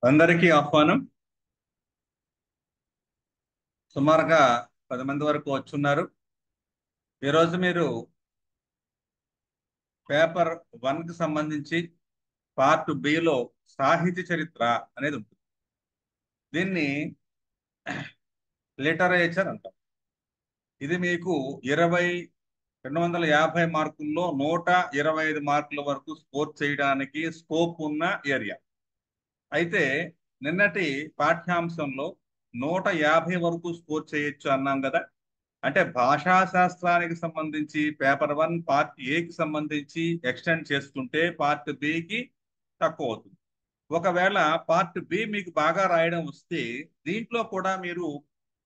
అందరికీ ఆహ్వానం. సుమారుగా 10 మంది వరకు వచ్చున్నారు. ఈరోజు మీరు పేపర్ 1 కి సంబంధించి పార్ట్ బిలో సాహిత్య చరిత్ర అనేది ఉంటుంది. దీన్ని లిటరేచర్ అంటాం. ఇది మీకు 250 మార్కుల్లో 125 మార్కుల వరకు స్కోర్ చేయడానికి స్కోప్ ఉన్న ఏరియా. అయితే నిన్నటి పాఠ్యాంశంలో 150 వరకు స్కోర్ చేయొచ్చు అన్నాం కదా. అంటే భాషా శాస్త్రానికి సంబంధించి పేపర్ 1 పార్ట్ ఏకి సంబంధించి ఎక్స్టెండ్ చేసుకుంటే పార్ట్ బికి తక్కువ అవుతుంది. ఒకవేళ పార్ట్ బి మీకు బాగా రాయడం వస్తే దీంట్లో కూడా మీరు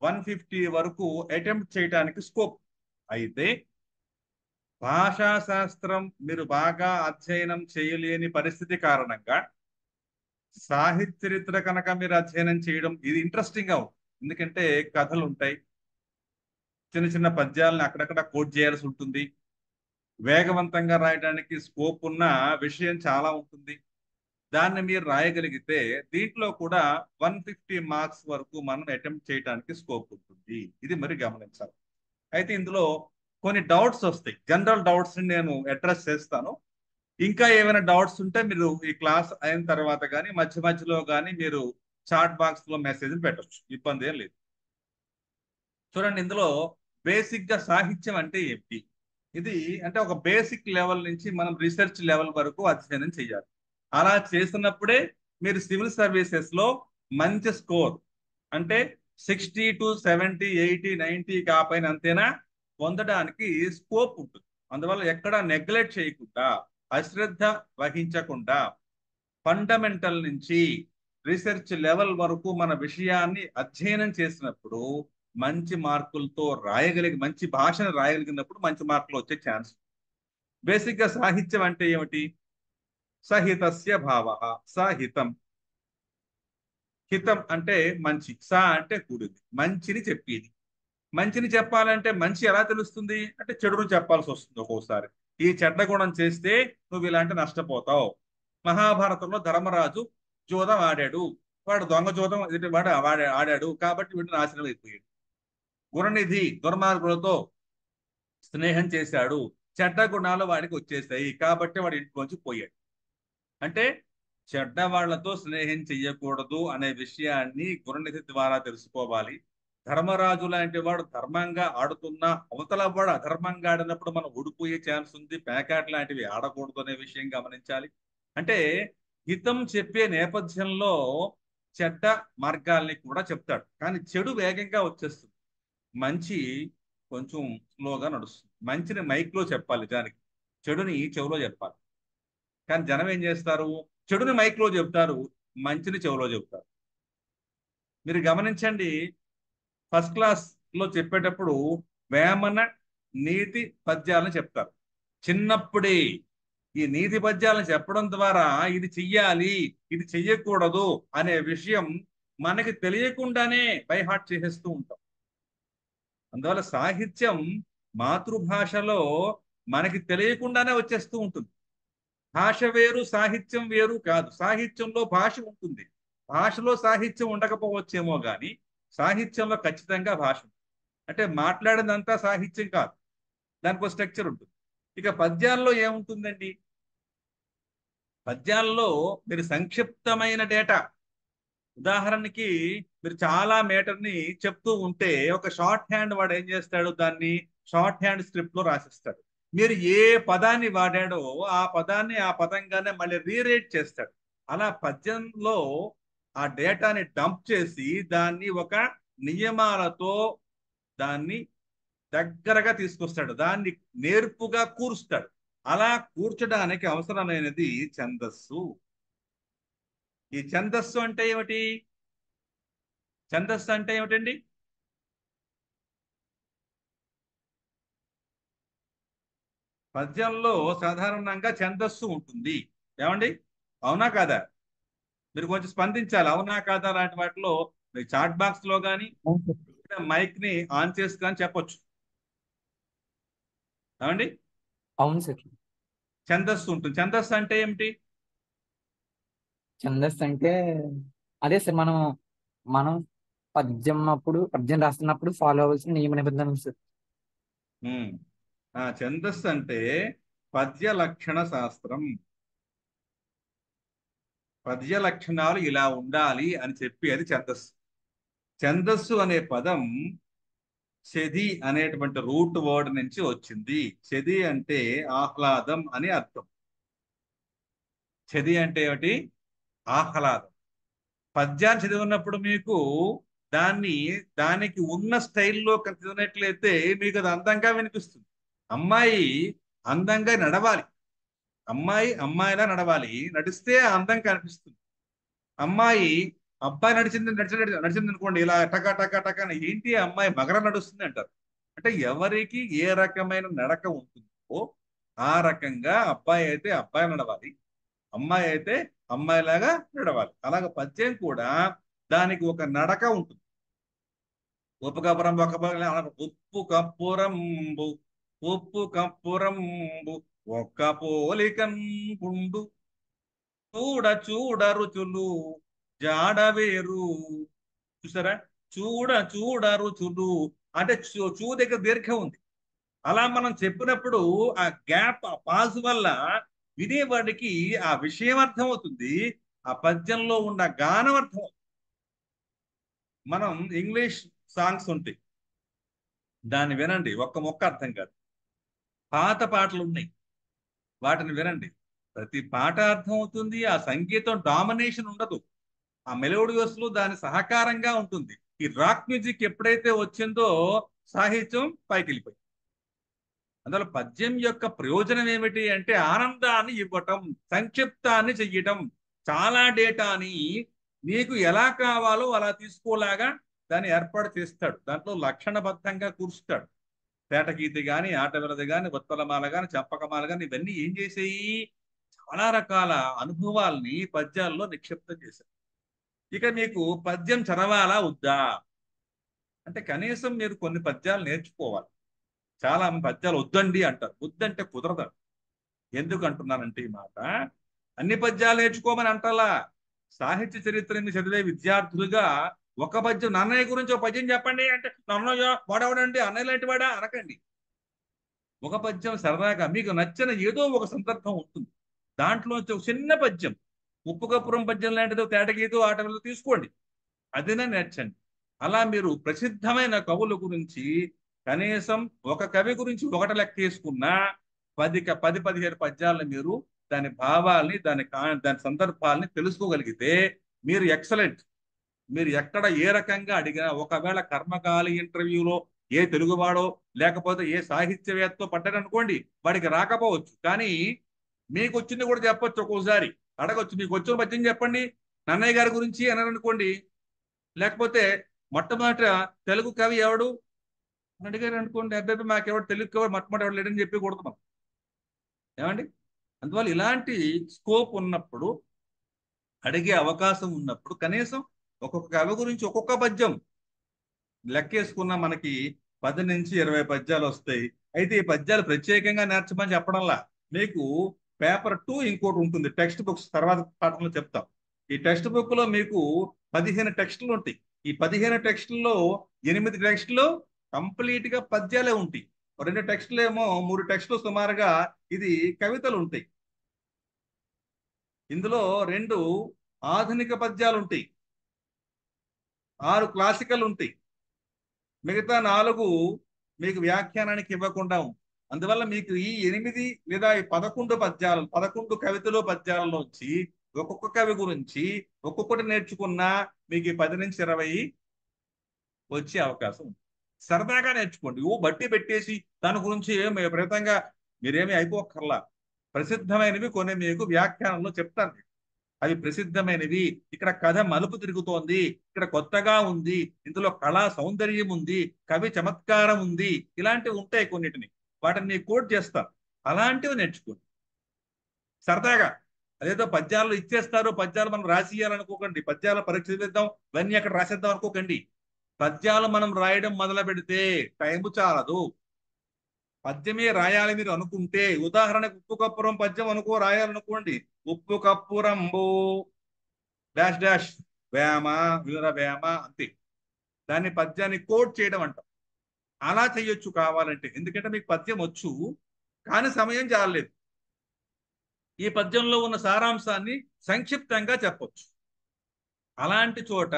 150 వరకు అటెంప్ట్ చేయడానికి స్కోప్. అయితే భాషా శాస్త్రం మీరు బాగా అధ్యయనం చేయలేని పరిస్థితి కారణంగా సాహిత్య చరిత్ర కనుక మీరు అధ్యయనం చేయడం ఇది ఇంట్రెస్టింగ్ గా ఉంటుంది. ఎందుకంటే కథలు ఉంటాయి, చిన్న చిన్న పద్యాలను అక్కడక్కడ కోట్ చేయాల్సి ఉంటుంది, వేగవంతంగా రాయడానికి స్కోప్ ఉన్న విషయం చాలా ఉంటుంది. దాన్ని మీరు రాయగలిగితే దీంట్లో కూడా 150 మార్క్స్ వరకు మనం అటెంప్ట్ చేయడానికి స్కోప్ ఉంటుంది. ఇది మరి గమనించాలి. అయితే ఇందులో కొన్ని డౌట్స్ వస్తాయి. జనరల్ డౌట్స్ నేను అడ్రస్ చేస్తాను. ఇంకా ఏమైనా డౌట్స్ ఉంటే మీరు ఈ క్లాస్ అయిన తర్వాత కానీ మధ్య మధ్యలో కానీ మీరు చాట్ బాక్స్ లో మెసేజ్ పెట్టొచ్చు, ఇబ్బంది ఏం లేదు. చూడండి, ఇందులో బేసిక్ గా సాహిత్యం అంటే ఏమిటి? ఇది అంటే ఒక బేసిక్ లెవెల్ నుంచి మనం రీసెర్చ్ లెవెల్ వరకు అధ్యయనం చేయాలి. అలా చేస్తున్నప్పుడే మీరు సివిల్ సర్వీసెస్ లో మంచి స్కోర్, అంటే 60 to 70, 80, 90 కాపైన అంతేనా పొందడానికి స్కోప్ ఉంటుంది. అందువల్ల ఎక్కడ నెగ్లెక్ట్ చేయకుండా, అశ్రద్ధ వహించకుండా ఫండమెంటల్ నుంచి రీసెర్చ్ లెవెల్ వరకు మన విషయాన్ని అధ్యయనం చేసినప్పుడు మంచి మార్కులతో మంచి భాషను రాయగలిగినప్పుడు మంచి మార్కులు వచ్చే ఛాన్స్. బేసిక్ గా సాహిత్యం అంటే ఏమిటి? సహితస్య భావ. సహితం, హితం అంటే మంచి, సా అంటే కూడింది, మంచిని చెప్పేది. మంచిని చెప్పాలంటే మంచి ఎలా తెలుస్తుంది అంటే చెడును చెప్పాల్సి వస్తుంది ఒక్కోసారి. ఈ చెడ్డ గుణం చేస్తే నువ్వు ఇలాంటి నష్టపోతావు. మహాభారతంలో ధర్మరాజు జూదం ఆడాడు, వాడు దొంగ జూదం వాడు ఆడాడు కాబట్టి వీడు నాశనం అయిపోయాడు. గుణనిధి దుర్మార్గులతో స్నేహం చేశాడు, చెడ్డ గుణాలు వాడికి వచ్చేసాయి కాబట్టి వాడి ఇంట్లోంచి పోయాడు. అంటే చెడ్డ వాళ్లతో స్నేహం చెయ్యకూడదు అనే విషయాన్ని గుణనిధి ద్వారా తెలుసుకోవాలి. ధర్మరాజు లాంటి వాడు ధర్మంగా ఆడుతున్నా అవతల వాడు అధర్మంగా ఆడినప్పుడు మనం ఓడిపోయే ఛాన్స్ ఉంది, ప్యాకాట్ లాంటివి ఆడకూడదు అనే విషయం గమనించాలి. అంటే హితం చెప్పే నేపథ్యంలో చెడ్డ మార్గాల్ని కూడా చెప్తాడు, కానీ చెడు వేగంగా వచ్చేస్తుంది, మంచి కొంచెం స్లోగా నడుస్తుంది. మంచిని మైక్ లో చెప్పాలి దానికి, చెడుని చెవులో చెప్పాలి. కానీ జనం ఏం చేస్తారు? చెడుని మైక్ లో చెప్తారు, మంచిని చెవులో చెప్తారు. మీరు గమనించండి, ఫస్ట్ క్లాస్ లో చెప్పేటప్పుడు వేమన నీతి పద్యాలను చెప్తారు. చిన్నప్పుడే ఈ నీతి పద్యాలను చెప్పడం ద్వారా ఇది చెయ్యాలి, ఇది చెయ్యకూడదు అనే విషయం మనకి తెలియకుండానే బైహార్ట్ చేసేస్తూ ఉంటాం. అందువల్ల సాహిత్యం మాతృభాషలో మనకి తెలియకుండానే వచ్చేస్తూ ఉంటుంది. భాష వేరు సాహిత్యం వేరు కాదు. సాహిత్యంలో భాష ఉంటుంది, భాషలో సాహిత్యం ఉండకపోవచ్చేమో కానీ సాహిత్యంలో ఖచ్చితంగా భాష ఉంటుంది. అంటే మాట్లాడినంతా సాహిత్యం కాదు, దానికి ఒక స్ట్రక్చర్ ఉంటుంది. ఇక పద్యాల్లో ఏముంటుందండి? పద్యాల్లో మీరు సంక్షిప్తమైన డేటా, ఉదాహరణకి మీరు చాలా మేటర్ని చెప్తూ ఉంటే ఒక షార్ట్ హ్యాండ్ వాడు ఏం చేస్తాడు, దాన్ని షార్ట్ హ్యాండ్ స్క్రిప్ట్ లో రాసిస్తాడు. మీరు ఏ పదాన్ని వాడాడో ఆ పదాన్ని ఆ పదంగానే మళ్ళీ రీరేట్ చేస్తాడు. అలా పద్యంలో ఆ డేటాని డంప్ చేసి దాన్ని ఒక నియమాలతో దాన్ని దగ్గరగా తీసుకొస్తాడు, దాన్ని నేర్పుగా కూరుస్తాడు. అలా కూర్చడానికి అవసరమైనది ఛందస్సు. ఈ ఛందస్సు అంటే ఏమిటి? ఛందస్సు అంటే ఏమిటండి? పద్యంలో సాధారణంగా ఛందస్సు ఉంటుంది. ఏమండి, అవునా కాదా? మీరు కొంచెం స్పందించాలి, అవునా కాదా లాంటి వాటిలో. మీరు చాట్ బాక్స్ లో కానీ అవును సార్. మైక్ ని ఆన్ చేసి కానీ చెప్పొచ్చు. ఏమండి, అవును సార్. ఛందస్సు ఉంటుంది. ఛందస్సు అంటే ఏమిటి? ఛందస్ అంటే అదే సార్ మనం పద్యం రాస్తున్నప్పుడు ఫాలో అవ్వాల్సిన నియమ నిబంధనలు సార్. ఉమ్. ఛందస్సు అంటే పద్య లక్షణ శాస్త్రం. పద్య లక్షణాలు ఇలా ఉండాలి అని చెప్పి అది ఛందస్సు. ఛందస్సు అనే పదం చెది అనేటువంటి రూట్ వర్డ్ నుంచి వచ్చింది. చెది అంటే ఆహ్లాదం అని అర్థం. చెది అంటే ఏమిటి? ఆహ్లాదం. పద్యాన్ని చదివినప్పుడు మీకు దాన్ని దానికి ఉన్న స్టైల్లో చదివినట్లయితే మీకు అది అందంగా వినిపిస్తుంది. అమ్మాయి అందంగా నడవాలి. అమ్మాయి అమ్మాయిలా నడవాలి. నడిస్తే ఆ అందం కనిపిస్తుంది. అమ్మాయి అబ్బాయి నడిచింది అనుకోండి, ఇలా టక టక టక అని, ఏంటి ఆ అమ్మాయి మగర నడుస్తుంది అంటారు. అంటే ఎవరికి ఏ రకమైన నడక ఉంటుందో ఆ రకంగా అబ్బాయి అయితే అబ్బాయి నడవాలి, అమ్మాయి అయితే అమ్మాయిలాగా నడవాలి. అలాగ పద్యం కూడా దానికి ఒక నడక ఉంటుంది. ఉప్పు కప్పురం ఉప్పు కప్పురంబు ఉప్పు కప్పురంబు ఒక్క పోలికన్ పుండు చూడ చూడ రుచులు జాడవేరు. చూసారా? చూడ చూడ రుచులు అంటే చూ దగ్గర దీర్ఘం ఉంది. అలా మనం చెప్పినప్పుడు ఆ గ్యాప్, ఆ పాజ్ వల్ల వినేవాడికి ఆ విషయం అర్థమవుతుంది, ఆ పద్యంలో ఉన్న గానం అర్థం. మనం ఇంగ్లీష్ సాంగ్స్ ఉంటాయి, దాన్ని వినండి, ఒక్క మొక్క అర్థం కాదు. పాత పాటలు ఉన్నాయి, వాటిని వినండి, ప్రతి పాట అర్థం అవుతుంది. ఆ సంగీతం డామినేషన్ ఉండదు, ఆ మెలోడియస్ లో దాని సహకారంగా ఉంటుంది. ఈ రాక్ మ్యూజిక్ ఎప్పుడైతే వచ్చిందో సాహిత్యం పైకి వెళ్ళిపోయింది. అందువల్ల పద్యం యొక్క ప్రయోజనం ఏమిటి అంటే ఆనందాన్ని ఇవ్వటం, సంక్షిప్తాన్ని చెయ్యటం, చాలా డేటాని నీకు ఎలా కావాలో అలా తీసుకోలాగా దాన్ని ఏర్పాటు చేస్తాడు. దాంట్లో లక్షణబద్ధంగా కూర్చుతాడు. తేటగీతి గాని, ఆటవిరది గాని, ఉత్పలమాల గాని, చంపకమాల గాని, ఇవన్నీ ఏం చేసేయి, చాలా రకాల అనుభవాల్ని పద్యాల్లో నిక్షిప్తం చేశారు. ఇక మీకు పద్యం చదవాలా వద్దా అంటే కనీసం మీరు కొన్ని పద్యాలు నేర్చుకోవాలి. చాలా పద్యాలు వద్దండి అంటారు. వద్దంటే కుదరదు. ఎందుకు అంటున్నానంటే ఈ మాట, అన్ని పద్యాలు నేర్చుకోమని అంటలా. సాహిత్య చరిత్రని చదివే విద్యార్థులుగా ఒక పద్యం, నన్నయ్య గురించి ఒక పద్యం చెప్పండి అంటే, నన్నయ్య వాడవడండి, అన్నయ్య లాంటి వాడా అనకండి. ఒక పద్యం సరదాగా మీకు నచ్చిన ఏదో ఒక సందర్భం ఉంటుంది, దాంట్లో ఒక చిన్న పద్యం, ఉప్పు కప్పురం పద్యం లాంటిదో, తేటగీతో ఆటలో తీసుకోండి, అదినే నేర్చండి. అలా మీరు ప్రసిద్ధమైన కవుల గురించి కనీసం ఒక కవి గురించి ఒకటి లెక్క తీసుకున్నా 10-15 పద్యాలను మీరు దాని భావాల్ని, దాని సందర్భాల్ని తెలుసుకోగలిగితే మీరు ఎక్సలెంట్. మీరు ఎక్కడ ఏ రకంగా అడిగినా, ఒకవేళ కర్మకాలి ఇంటర్వ్యూలో ఏ తెలుగువాడో లేకపోతే ఏ సాహిత్యవేత్తో పడ్డారనుకోండి, వాడికి రాకపోవచ్చు, కానీ మీకు వచ్చింది కూడా చెప్పొచ్చు. ఒక్కోసారి అడగొచ్చు, మీకు వచ్చిన పద్యం చెప్పండి నన్నయ్య గారి గురించి అని అనుకోండి. లేకపోతే మొట్టమొదట తెలుగు కవి ఎవడు అని అడిగారు అనుకోండి, అబ్బాయి మాకెవడు తెలుగు కవి మొట్టమొదటి ఎవడు లేడని చెప్పి కూడదు మనం. ఏమండి? అందువల్ల ఇలాంటి స్కోప్ ఉన్నప్పుడు, అడిగే అవకాశం ఉన్నప్పుడు, కనీసం ఒక్కొక్క కవి గురించి ఒక్కొక్క పద్యం లెక్కేసుకున్న మనకి 10 నుంచి 20 పద్యాలు వస్తాయి. అయితే ఈ పద్యాలు ప్రత్యేకంగా నేర్చమని చెప్పడంలా, మీకు పేపర్ 2 ఇంకోటి ఉంటుంది, టెక్స్ట్ బుక్స్, తర్వాత పాఠంలో చెప్తాం. ఈ టెక్స్ట్ బుక్ లో మీకు 15 టెక్స్టులు ఉంటాయి. ఈ 15 టెక్స్టుల్లో 8 టెక్స్టులు కంప్లీట్ గా పద్యాలే ఉంటాయి. 2 టెక్స్టులు ఏమో, 3 టెక్స్టులు సుమారుగా ఇది కవితలు ఉంటాయి. ఇందులో 2 ఆధునిక పద్యాలు ఉంటాయి, 6 క్లాసికల్ ఉంటాయి, మిగతా 4 మీకు వ్యాఖ్యానానికి ఇవ్వకుండా ఉంది. అందువల్ల మీకు ఈ 8 లేదా ఈ 11 పద్యాలు, 11 కవితలు పద్యాలలోంచి ఒక్కొక్క కవి గురించి ఒక్కొక్కటి నేర్చుకున్నా మీకు 10 నుంచి 20 వచ్చే అవకాశం ఉంది. సరదాగా నేర్చుకోండి, ఓ బట్టి పెట్టేసి దాని గురించి ఏమి విపరీతంగా మీరేమి అయిపోకర్లా. ప్రసిద్ధమైనవి కొన్ని మీకు వ్యాఖ్యానంలో చెప్తాను. అవి ప్రసిద్ధమైనవి, ఇక్కడ కథ మలుపు తిరుగుతోంది, ఇక్కడ కొత్తగా ఉంది, ఇందులో కళా సౌందర్యం ఉంది, కవి చమత్కారం ఉంది, ఇలాంటివి ఉంటాయి కొన్నిటిని. వాటిని మీకు కోట్ చేస్తాను, అలాంటివి నేర్చుకోండి సరదాగా. అదేదో పద్యాలు ఇచ్చేస్తారు, పద్యాలు మనం రాసియాలనుకోకండి, పద్యాల పరీక్ష చేద్దాం ఇవన్నీ అక్కడ రాసేద్దాం అనుకోకండి. పద్యాలు మనం రాయడం మొదలు పెడితే టైం చాలదు. పద్యమే రాయాలి మీరు అనుకుంటే, ఉదాహరణకు ఉప్పు కప్పురం పద్యం అనుకో రాయాలనుకోండి, ఉప్పు కప్పురంబో డాష్ డాష్ వేమ వినుర వేమ అంతే. దాన్ని పద్యాన్ని కోట్ చేయడం అంటాం. అలా చేయొచ్చు కావాలంటే, ఎందుకంటే మీకు పద్యం వచ్చు కానీ సమయం చాలలేదు. ఈ పద్యంలో ఉన్న సారాంశాన్ని సంక్షిప్తంగా చెప్పొచ్చు. అలాంటి చోట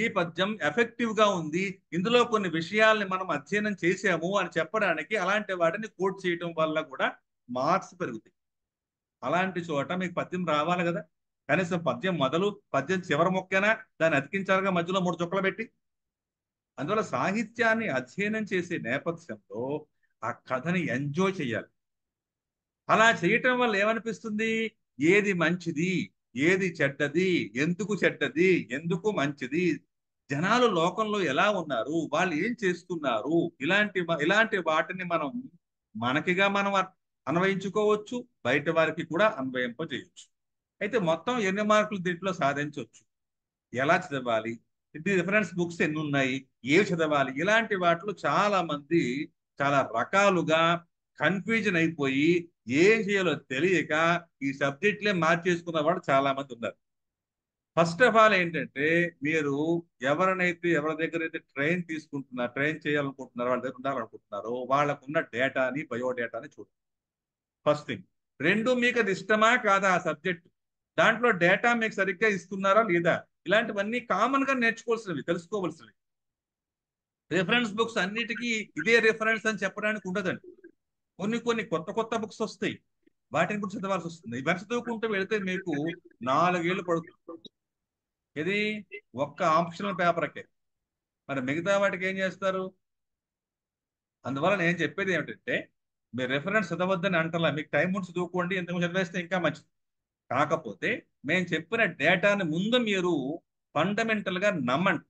ఈ పద్యం ఎఫెక్టివ్ గా ఉంది, ఇందులో కొన్ని విషయాల్ని మనం అధ్యయనం చేసాము అని చెప్పడానికి అలాంటి వాటిని కోట్ చేయడం వల్ల కూడా మార్క్స్ పెరుగుతాయి. అలాంటి చోట మీకు పద్యం రావాలి కదా, కనీసం పద్యం మొదలు పద్యం చివరి మొక్కైనా దాన్ని అతికించాలిగా, మధ్యలో 3 చుక్కలు పెట్టి. అందువల్ల సాహిత్యాన్ని అధ్యయనం చేసే నేపథ్యంలో ఆ కథని ఎంజాయ్ చేయాలి. అలా చేయటం వల్ల ఏమనిపిస్తుంది, ఏది మంచిది, ఏది చెడ్డది, ఎందుకు చెడ్డది, ఎందుకు మంచిది, జనాలు లోకంలో ఎలా ఉన్నారు, వాళ్ళు ఏం చేస్తున్నారు, ఇలాంటి వాటిని మనకిగా మనం అన్వయించుకోవచ్చు, బయట వారికి కూడా అన్వయింపజేయవచ్చు. అయితే మొత్తం ఎన్ని మార్కులు దీంట్లో సాధించవచ్చు, ఎలా చదవాలి, ఇది రిఫరెన్స్ బుక్స్ ఎన్ని ఉన్నాయి, ఏవి చదవాలి, ఇలాంటి వాటిలో చాలా మంది చాలా రకాలుగా కన్ఫ్యూజన్ అయిపోయి ఏం చేయాలో తెలియక ఈ సబ్జెక్టులే మార్చేసుకున్న వాళ్ళు చాలా మంది ఉన్నారు. ఫస్ట్ ఆఫ్ ఆల్ ఏంటంటే, మీరు ఎవరి దగ్గర అయితే ట్రైన్ చేయాలనుకుంటున్నారో, వాళ్ళ దగ్గర ఉండాలనుకుంటున్నారో వాళ్ళకున్న డేటాని బయోడేటాని చూడండి. First thing. రెండు, మీకు అది ఇష్టమా కాదా ఆ సబ్జెక్ట్, దాంట్లో డేటా మీకు సరిగ్గా ఇస్తున్నారా లేదా, ఇలాంటివన్నీ కామన్ గా నేర్చుకోవాల్సినవి, తెలుసుకోవాల్సినవి. రిఫరెన్స్ బుక్స్ అన్నిటికీ ఇదే రిఫరెన్స్ అని చెప్పడానికి ఉండదండి. కొన్ని కొత్త కొత్త బుక్స్ వస్తాయి, వాటిని కూడా చదవాల్సి వస్తుంది. ఇవన్నీ చదువుకుంటూ వెళితే మీకు 4 ఏళ్ళు పడుతుంది. ఇది ఒక్క ఆప్షనల్ పేపర్కే. మరి మిగతా వాటికి ఏం చేస్తారు? అందువల్ల నేను చెప్పేది ఏమిటంటే, మీరు రిఫరెన్స్ చదవద్దని అంటలా, మీకు టైం ఉంచి చదువుకోండి, ఇంతకు చదివేస్తే ఇంకా మంచిది. కాకపోతే మేము చెప్పిన డేటాని ముందు మీరు ఫండమెంటల్ గా నమ్మండి.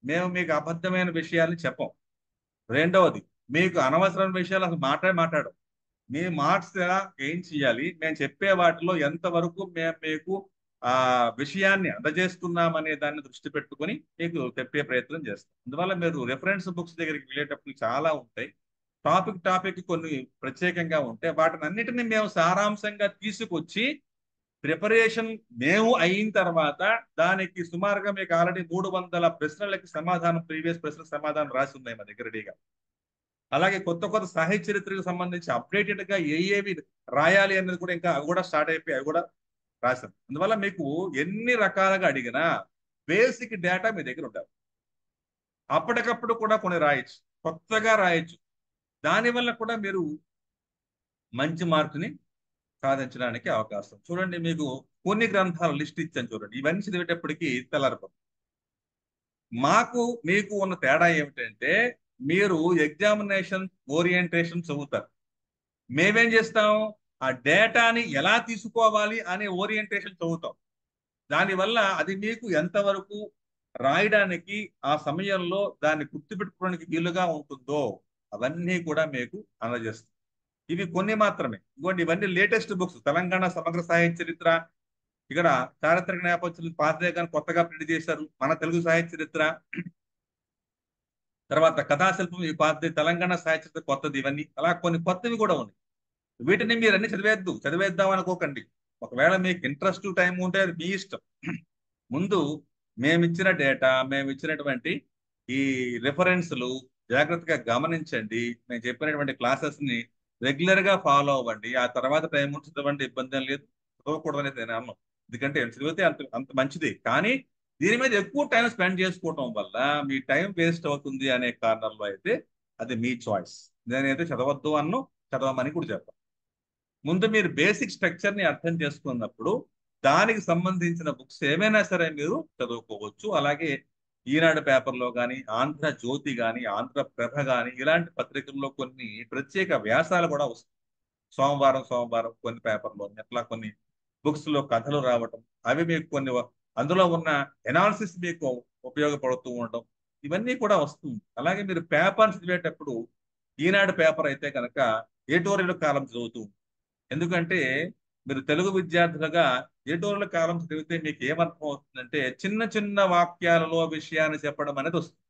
మేము మీకు అబద్ధమైన విషయాల్ని చెప్పం. రెండవది, మీకు అనవసరమైన విషయాలు అసలు మాట్లాడం. మీ మార్క్స్ ఎలా ఏం చేయాలి, మేము చెప్పే వాటిలో ఎంతవరకు మేము మీకు ఆ విషయాన్ని అందజేస్తున్నామనే దాన్ని దృష్టి పెట్టుకొని మీకు చెప్పే ప్రయత్నం చేస్తాం. అందువల్ల మీరు రెఫరెన్స్ బుక్స్ దగ్గరికి వెళ్ళేటప్పుడు చాలా ఉంటాయి, టాపిక్ కొన్ని ప్రత్యేకంగా ఉంటాయి, వాటిని అన్నిటిని మేము సారాంశంగా తీసుకొచ్చి ప్రిపరేషన్ మేము అయిన తర్వాత దానికి సుమారుగా మీకు ఆల్రెడీ 300 ప్రశ్నలకి సమాధానం, ప్రీవియస్ ప్రశ్నలకు సమాధానం రాసి ఉన్నాయి మా దగ్గర రెడీగా. అలాగే కొత్త కొత్త సాహిత్య చరిత్రకు సంబంధించి అప్డేటెడ్ గా ఏవి రాయాలి అనేది కూడా ఇంకా అవి కూడా స్టార్ట్ అయిపోయి అవి కూడా రాశాం. అందువల్ల మీకు ఎన్ని రకాలుగా అడిగినా బేసిక్ డేటా మీ దగ్గర ఉండాలి. అప్పటికప్పుడు కూడా కొన్ని రాయొచ్చు, కొత్తగా రాయొచ్చు. దానివల్ల కూడా మీరు మంచి మార్కుని సాధించడానికి అవకాశం. చూడండి, మీకు కొన్ని గ్రంథాల లిస్ట్ ఇచ్చాను చూడండి, ఇవన్నీ చదివేటప్పటికి తెల్లారిపోతుంది. మీకు ఉన్న తేడా ఏమిటంటే, మీరు ఎగ్జామినేషన్ ఓరియంటేషన్ చదువుతారు, మేమేం చేస్తాం, ఆ డేటాని ఎలా తీసుకోవాలి అనే ఓరియంటేషన్ చదువుతాం. దానివల్ల అది మీకు ఎంతవరకు రాయడానికి ఆ సమయంలో దాన్ని గుర్తుపెట్టుకోవడానికి వీలుగా ఉంటుందో అవన్నీ కూడా మీకు అందజేస్తాం. ఇవి కొన్ని మాత్రమే. ఇంకోటి, ఇవన్నీ లేటెస్ట్ బుక్స్. తెలంగాణ సమగ్ర సాహిత్య చరిత్ర, ఇక్కడ చారిత్రక నేపథ్యం పాతదే కానీ కొత్తగా ప్రింట్ చేశారు. మన తెలుగు సాహిత్య చరిత్ర, తర్వాత కథాశిల్పం ఈ పాతది, తెలంగాణ సాహిత్య చరిత్ర కొత్తది, ఇవన్నీ అలా కొన్ని కొత్తవి కూడా ఉన్నాయి. వీటిని మీరు అన్ని చదివేద్దాం అనుకోకండి. ఒకవేళ మీకు ఇంట్రెస్ట్ టైం ఉంటే అది మీ ఇష్టం. ముందు మేము ఇచ్చినటువంటి ఈ రిఫరెన్స్లు జాగ్రత్తగా గమనించండి. మేము చెప్పినటువంటి క్లాసెస్ ని రెగ్యులర్ గా ఫాలో అవ్వండి. ఆ తర్వాత టైం ఉంటే చదవండి, ఇబ్బంది ఏం లేదు. చదవకూడదు అనేది నేను అన్నాను, ఎందుకంటే చదివితే అంత అంత మంచిది. కానీ దీని మీద ఎక్కువ టైం స్పెండ్ చేసుకోవటం వల్ల మీ టైం వేస్ట్ అవుతుంది అనే కారణంలో అయితే అది మీ చాయిస్. నేనైతే చదవద్దు అన్ను, చదవమని కూడా చెప్పాను. ముందు మీరు బేసిక్ స్ట్రక్చర్ ని అర్థం చేసుకున్నప్పుడు దానికి సంబంధించిన బుక్స్ ఏమైనా సరే మీరు చదువుకోవచ్చు. అలాగే ఈనాడు పేపర్లో కానీ, ఆంధ్ర జ్యోతి కానీ, ఆంధ్ర ప్రభ కానీ, ఇలాంటి పత్రికల్లో కొన్ని ప్రత్యేక వ్యాసాలు కూడా వస్తాయి. సోమవారం కొన్ని పేపర్లో, అట్లా కొన్ని బుక్స్ లో కథలు రావటం, అవి మీకు అందులో ఉన్న ఎనాలిసిస్ మీకు ఉపయోగపడుతూ ఉండడం, ఇవన్నీ కూడా వస్తుంది. అలాగే మీరు పేపర్ చదివేటప్పుడు ఈనాడు పేపర్ అయితే కనుక ఎడిటోరియల్ కాలం చదువుతూ, ఎందుకంటే మీరు తెలుగు విద్యార్థులుగా ఎడిటోరియల్ కాలం చదివితే మీకు ఏమర్థం అవుతుందంటే, చిన్న చిన్న వాక్యాలలో విషయాన్ని చెప్పడం అనేది వస్తుంది.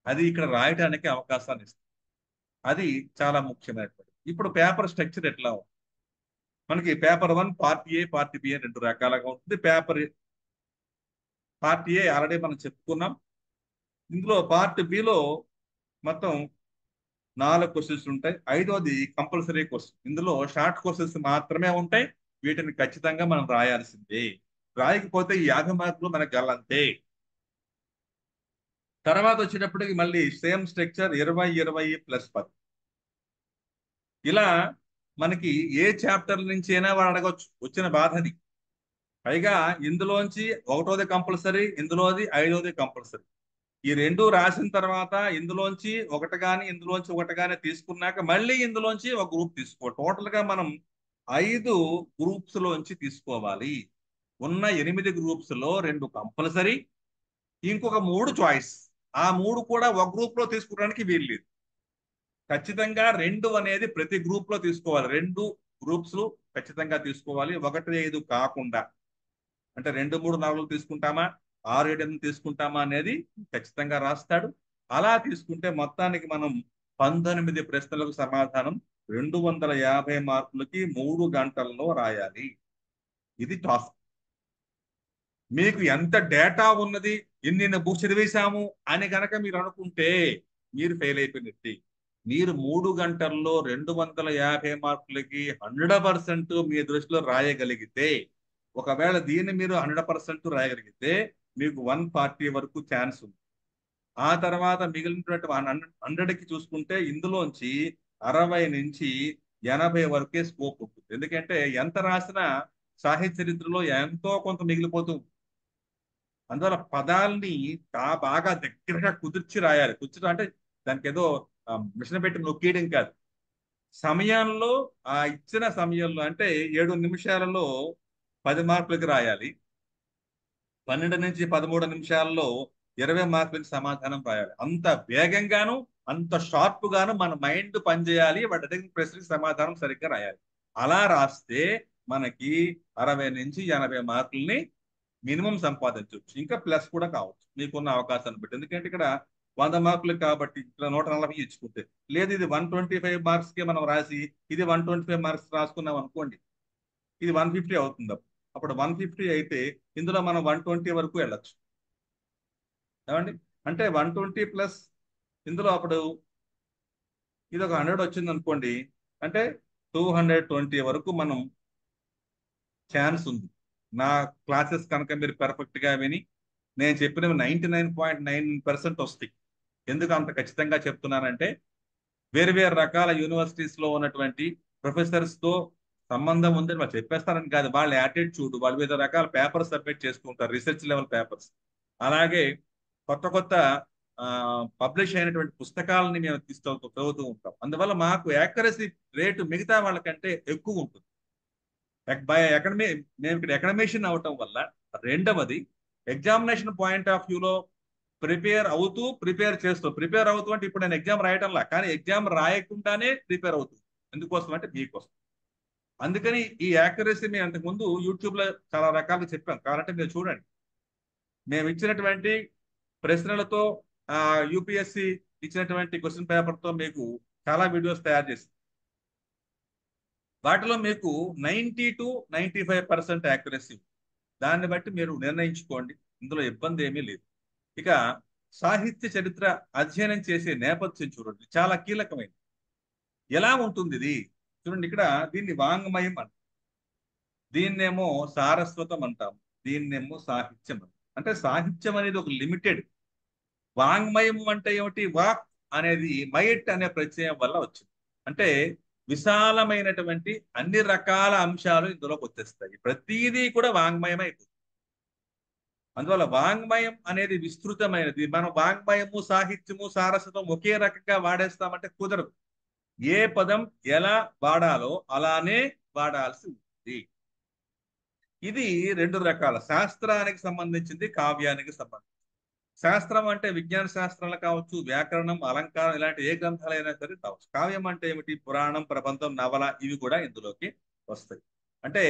అది ఇక్కడ రాయడానికి అవకాశాన్ని ఇస్తుంది. అది చాలా ముఖ్యమైనటువంటి. ఇప్పుడు పేపర్ స్ట్రక్చర్ ఎట్లా ఉంది, మనకి paper 1 part A, part B అని 2 రకాలుగా ఉంటుంది. పార్ట్ ఏ ఆల్రెడీ మనం చెప్పుకున్నాం. ఇందులో పార్ట్ బిలో మొత్తం 4 క్వశ్చన్స్ ఉంటాయి. 5వది కంపల్సరీ క్వశ్చన్. ఇందులో షార్ట్ క్వశ్చన్స్ మాత్రమే ఉంటాయి. వీటిని ఖచ్చితంగా మనం రాయాల్సిందే. రాయకపోతే ఈ 50 మార్కులు మనకు గల్లంతే. తర్వాత వచ్చేటప్పటికి మళ్ళీ సేమ్ స్ట్రక్చర్ 20, 20 + 10. ఇలా మనకి ఏ చాప్టర్ నుంచి అయినా వాడు అడగొచ్చు వచ్చిన బాధని. పైగా ఇందులోంచి 1వది కంపల్సరీ, ఇందులోది 5వది కంపల్సరీ. ఈ రెండు రాసిన తర్వాత ఇందులోంచి ఒకటి కానీ ఇందులోంచి ఒకటి కానీ తీసుకున్నాక మళ్ళీ ఇందులోంచి ఒక గ్రూప్ తీసుకోవాలి. టోటల్ గా మనం 5 గ్రూప్స్ లోంచి తీసుకోవాలి. ఉన్న 8 గ్రూప్స్ లో 2 కంపల్సరీ, ఇంకొక 3 చాయిస్. ఆ 3 కూడా ఒక గ్రూప్ లో తీసుకోవడానికి వీలు లేదు. ఖచ్చితంగా 2 అనేది ప్రతి గ్రూప్ లో తీసుకోవాలి. 2 గ్రూప్స్ ఖచ్చితంగా తీసుకోవాలి, 1, 5 కాకుండా. అంటే 2, 3, 4 తీసుకుంటామా, 6, 7 తీసుకుంటామా అనేది ఖచ్చితంగా రాస్తాడు. అలా తీసుకుంటే మొత్తానికి మనం 19 ప్రశ్నలకు సమాధానం 250 మార్కులకి 3 గంటల్లో రాయాలి. ఇది టాస్క్. మీకు ఎంత డేటా ఉన్నది, ఎన్ని బుక్స్ చదివేశాము అని కనుక మీరు అనుకుంటే మీరు ఫెయిల్ అయిపోయినట్టు. మీరు 3 గంటల్లో 250 మార్కులకి 100% మీ దృష్టిలో రాయగలిగితే, ఒకవేళ దీన్ని మీరు 100% రాయగలిగితే మీకు 140 వరకు ఛాన్స్ ఉంది. ఆ తర్వాత మిగిలినటువంటి 100కి చూసుకుంటే ఇందులోంచి 60 నుంచి 80 వరకే స్కోప్ ఉంటుంది. ఎందుకంటే ఎంత రాసినా సాహిత్య చరిత్రలో ఎంతో కొంత మిగిలిపోతుంది. అందువల్ల పదాల్ని బాగా దగ్గరగా కుదిర్చి రాయాలి. కుదిర్చడం అంటే దానికి ఏదో మిషన్ పెట్టి నొక్కేయడం కాదు. సమయంలో ఆ ఇచ్చిన సమయంలో అంటే 7 నిమిషాలలో 10 మార్కులకి రాయాలి. 12 నుంచి 13 నిమిషాల్లో 20 మార్కులకి సమాధానం రాయాలి. అంత వేగంగాను అంత షార్ప్ గాను మన మైండ్ పనిచేయాలి. వాటి అడిగిన ప్రశ్నకి సమాధానం సరిగ్గా రాయాలి. అలా రాస్తే మనకి 60 నుంచి 80 మార్కుల్ని మినిమం సంపాదించవచ్చు. ఇంకా ప్లస్ కూడా కావచ్చు మీకున్న అవకాశాన్ని బట్టి. ఎందుకంటే ఇక్కడ 100 మార్కులు కాబట్టి ఇక్కడ 140 ఇచ్చుకుంటే, లేదు ఇది 125 మార్క్స్కే మనం రాసి ఇది 125 మార్క్స్ రాసుకున్నాం అనుకోండి, ఇది 150 అవుతుంది. అప్పుడు 150 అయితే ఇందులో మనం 120 వరకు వెళ్ళచ్చు. ఏమండి? అంటే 120 ప్లస్ ఇందులో అప్పుడు ఇది ఒక 100 వచ్చింది అనుకోండి, అంటే 220 వరకు మనం ఛాన్స్ ఉంది. నా క్లాసెస్ కనుక మీరు పర్ఫెక్ట్ గా విని నేను చెప్పినవి 99.9% వస్తాయి. ఎందుకు అంత ఖచ్చితంగా చెప్తున్నానంటే వేరు వేరు రకాల యూనివర్సిటీస్ లో ఉన్నటువంటి ప్రొఫెసర్స్ తో సంబంధం ఉందని వాళ్ళు చెప్పేస్తారని కాదు. వాళ్ళ యాటిట్యూడ్, వాళ్ళు వివిధ రకాల పేపర్స్ సబ్మిట్ చేసుకుంటారు, రీసెర్చ్ లెవెల్ పేపర్స్. అలాగే కొత్త కొత్త పబ్లిష్ అయినటువంటి పుస్తకాలని మేము చదువుతూ ఉంటాం. అందువల్ల మాకు యాక్యురసీ రేటు మిగతా వాళ్ళకంటే ఎక్కువ ఉంటుంది. బై అకాడమీ మేము ఇక్కడ అకాడమిషియన్ అవటం వల్ల. రెండవది ఎగ్జామినేషన్ పాయింట్ ఆఫ్ వ్యూలో ప్రిపేర్ అవుతూ అంటే ఇప్పుడు నేను ఎగ్జామ్ రాయటంలా, కానీ ఎగ్జామ్ రాయకుండానే ప్రిపేర్ అవుతుంది. ఎందుకోసం అంటే మీకోసం. అందుకని ఈ యాక్యురసీ మేము అంతకుముందు యూట్యూబ్ లో చాలా రకాలుగా చెప్పాం. కావాలంటే మీరు చూడండి. మేము ఇచ్చినటువంటి ప్రశ్నలతో యూపీఎస్సి ఇచ్చినటువంటి క్వశ్చన్ పేపర్ తో మీకు చాలా వీడియోస్ తయారు చేసి, వాటిలో మీకు 90 to 95% యాక్యురసీ. దాన్ని బట్టి మీరు నిర్ణయించుకోండి. ఇందులో ఇబ్బంది ఏమీ లేదు. ఇక సాహిత్య చరిత్ర అధ్యయనం చేసే నేపథ్యం చూడండి, చాలా కీలకమైనది. ఎలా ఉంటుంది ఇది చూడండి. ఇక్కడ దీన్ని వాంగ్మయం అంటాం, దీన్నేమో సారస్వతం అంటాం, దీన్నేమో సాహిత్యం అంటాం. అంటే సాహిత్యం అనేది ఒక లిమిటెడ్. వాంగ్మయం అంటే ఏమిటి? వాక్ అనేది మైట్ అనే ప్రత్యయం వల్ల వచ్చింది. అంటే విశాలమైనటువంటి అన్ని రకాల అంశాలు ఇందులోకి వచ్చేస్తాయి. ప్రతిదీ కూడా వాంగ్మయం అయిపోతుంది. అందువల్ల వాంగ్మయం అనేది విస్తృతమైనది. మనం వాంగ్మయము, సాహిత్యము, సారస్వతం ఒకే రకంగా వాడేస్తామంటే కుదరదు. ఏ పదం ఎలా వాడాలో అలానే వాడాల్సి ఉంటుంది. ఇది 2 రకాల, శాస్త్రానికి సంబంధించింది, కావ్యానికి సంబంధించింది. శాస్త్రం అంటే విజ్ఞాన శాస్త్రాలు కావచ్చు, వ్యాకరణం, అలంకారం, ఇలాంటి ఏ గ్రంథాలైనా సరే కావచ్చు. కావ్యం అంటే ఏమిటి? పురాణం, ప్రబంధం, నవల, ఇవి కూడా ఇందులోకి వస్తాయి. అంటే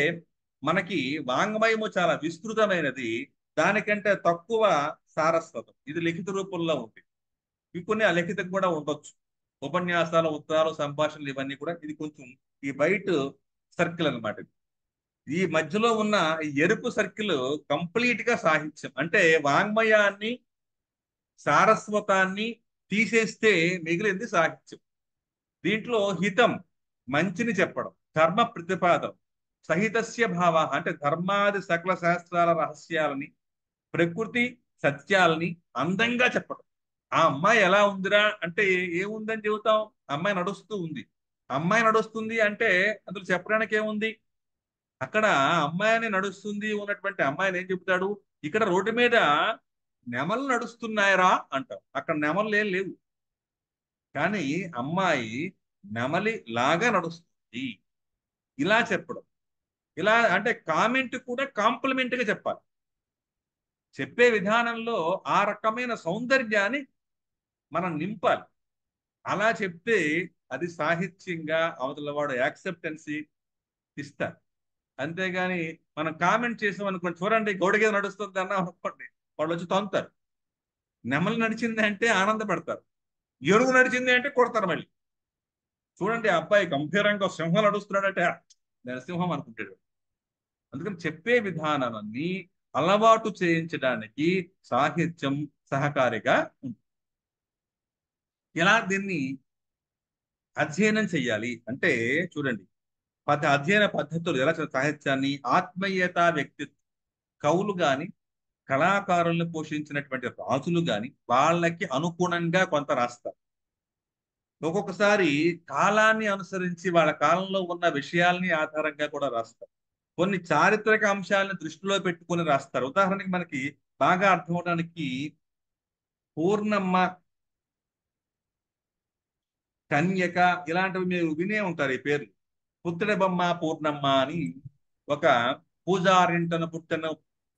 మనకి వాంగ్మయము చాలా విస్తృతమైనది, దానికంటే తక్కువ సారస్వతం. ఇది లిఖిత రూపంలో ఉంది. కొన్ని అలిఖితం కూడా ఉండొచ్చు. ఉపన్యాసాలు, ఉత్తరాలు, సంభాషణలు, ఇవన్నీ కూడా ఇది కొంచెం ఈ బయట సర్కిల్ అనమాట. ఈ మధ్యలో ఉన్న ఈ ఎరుపు సర్కిల్ కంప్లీట్ గా సాహిత్యం. అంటే వాంగ్మయాన్ని, సారస్వతాన్ని తీసేస్తే మిగిలింది సాహిత్యం. దీంట్లో హితం, మంచిని చెప్పడం, ధర్మ ప్రతిపాదన, సహితస్య భావ అంటే ధర్మాది సకల శాస్త్రాల రహస్యాలని, ప్రకృతి సత్యాలని అందంగా చెప్పడం. ఆ అమ్మాయి ఎలా ఉందిరా అంటే ఏముందని చెబుతాం? అమ్మాయి నడుస్తూ ఉంది. అమ్మాయి నడుస్తుంది అంటే అందులో చెప్పడానికి ఏముంది? అక్కడ అమ్మాయిని నడుస్తుంది ఉన్నటువంటి అమ్మాయిని ఏం చెప్తాడు? ఇక్కడ రోడ్డు మీద నెమలు నడుస్తున్నాయరా అంటాం. అక్కడ నెమలు ఏం లేవు. కానీ అమ్మాయి నెమలి లాగా నడుస్తుంది. ఇలా చెప్పడం. ఇలా అంటే కామెంట్ కూడా కాంప్లిమెంట్ గా చెప్పాలి. చెప్పే విధానంలో ఆ రకమైన సౌందర్యాన్ని మనం నింపాలి. అలా చెప్తే అది సాహిత్యంగా అవతల వాడు యాక్సెప్టెన్సీ ఇస్తారు. అంతేగాని మనం కామెంట్ చేసాం అనుకోండి, చూడండి గౌడగేద నడుస్తుంది అన్నా అనుకోండి, వాళ్ళు వచ్చి తొంతారు. నెమలి నడిచింది అంటే ఆనందపడతారు, ఏనుగు నడిచింది అంటే కొడతారు మళ్ళీ. చూడండి ఆ అబ్బాయి గంభీరంగా సింహం నడుస్తున్నాడంటే నరసింహం అనుకుంటాడు. అందుకని చెప్పే విధానాన్ని అలవాటు చేయించడానికి సాహిత్యం సహకారిగా ఉంటుంది. ఎలా దీన్ని అధ్యయనం చెయ్యాలి అంటే చూడండి, అధ్యయన పద్ధతులు ఎలా సాహిత్యాన్ని ఆత్మీయత వ్యక్తిత్వం, కవులు గాని కళాకారులను పోషించినటువంటి రాజులు గాని వాళ్ళకి అనుగుణంగా కొంత రాస్తారు. ఒక్కొక్కసారి కాలాన్ని అనుసరించి వాళ్ళ కాలంలో ఉన్న విషయాల్ని ఆధారంగా కూడా రాస్తారు. కొన్ని చారిత్రక అంశాలను దృష్టిలో పెట్టుకొని రాస్తారు. ఉదాహరణకి మనకి బాగా అర్థం అవడానికి పూర్ణమ్మ, కన్యక ఇలాంటివి మీరు వినే ఉంటారు ఈ పేర్లు. పుత్తడి బొమ్మ పూర్ణమ్మ అని ఒక పూజారింటను పుట్టిన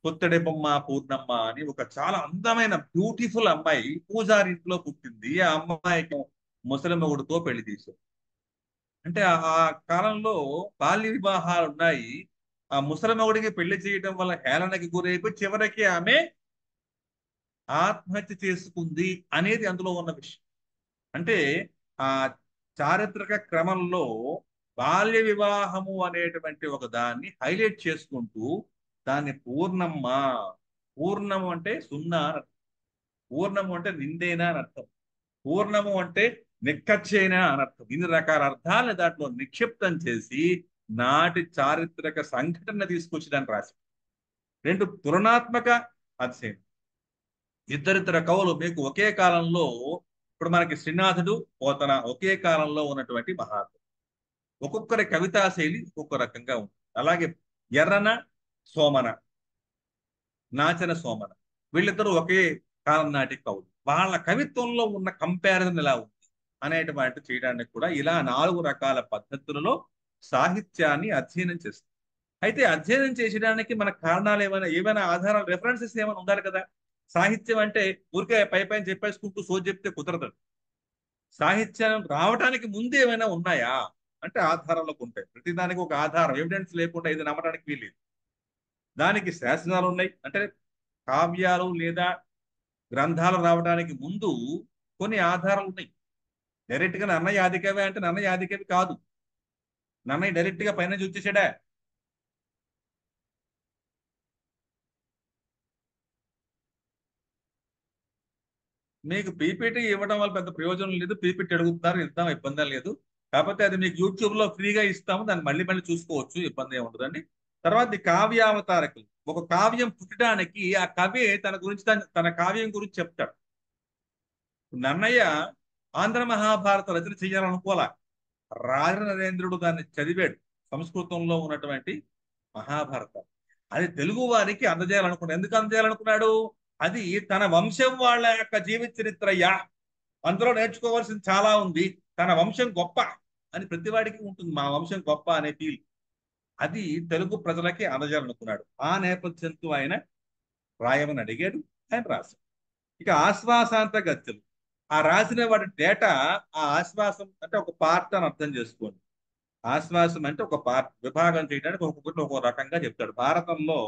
పుత్తడి బొమ్మ పూర్ణమ్మ అని ఒక చాలా అందమైన బ్యూటిఫుల్ అమ్మాయి పూజారింట్లో పుట్టింది. ఆ అమ్మాయికి ముసలి మొగుడుతో పెళ్లి చేశారు. అంటే ఆ కాలంలో బాల్య వివాహాలు ఉన్నాయి. ఆ ముసలి మొగుడికి పెళ్లి చేయడం వల్ల హేళనకి గురైపోయి చివరికి ఆమె ఆత్మహత్య చేసుకుంది అనేది అందులో ఉన్న విషయం. అంటే ఆ చారిత్రక క్రమంలో బాల్య వివాహము అనేటువంటి ఒక దాన్ని హైలైట్ చేసుకుంటూ దాన్ని పూర్ణమ్మ, పూర్ణము అంటే సున్నా అని అర్థం. పూర్ణము అంటే నిండైనా అని అర్థం. పూర్ణము అంటే నిక్కచ్చైనా అని అర్థం. ఇన్ని రకాల అర్థాలను దాంట్లో నిక్షిప్తం చేసి నాటి చారిత్రక సంఘటన తీసుకొచ్చి దాన్ని రాసి రెండు తులనాత్మక అధ్యయనం. ఇద్దరిద్దరు కవులు మీకు ఒకే కాలంలో, ఇప్పుడు మనకి శ్రీనాథుడు, పోతన ఒకే కాలంలో ఉన్నటువంటి మహాత్ములు. ఒక్కొక్కరి కవితా శైలి ఒక్కొక్క రకంగా ఉంటుంది. అలాగే ఎర్రన, సోమన, నాచన సోమన వీళ్ళిద్దరూ ఒకే కాలం నాటి కవులు. వాళ్ళ కవిత్వంలో ఉన్న కంపారిజన్ ఎలా ఉంది అనేటువంటి చేయడానికి కూడా ఇలా 4 రకాల పద్ధతులలో సాహిత్యాన్ని అధ్యయనం చేస్తుంది. అయితే అధ్యయనం చేసడానికి మన కారణాలు ఏమైనా ఆధారాలు రెఫరెన్సెస్ ఏమైనా ఉండాలి కదా. సాహిత్యం అంటే ఊరికే పై పైన చెప్పేసుకుంటూ సోది చెప్తే కుదరదు. సాహిత్యం రావడానికి ముందు ఏమైనా ఉన్నాయా అంటే ఆధారాలకు ఉంటాయి. ప్రతిదానికి ఒక ఆధారం, ఎవిడెన్స్ లేకుండా ఇది నమ్మడానికి వీల్లేదు. దానికి శాసనాలు ఉన్నాయి. అంటే కావ్యాలు లేదా గ్రంథాలు రావడానికి ముందు కొన్ని ఆధారాలు ఉన్నాయి. డైరెక్ట్ గా నన్నయ్య ఆదికవి అంటే నన్నయ్య ఆదికవి కాదు. నన్నయ్య డైరెక్ట్ గా పైన చూచేసాడా? మీకు పీపీటీ ఇవ్వడం వల్ల పెద్ద ప్రయోజనం లేదు. పీపీటీ అడుగుతున్నారు, ఇద్దాం, ఇబ్బంది లేదు. కాకపోతే అది మీకు యూట్యూబ్ లో ఫ్రీగా ఇస్తాము, దాన్ని మళ్ళీ మళ్ళీ చూసుకోవచ్చు, ఇబ్బంది ఏమి ఉండదండి. తర్వాత ఈ కావ్యావతారకులు. ఒక కావ్యం పుట్టడానికి ఆ కవి తన గురించి తన కావ్యం గురించి చెప్తాడు. నన్నయ్య ఆంధ్ర మహాభారత రచన చేయాలనుకోలే. రాజనరేంద్రుడు దాన్ని చదివాడు, సంస్కృతంలో ఉన్నటువంటి మహాభారతం. అది తెలుగు వారికి అందజేయాలనుకున్నాడు. ఎందుకు అందజేయాలనుకున్నాడు? అది తన వంశం వాళ్ళ యొక్క జీవిత చరిత్రయ్యా, అందులో నేర్చుకోవాల్సింది చాలా ఉంది, తన వంశం గొప్ప అని ప్రతివాడికి ఉంటుంది, మా వంశం గొప్ప అనే ఫీల్. అది తెలుగు ప్రజలకి అందజేయాలనుకున్నాడు. ఆ నేపథ్యంతో ఆయన రాయమని అడిగాడు, ఆయన రాశాడు. ఇక ఆశ్వాసాంత గద్యలు. ఆ రాసిన వాడి డేటా, ఆ ఆశ్వాసం అంటే ఒక పార్ట్ అని అర్థం చేసుకోండి. ఆశ్వాసం అంటే ఒక పార్ట్, విభాగం చేయడానికి ఒక్కొక్కటి ఒక్కొక్క రకంగా చెప్తాడు. భారతంలో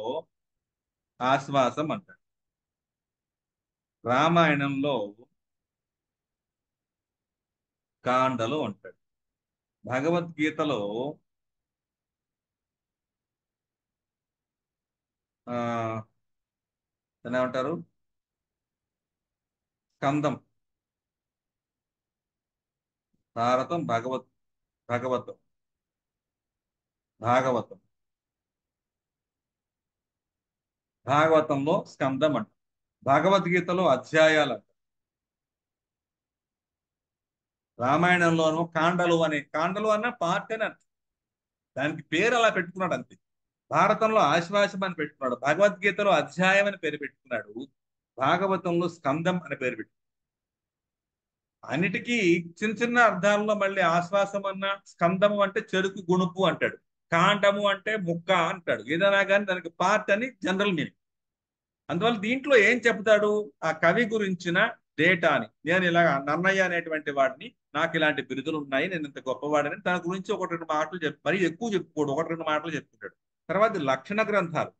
ఆశ్వాసం అంటాడు, రామాయణంలో కాండలు అంటాడు, భగవద్గీతలో ఆ దాన్ని ఏమంటారు? స్కందం, భారతం, భాగవతం, భాగవతం. భాగవతంలో స్కందం అంట, భగవద్గీతలో అధ్యాయాలు అంట, రామాయణంలోనూ కాండలు కాండలు అన్న పార్ట్ అని అర్థం. దానికి పేరు అలా పెట్టుకున్నాడు అంతే. భారతంలో ఆశ్వాసం అని పెట్టుకున్నాడు, భగవద్గీతలో అధ్యాయం అని పేరు పెట్టుకున్నాడు, భాగవతంలో స్కందం అని పేరు పెట్టుకున్నాడు. అన్నిటికీ చిన్న చిన్న అర్థాల్లో మళ్ళీ ఆశ్వాసం అన్న, స్కందము అంటే చెరుకు గుణుపు అంటాడు, కాండము అంటే ముక్క అంటాడు. ఏదైనా కానీ దానికి పార్ట్ అని జనరల్ మీనింగ్. అందువల్ల దీంట్లో ఏం చెప్తాడు? ఆ కవి గురించిన డేటాని, నేను ఇలా నన్నయ్య అనేటువంటి వాడిని, నాకు ఇలాంటి బిరుదులు ఉన్నాయి, నేను ఇంత గొప్పవాడిని, తన గురించి ఒకటి రెండు మాటలు మరి ఎక్కువ చెప్పుకోడు, ఒకటి రెండు మాటలు చెప్పుకుంటాడు. తర్వాత లక్షణ గ్రంథాలు.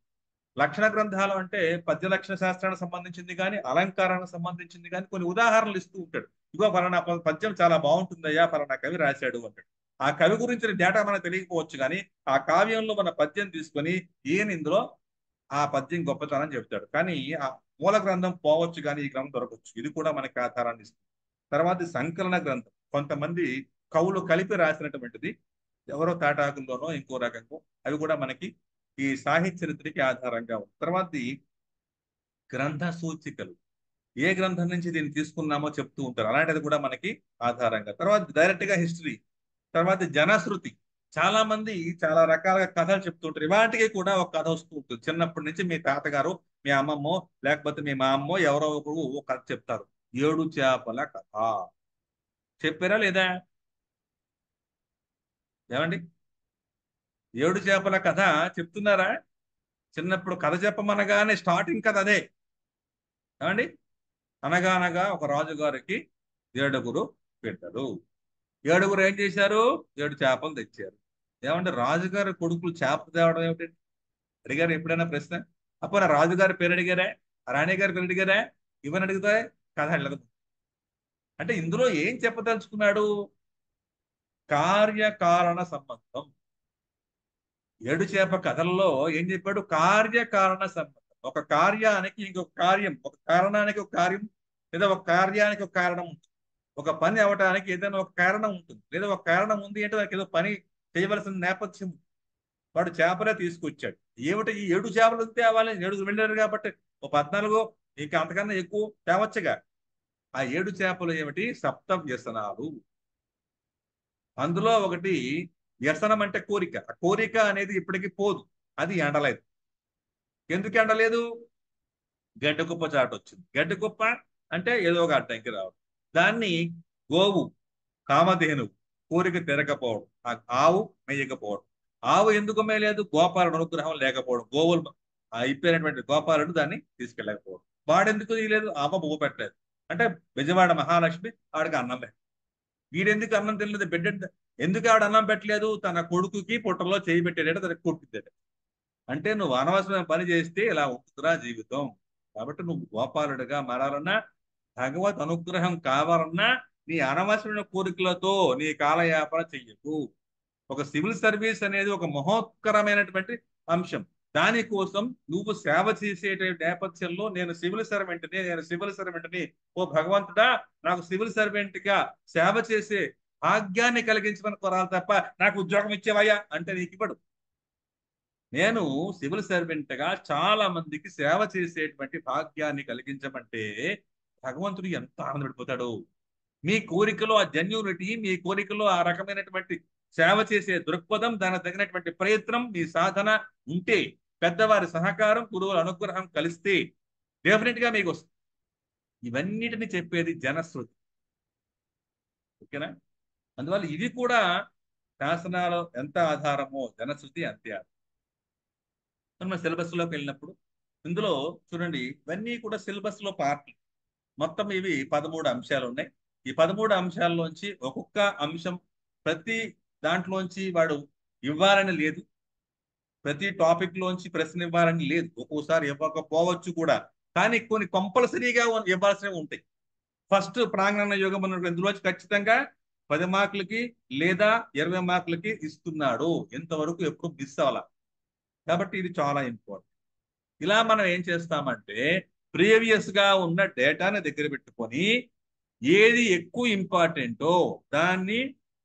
లక్షణ గ్రంథాలు అంటే పద్య లక్షణ శాస్త్రానికి సంబంధించింది కానీ, అలంకారానికి సంబంధించింది కానీ కొన్ని ఉదాహరణలు ఇస్తూ ఉంటాడు. ఇగో ఫలానా పద్యం చాలా బాగుంటుందయ్యా, ఫలానా కవి రాశాడు అంటాడు. ఆ కవి గురించిన డేటా మనకు తెలియకపోవచ్చు కానీ, ఆ కావ్యంలో మన పద్యం తీసుకొని ఈయన ఇందులో ఆ పద్యం గొప్పతనం చెప్తాడు. కానీ ఆ మూల గ్రంథం పోవచ్చు కానీ ఈ గ్రంథం దొరకవచ్చు. ఇది కూడా మనకి ఆధారాన్ని ఇస్తుంది. తర్వాత సంకలన గ్రంథం, కొంతమంది కవులు కలిపి రాసినటువంటిది, ఎవరో తాటాకుల్లోనో ఇంకో రకంగా, అవి కూడా మనకి ఈ సాహిత్య చరిత్రకి ఆధారంగా ఉంది. తర్వాత గ్రంథ సూచికలు, ఏ గ్రంథం నుంచి దీన్ని తీసుకున్నామో చెప్తూ ఉంటారు, అలాంటిది కూడా మనకి ఆధారంగా. తర్వాత డైరెక్ట్ గా హిస్టరీ. తర్వాత జనశ్రుతి, చాలా మంది చాలా రకాలుగా కథలు చెప్తుంటారు. ఇవాటికి కూడా ఒక కథ వస్తూ ఉంటుంది. చిన్నప్పటి నుంచి మీ తాతగారు, మీ అమ్మమ్మో, లేకపోతే మీ మా అమ్మో ఎవరో ఒకరు ఒక కథ చెప్తారు. ఏడు చేపల కథ చెప్పారా లేదా? ఏమండి, ఏడు చేపల కథ చెప్తున్నారా? చిన్నప్పుడు కథ చెప్పమనగానే స్టార్టింగ్ కథ అదే. ఏమండి, అనగానగా ఒక రాజుగారికి ఏడుగురు బిడ్డలు. ఏడుగురు ఏం చేశారు? ఏడు చేపలు తెచ్చారు. ఏమంటే రాజుగారి కొడుకులు చేప తేవడం ఏమిటి అడిగారు ఎప్పుడైనా ప్రశ్న? అప్పుడు నా రాజుగారి పేరు అడిగారా, రాణి గారి పేరు అడిగారా? ఇవన్నీ అడిగితే కథ వెళ్ళదు. అంటే ఇందులో ఏం చెప్పదలుచుకున్నాడు? కార్యకారణ సంబంధం. ఏడు చేప కథల్లో ఏం చెప్పాడు? కార్యకారణ సంబంధం. ఒక కార్యానికి ఇంకొక కార్యం, ఒక కారణానికి ఒక కార్యం, లేదా ఒక కార్యానికి ఒక కారణం ఉంటుంది. ఒక పని అవటానికి ఏదైనా ఒక కారణం ఉంటుంది, లేదా ఒక కారణం ఉంది అంటే దానికి ఏదో పని చేయవలసిన నేపథ్యం. వాడు చేపలే తీసుకొచ్చాడు. ఏమిటి ఈ ఏడు చేపలు తేవాలి? ఏడుగురు వెళ్ళారు కాబట్టి ఓ 14 ఇంకా అంతకన్నా ఎక్కువ తేవచ్చుగా. ఆ ఏడు చేపలు ఏమిటి? సప్త వ్యసనాలు. అందులో ఒకటి వ్యసనం అంటే కోరిక. ఆ కోరిక అనేది ఇప్పటికీ పోదు, అది ఎండలేదు. ఎందుకు ఎండలేదు? గడ్డకుప్ప చాటు వచ్చింది. గడ్డకుప్ప అంటే ఏదో ఒక అడ్డంకి రావడం. దాన్ని గోవు, కామధేనువు, కోరిక తిరగకపోవడం, ఆ ఆవు మేయకపోవడం. ఆవు ఎందుకు మేయలేదు? గోపాలుడు అనుగ్రహం లేకపోవడం. గోవులు అయిపోయినటువంటి గోపాలుడు దాన్ని తీసుకెళ్ళకపోవడం. వాడెందుకు తీయలేదు? అమ్మ పువ్వు పెట్టలేదు. అంటే బెజవాడ మహాలక్ష్మి ఆవిడకి అన్నం లేదు. వీడెందుకు అన్నం తినలేదు? బిడ్డ ఎందుకు ఆవిడ అన్నం పెట్టలేదు? తన కొడుకుకి పుట్టలో చేయి పెట్టేట తనకి కొట్టిందట. అంటే నువ్వు అనవసరమైన పని చేస్తే ఇలా ఉంటుందిరా జీవితం. కాబట్టి నువ్వు గోపాలుడిగా మారాలన్నా, భగవత్ అనుగ్రహం కావాలన్నా, నీ అనవసరమైన కోరికలతో నీ కాలయాపన చెయ్యకు. ఒక సివిల్ సర్వీస్ అనేది ఒక మహోత్కరమైనటువంటి అంశం. దానికోసం నువ్వు సేవ చేసే నేపథ్యంలో నేను సివిల్ సర్వెంట్ని, ఓ భగవంతుడా నాకు సివిల్ సర్వెంట్ గా సేవ చేసే భాగ్యాన్ని కలిగించమని కోరాలి తప్ప నాకు ఉద్యోగం ఇచ్చేవయ్యా అంటే నీకు ఇవ్వడు. నేను సివిల్ సర్వెంట్ గా చాలా మందికి సేవ చేసేటువంటి భాగ్యాన్ని కలిగించమంటే భగవంతుడు ఎంత ఆనందపడిపోతాడు. మీ కోరికలో ఆ జెన్యూనిటీ, మీ కోరికలో ఆ రకమైనటువంటి సేవ చేసే దృక్పథం, దానికి తగినటువంటి ప్రయత్నం, మీ సాధన ఉంటే, పెద్దవారి సహకారం, గురువుల అనుగ్రహం కలిస్తే డెఫినెట్ గా మీకు వస్తుంది. ఇవన్నిటిని చెప్పేది జనశ్రుతి. ఓకేనా? అందువల్ల ఇది కూడా శాసనాలు ఎంత ఆధారమో జనశ్రుతి అంతే ఆధారం. మనం సిలబస్ లోకి వెళ్ళినప్పుడు ఇందులో చూడండి, ఇవన్నీ కూడా సిలబస్ లో పార్ట్. మొత్తం ఇవి 13 అంశాలు ఉన్నాయి. ఈ 13 అంశాల్లోంచి ఒక్కొక్క అంశం ప్రతి దాంట్లోంచి వాడు ఇవ్వాలని లేదు, ప్రతి టాపిక్ లోంచి ప్రశ్న ఇవ్వాలని లేదు, ఒక్కోసారి ఇవ్వకపోవచ్చు కూడా. కానీ కొన్ని కంపల్సరీగా ఇవ్వాల్సినవి ఉంటాయి. ఫస్ట్ ప్రాంగణ యోగం అన్న ఇందులోంచి ఖచ్చితంగా 10 మార్కులకి లేదా 20 మార్కులకి ఇస్తున్నాడు. ఇంతవరకు ఎప్పుడు మిస్ అవ్వాల. కాబట్టి ఇది చాలా ఇంపార్టెంట్. ఇలా మనం ఏం చేస్తామంటే ప్రీవియస్ గా ఉన్న డేటాని దగ్గర పెట్టుకొని ఏది ఎక్కువ ఇంపార్టెంటో దాన్ని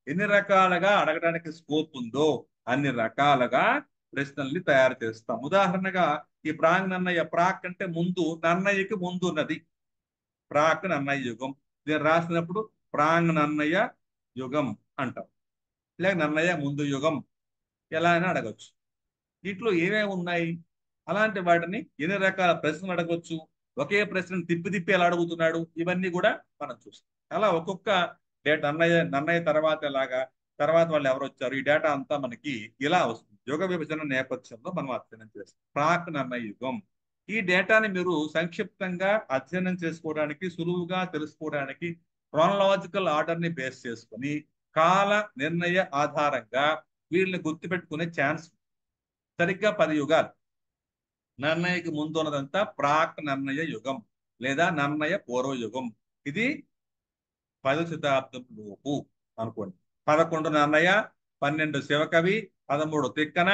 ఎన్ని రకాలుగా అడగడానికి స్కోప్ ఉందో అన్ని రకాలుగా ప్రశ్నల్ని తయారు చేస్తాం. ఉదాహరణగా ఈ ప్రాంగ్ నన్నయ్య, ప్రాక్ అంటే ముందు, నన్నయ్యకి ముందు ఉన్నది ప్రాక్ నన్నయ్య యుగం. దీన్ని రాసినప్పుడు ప్రాంగ్ నన్నయ్య యుగం అంటాం, లేక నన్నయ్య ముందు యుగం, ఎలా అయినా అడగచ్చు. దీంట్లో ఏమేమి ఉన్నాయి, అలాంటి వాటిని ఎన్ని రకాల ప్రశ్నలు అడగవచ్చు, ఒకే ప్రశ్నను తిప్పి తిప్పి ఎలా అడుగుతున్నాడు, ఇవన్నీ కూడా మనం చూస్తాం. అలా ఒక్కొక్క డేటా నన్నయ్య తర్వాత ఎలాగా, తర్వాత వాళ్ళు ఎవరు వచ్చారు, ఈ డేటా అంతా మనకి ఇలా వస్తుంది. యుగ విభజన నేపథ్యంలో మనం అధ్యయనం చేస్తాం ప్రాక్ నన్నయ్య యుగం. ఈ డేటాని మీరు సంక్షిప్తంగా అధ్యయనం చేసుకోవడానికి, సులువుగా తెలుసుకోవడానికి క్రోనలాజికల్ ఆర్డర్ ని బేస్ చేసుకొని కాల నిర్ణయ ఆధారంగా వీళ్ళని గుర్తుపెట్టుకునే ఛాన్స్. సరిగ్గా 10 యుగాలు. నన్నయ్యకి ముందు ఉన్నదంతా ప్రాక్ నన్నయ్య యుగం లేదా నన్నయ్య పూర్వ యుగం. ఇది 10వ శతాబ్దం లోపు అనుకోండి. 11 నన్నయ్య, 12 శివకవి, 13 తిక్కన,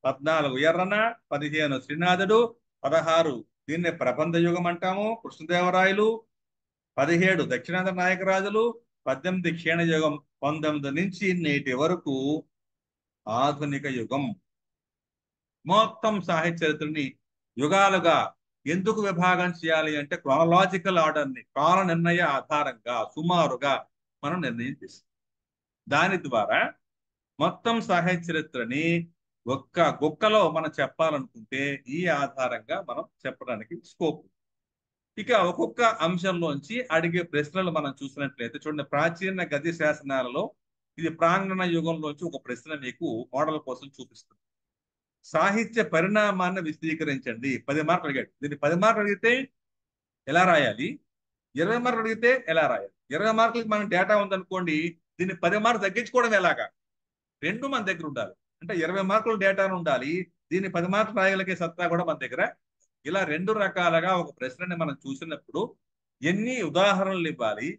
14 ఎర్రన, 15 శ్రీనాథుడు, 16 దీన్నే ప్రబంధ యుగం అంటాము కృష్ణదేవరాయలు, 17 దక్షిణాంధ్ర నాయకరాజులు, 18 క్షీణయుగం, 19 నుంచి నేటి వరకు ఆధునిక యుగం. మొత్తం సాహిత్య చరిత్రని యుగాలుగా ఎందుకు విభాగం చేయాలి అంటే క్రోనలాజికల్ ఆర్డర్ ని కాల నిర్ణయ ఆధారంగా సుమారుగా మనం నిర్ణయం చేస్తాం. దాని ద్వారా మొత్తం సాహిత్య చరిత్రని ఒక్క గుక్కలో మనం చెప్పాలనుకుంటే ఈ ఆధారంగా మనం చెప్పడానికి స్కోప్. ఇక ఒక్కొక్క అంశంలోంచి అడిగే ప్రశ్నలు మనం చూసినట్లయితే చూడండి, ప్రాచీన గద్య శాసనాలలో ఇది ప్రాంగణ యుగంలోంచి ఒక ప్రశ్న మీకు మోడల్ కోసం చూపిస్తుంది. సాహిత్య పరిణామాన్ని విశదీకరించండి. 10 మార్కులు అడిగాడు. దీన్ని 10 మార్కులు అడిగితే ఎలా రాయాలి, 20 మార్కులు అడిగితే ఎలా రాయాలి. 20 మార్కులకి మనం డేటా ఉందనుకోండి, దీన్ని 10 మార్కులు తగ్గించుకోవడం ఎలాగా, రెండు మన దగ్గర ఉండాలి. అంటే 20 మార్కులు డేటాను ఉండాలి, దీన్ని 10 మార్కులు రాయగలిగే సత్తా కూడా మన దగ్గర. ఇలా రెండు రకాలుగా ఒక ప్రశ్నని మనం చూసినప్పుడు ఎన్ని ఉదాహరణలు ఇవ్వాలి,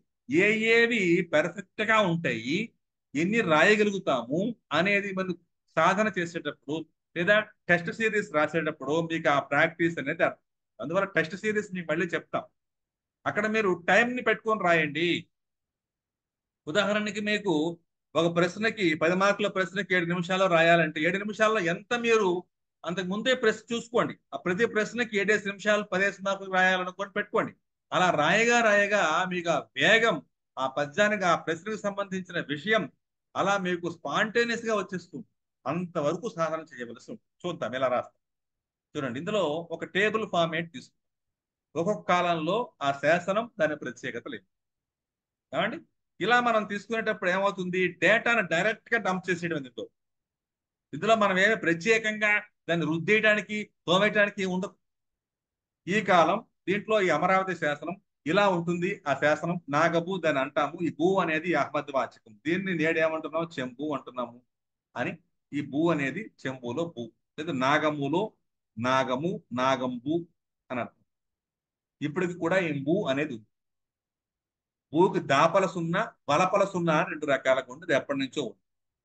ఏవి పెర్ఫెక్ట్ గా ఉంటాయి, ఎన్ని రాయగలుగుతాము అనేది మనం సాధన చేసేటప్పుడు లేదా టెస్ట్ సిరీస్ రాసేటప్పుడు మీకు ఆ ప్రాక్టీస్ అనేది అర్థం. అందువల్ల టెస్ట్ సిరీస్ మీకు మళ్ళీ చెప్తాం. అక్కడ మీరు టైంని పెట్టుకొని రాయండి. ఉదాహరణకి మీకు ఒక ప్రశ్నకి 10 మార్కుల ప్రశ్నకి 7 నిమిషాల్లో రాయాలంటే 7 నిమిషాల్లో ఎంత మీరు అంతకు ముందే ప్రశ్న చూసుకోండి. ఆ ప్రతి ప్రశ్నకి 7 నిమిషాలు 10 మార్కులు రాయాలనుకోని పెట్టుకోండి. అలా రాయగా రాయగా మీకు ఆ వేగం, ఆ పద్యానికి ఆ ప్రశ్నకు సంబంధించిన విషయం అలా మీకు స్పాంటేనియస్ గా వచ్చేస్తుంది. అంతవరకు సాధన చేయవలసి ఉంటుంది. చూద్దాం ఎలా రాస్తాం. చూడండి, ఇందులో ఒక టేబుల్ ఫార్మేట్ తీసుకుంటాం. ఒక్కొక్క కాలంలో ఆ శాసనం దాని ప్రత్యేకత లేదు ఏమండి. ఇలా మనం తీసుకునేటప్పుడు ఏమవుతుంది, డేటాను డైరెక్ట్ గా డంప్ చేసేయడం. ఇందులో మనం ఏమి ప్రత్యేకంగా దాన్ని రుద్దేయడానికి తోమేయడానికి ఉండదు. ఈ కాలం దీంట్లో ఈ అమరావతి శాసనం ఇలా ఉంటుంది. ఆ శాసనం నాగబు దాన్ని అంటాము. ఈ భూ అనేది అహ్మద్ వాచకం. దీన్ని నేడేమంటున్నాము, చెంబు అంటున్నాము అని. ఈ భూ అనేది చెంబులో భూ లేదా నాగములో నాగము, నాగంబు అని అర్థం. ఇప్పటికి కూడా ఈ భూ అనేది ఉంది. భూకి దాపల సున్నా, బలపల సున్నా అని రెండు రకాలుగా ఉంది. ఇది ఎప్పటి నుంచో ఉంది.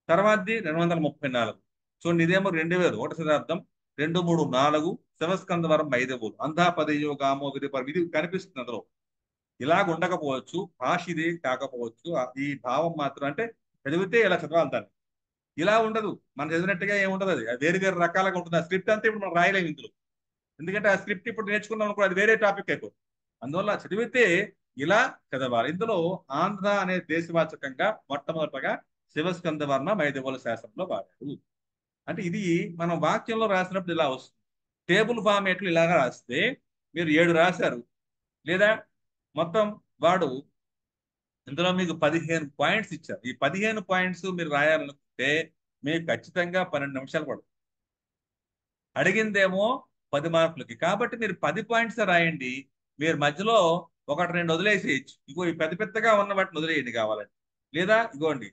తర్వాతది 234. చూడండి, ఇదేమో 2000 ఒకటి శతాబ్దం, 2, 3, 4 శివస్కందవరం 5 అంధాపదయో గామో ఇది కనిపిస్తుంది అందులో. ఇలాగ ఉండకపోవచ్చు, భాష ఇది కాకపోవచ్చు. ఈ భావం మాత్రం అంటే చదివితే ఇలా చదవాలి దాన్ని. ఇలా ఉండదు, మనం చదివినట్టుగా ఏముండదు. అది వేరు వేరు రకాలుగా ఉంటుంది. ఆ స్క్రిప్ట్ అంతా ఇప్పుడు మనం రాయలేము ఇందులో. ఎందుకంటే ఆ స్క్రిప్ట్ ఇప్పుడు నేర్చుకున్నాం అనుకో, అది వేరే టాపిక్ అయిపోతుంది. అందువల్ల చదివితే ఇలా చదవాలి. ఇందులో ఆంధ్ర అనే దేశవాచకంగా మొట్టమొదటగా శివస్కందవర్మ 5 శాసనంలో వాడారు. అంటే ఇది మనం వాక్యంలో రాసినప్పుడు ఇలా వస్తుంది. టేబుల్ ఫార్మేట్లు ఇలాగా రాస్తే మీరు 7 రాశారు, లేదా మొత్తం వాడు ఇందులో మీకు 15 పాయింట్స్ ఇచ్చారు. ఈ 15 పాయింట్స్ మీరు రాయాలనుకుంటే మీకు ఖచ్చితంగా 12 నిమిషాలు పడుతుంది. అడిగిందేమో 10 మార్కులకి, కాబట్టి మీరు 10 పాయింట్స్ రాయండి. మీరు మధ్యలో 1-2 వదిలేసేయచ్చు. ఇగో ఈ పెద్ద పెద్దగా ఉన్న వాటిని వదిలేయండి కావాలంటే. లేదా ఇగోండి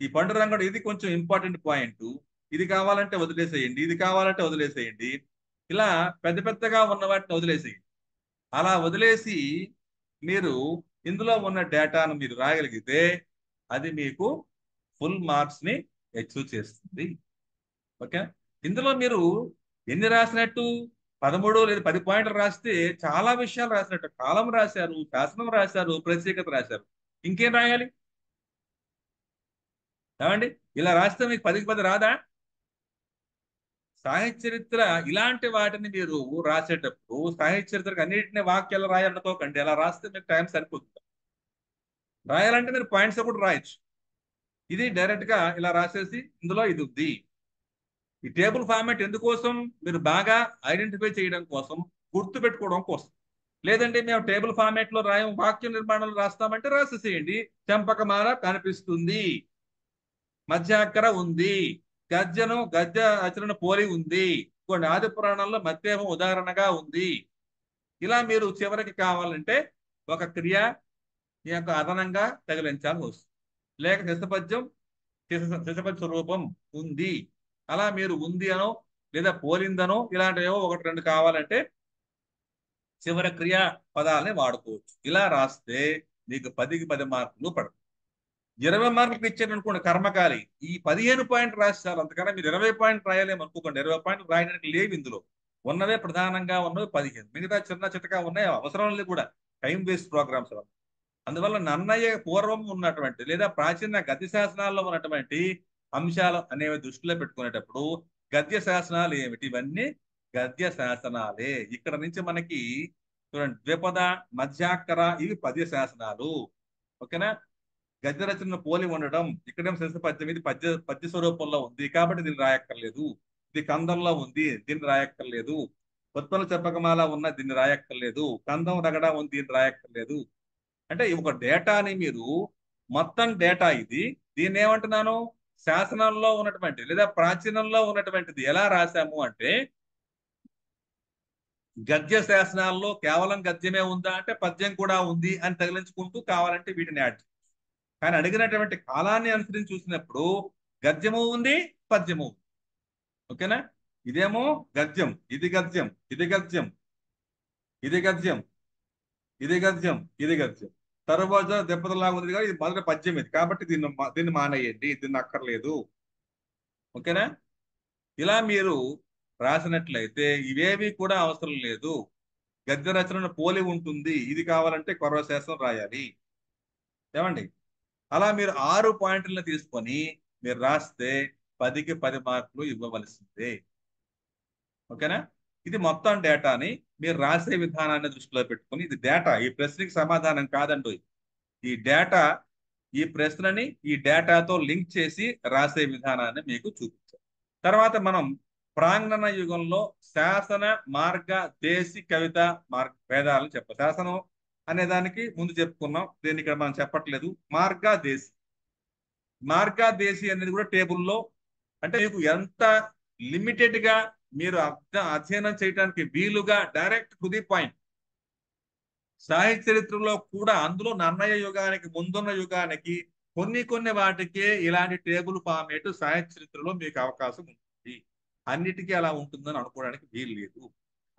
ఈ పండురంగడు ఇది కొంచెం ఇంపార్టెంట్ పాయింట్, ఇది కావాలంటే వదిలేసేయండి, ఇది కావాలంటే వదిలేసేయండి. ఇలా పెద్ద పెద్దగా ఉన్న వాటిని వదిలేసేయండి. అలా వదిలేసి మీరు ఇందులో ఉన్న డేటాను మీరు రాయగలిగితే అది మీకు ఫుల్ మార్క్స్ ని అచీవ్ చేస్తుంది. ఓకే, ఇందులో మీరు ఎన్ని రాసినట్టు 13 లేదా 10 పాయింట్లు రాస్తే చాలా విషయాలు రాసినట్టు. కాలం రాశారు, శాసనం రాశారు, ప్రత్యేకత రాశారు. ఇంకేం రాయాలి? ఏమండి? ఇలా రాస్తే మీకు 10కి 10 రాదా? సాహిత్య చరిత్ర ఇలాంటి వాటిని మీరు రాసేటప్పుడు సాహిత్య చరిత్రకు అన్నింటినీ వాక్యాలు రాయాలనుకోకండి. అలా రాస్తే మీకు టైం సరిపోతుంది. రాయాలంటే మీరు పాయింట్స్ కూడా రాయొచ్చు. ఇది డైరెక్ట్ గా ఇలా రాసేసి ఇందులో ఇది ఉంది. ఈ టేబుల్ ఫార్మాట్ ఎందుకోసం? మీరు బాగా ఐడెంటిఫై చేయడం కోసం, గుర్తు పెట్టుకోవడం కోసం. లేదంటే మేము టేబుల్ ఫార్మాట్ లో రాయం, వాక్య నిర్మాణంలో రాస్తామంటే రాసేసేయండి. చెంపకమాల కనిపిస్తుంది, మధ్యాక్కర ఉంది, గద్య రచనను పోలి ఉంది, కొన్ని ఆది పురాణంలో మధ్యాహ్నం ఉదాహరణగా ఉంది. ఇలా మీరు చివరికి కావాలంటే ఒక క్రియ ఈ యొక్క అదనంగా తగిలించాల్సి వస్తుంది. లేక శిశపద్య స్వరూపం ఉంది, అలా మీరు ఉంది అనో లేదా పోలిందనో ఇలాంటివేవో ఒకటి రెండు కావాలంటే చివరి క్రియా పదాలని వాడుకోవచ్చు. ఇలా రాస్తే మీకు 10కి 10 మార్కులు పడతాయి. 20 మార్కులు ఇచ్చారనుకోండి కర్మకాలి, ఈ 15 పాయింట్ రాస్తారు. అంతకన్నా మీరు 20 పాయింట్ రాయలేము అనుకోకండి. 20 పాయింట్లు రాయడానికి లేవు ఇందులో. ఉన్నవే ప్రధానంగా ఉన్నవి 15. మిగతా చిన్న చిట్టగా ఉన్నాయి, అవసరం లేదు కూడా, టైం వేస్ట్ ప్రోగ్రామ్స్. అందువల్ల నన్నయ్య పూర్వం ఉన్నటువంటి లేదా ప్రాచీన గద్య శాసనాల్లో ఉన్నటువంటి అంశాలు అనేవి దృష్టిలో పెట్టుకునేటప్పుడు గద్య శాసనాలు ఏమిటి? ఇవన్నీ గద్య శాసనాలే. ఇక్కడ నుంచి మనకి చూడండి, ద్విపద, మధ్యాక్కర, ఇవి పద్య శాసనాలు. ఓకేనా? గద్య రచనను పోలి ఉండడం, ఇక్కడేం శిశు పద్యం, ఇది పద్య స్వరూపంలో ఉంది కాబట్టి దీన్ని రాయక్కర్లేదు. ఇది కందంలో ఉంది, దీన్ని రాయక్కర్లేదు. ఉత్పన్న చెప్పకమాల ఉన్న, దీన్ని రాయక్కర్లేదు. కందం రగడ ఉంది, దీన్ని రాయక్కర్లేదు. అంటే ఒక డేటాని మీరు మొత్తం డేటా ఇది, దీన్ని ఏమంటున్నాను? శాసనంలో ఉన్నటువంటి లేదా ప్రాచీనంలో ఉన్నటువంటిది ఎలా రాశాము అంటే, గద్య శాసనాల్లో కేవలం గద్యమే ఉందా అంటే పద్యం కూడా ఉంది అని తగిలించుకుంటూ కావాలంటే వీటిని యాడ్. కానీ అడిగినటువంటి కాలాన్ని అనుసరించి చూసినప్పుడు గద్యము ఉంది, పద్యము. ఓకేనా? ఇదేమో గద్యం, ఇది గద్యం, ఇది గద్యం, ఇది గద్యం, ఇది గద్యం, ఇది గద్యం. తర్వాత దెబ్బతలాగా ఉంది కానీ ఇది మొదటి పద్యం ఇది కాబట్టి దీన్ని మానేయండి, దీన్ని అక్కర్లేదు. ఓకేనా? ఇలా మీరు రాసినట్లయితే ఇవేవి కూడా అవసరం లేదు. గద్య రచనను పోలి ఉంటుంది, ఇది కావాలంటే కొరవ శాసనం రాయాలి. ఏమండి? అలా మీరు 6 పాయింట్లను తీసుకొని మీరు రాస్తే 10కి 10 మార్కులు ఇవ్వవలసిందే. ఓకేనా? ఇది మొత్తం డేటాని మీరు రాసే విధానాన్ని దృష్టిలో పెట్టుకొని, ఇది డేటా, ఈ ప్రశ్నకి సమాధానం కాదండి. ఈ డేటా, ఈ ప్రశ్నని ఈ డేటాతో లింక్ చేసి రాసే విధానాన్ని మీకు చూపించారు. తర్వాత మనం ప్రాంగణ యుగంలో శాసన మార్గ దేశి కవిత మార్గ భేదాలను చెప్పాలి. శాసనం అనే దానికి ముందు చెప్పుకున్నాం, దీన్ని ఇక్కడ మనం చెప్పట్లేదు. మార్గా దేశి అనేది కూడా టేబుల్లో, అంటే మీకు ఎంత లిమిటెడ్ గా మీరు అధ్యయనం చేయడానికి వీలుగా డైరెక్ట్ టు ది పాయింట్. సాహిత్య చరిత్రలో కూడా అందులో నన్నయ్య యుగానికి ముందున్న యుగానికి కొన్ని వాటికే ఇలాంటి టేబుల్ ఫార్మేట్ సాహిత్య చరిత్రలో మీకు అవకాశం ఉంటుంది. అన్నిటికీ అలా ఉంటుందని అనుకోవడానికి వీలు లేదు.